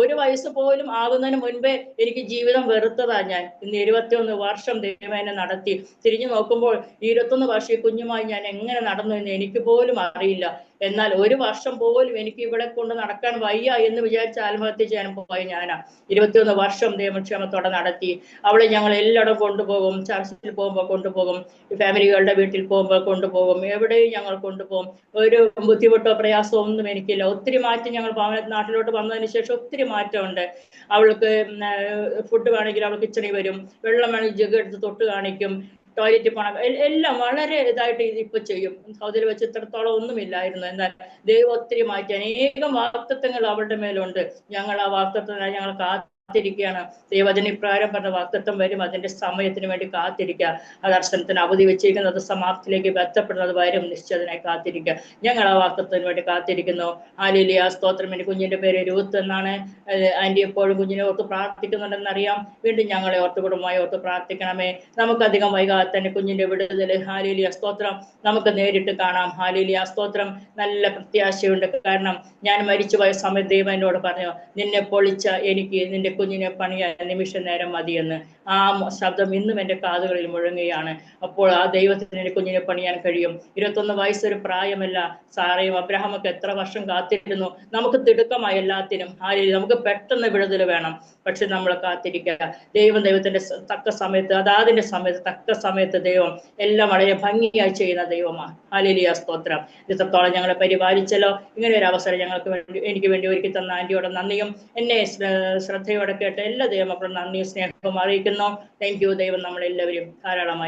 1 വയസ്സ് പോലും ആകുന്നതിന് മുൻപേ എനിക്ക് ജീവിതം വെറുത്തതാ ഞാൻ. ഇന്ന് 21 വർഷം ദൈവം എന്നെ നടത്തി. തിരിഞ്ഞു നോക്കുമ്പോൾ 21 വർഷം ഈ കുഞ്ഞുമായി ഞാൻ എങ്ങനെ നടന്നു എന്ന് എനിക്ക് പോലും അറിയില്ല. എന്നാൽ 1 വർഷം പോലും എനിക്ക് ഇവിടെ കൊണ്ട് നടക്കാൻ വയ്യ എന്ന് വിചാരിച്ച് ആത്മഹത്യ ചെയ്യാൻ പോയി ഞാനാ. 21 വർഷം ദൈവക്ഷേമത്തോടെ നടത്തി. അവളെ ഞങ്ങൾ എല്ലായിടും കൊണ്ടുപോകും. ചർച്ചിൽ പോകുമ്പോൾ കൊണ്ടുപോകും, ഫാമിലികളുടെ വീട്ടിൽ പോകുമ്പോൾ കൊണ്ടുപോകും, എവിടെയും ഞങ്ങൾ കൊണ്ടുപോകും. ഒരു ബുദ്ധിമുട്ടോ പ്രയാസമോ ഒന്നും എനിക്കില്ല. ഒത്തിരി മാറ്റം ഞങ്ങൾ നാട്ടിലോട്ട് വന്നതിന് ശേഷം ഒത്തിരി മാറ്റമുണ്ട്. അവൾക്ക് ഫുഡ് വേണമെങ്കിൽ അവൾ കിച്ചണിൽ വരും, വെള്ളം വേണമെങ്കിൽ ജഗ് എടുത്ത് തൊട്ട് കാണിക്കും, ടോയ്ലറ്റിൽ പോകണം, എല്ലാം വളരെ ഇതായിട്ട് ഇപ്പൊ ചെയ്യും. സൗദിയിൽ വെച്ച് ഇത്രത്തോളം ഒന്നുമില്ലായിരുന്നു. എന്നാൽ ദൈവം ഒത്തിരി മാറ്റി. അനേകം വാക്തത്വങ്ങൾ അവളുടെ മേലുണ്ട്. ഞങ്ങൾ ആ വാക്തത്വത്തിനായി ഞങ്ങൾ കാത്തിരിക്കുകയാണ്. ദൈവജനപ്രകാരം പറഞ്ഞ വാക്തത്വം വരും, അതിന്റെ സമയത്തിന് വേണ്ടി കാത്തിരിക്കുക. ആ ദർശനത്തിന് അവധി വെച്ചിരിക്കുന്നത് സമാപ്തിയിലേക്ക് ബന്ധപ്പെടുന്നത് വരും, നിശ്ചയത്തിനായി കാത്തിരിക്കുക. ഞങ്ങൾ ആ വാക്തത്വത്തിന് വേണ്ടി കാത്തിരിക്കുന്നു. ഹല്ലേലൂയ, സ്തോത്രം. എൻ്റെ കുഞ്ഞിന്റെ പേര് രൂത്ത് എന്നാണ്. ആന്റി എപ്പോഴും കുഞ്ഞിനെ ഓർത്ത് പ്രാർത്ഥിക്കുന്നുണ്ടെന്നറിയാം. വീണ്ടും ഞങ്ങളെ ഓർത്ത് കുടുംബമായി ഓർത്ത് പ്രാർത്ഥിക്കണമേ. നമുക്കധികം വൈകാതെ തന്നെ കുഞ്ഞിന്റെ വിടുതൽ, ഹല്ലേലൂയ സ്തോത്രം, നമുക്ക് നേരിട്ട് കാണാം. ഹല്ലേലൂയ സ്തോത്രം. നല്ല പ്രത്യാശയുണ്ട്. കാരണം ഞാൻ മരിച്ചുപോയ സമയത്ത് ദൈവം എന്നോട് പറഞ്ഞു, നിന്നെ പൊളിച്ച എനിക്ക് നിന്റെ കുഞ്ഞിനെ പണിയാൻ നിമിഷ നേരം മതിയെന്ന്. ആ ശബ്ദം ഇന്നും എൻ്റെ കാതുകളിൽ മുഴങ്ങുകയാണ്. അപ്പോൾ ആ ദൈവത്തിന് എൻ്റെ കുഞ്ഞിനെ പണിയാൻ കഴിയും. 21 വയസ്സൊരു പ്രായമല്ല. സാറയും അബ്രഹാമൊക്കെ എത്ര വർഷം കാത്തിരുന്നു. നമുക്ക് തിടുക്കമായി എല്ലാത്തിനും. നമുക്ക് പെട്ടെന്ന് വിടുതൽ വേണം. പക്ഷെ നമ്മൾ കാത്തിരിക്കുക. ദൈവത്തിന്റെ തക്ക സമയത്ത്, അതാതിന്റെ സമയത്ത്, തക്ക സമയത്ത് ദൈവം എല്ലാം വളരെ ഭംഗിയായി ചെയ്യുന്ന ദൈവമാണ്. ഹല്ലേലൂയ സ്തോത്രം. ഇത്രത്തോളം ഞങ്ങളെ പരിപാലിച്ചല്ലോ. ഇങ്ങനെ ഒരു അവസരം എനിക്ക് വേണ്ടി ഒരുക്കി തന്ന ആന്റിയോടെ നന്ദിയും, എന്നെ ശ്രദ്ധയോടെ കേട്ട എല്ലാ ദൈവമക്കളും നന്ദിയും സ്നേഹവും അറിയിക്കുന്നു. Thank you. ദൈവം നമ്മളെല്ലാവരും ധാരാളമായി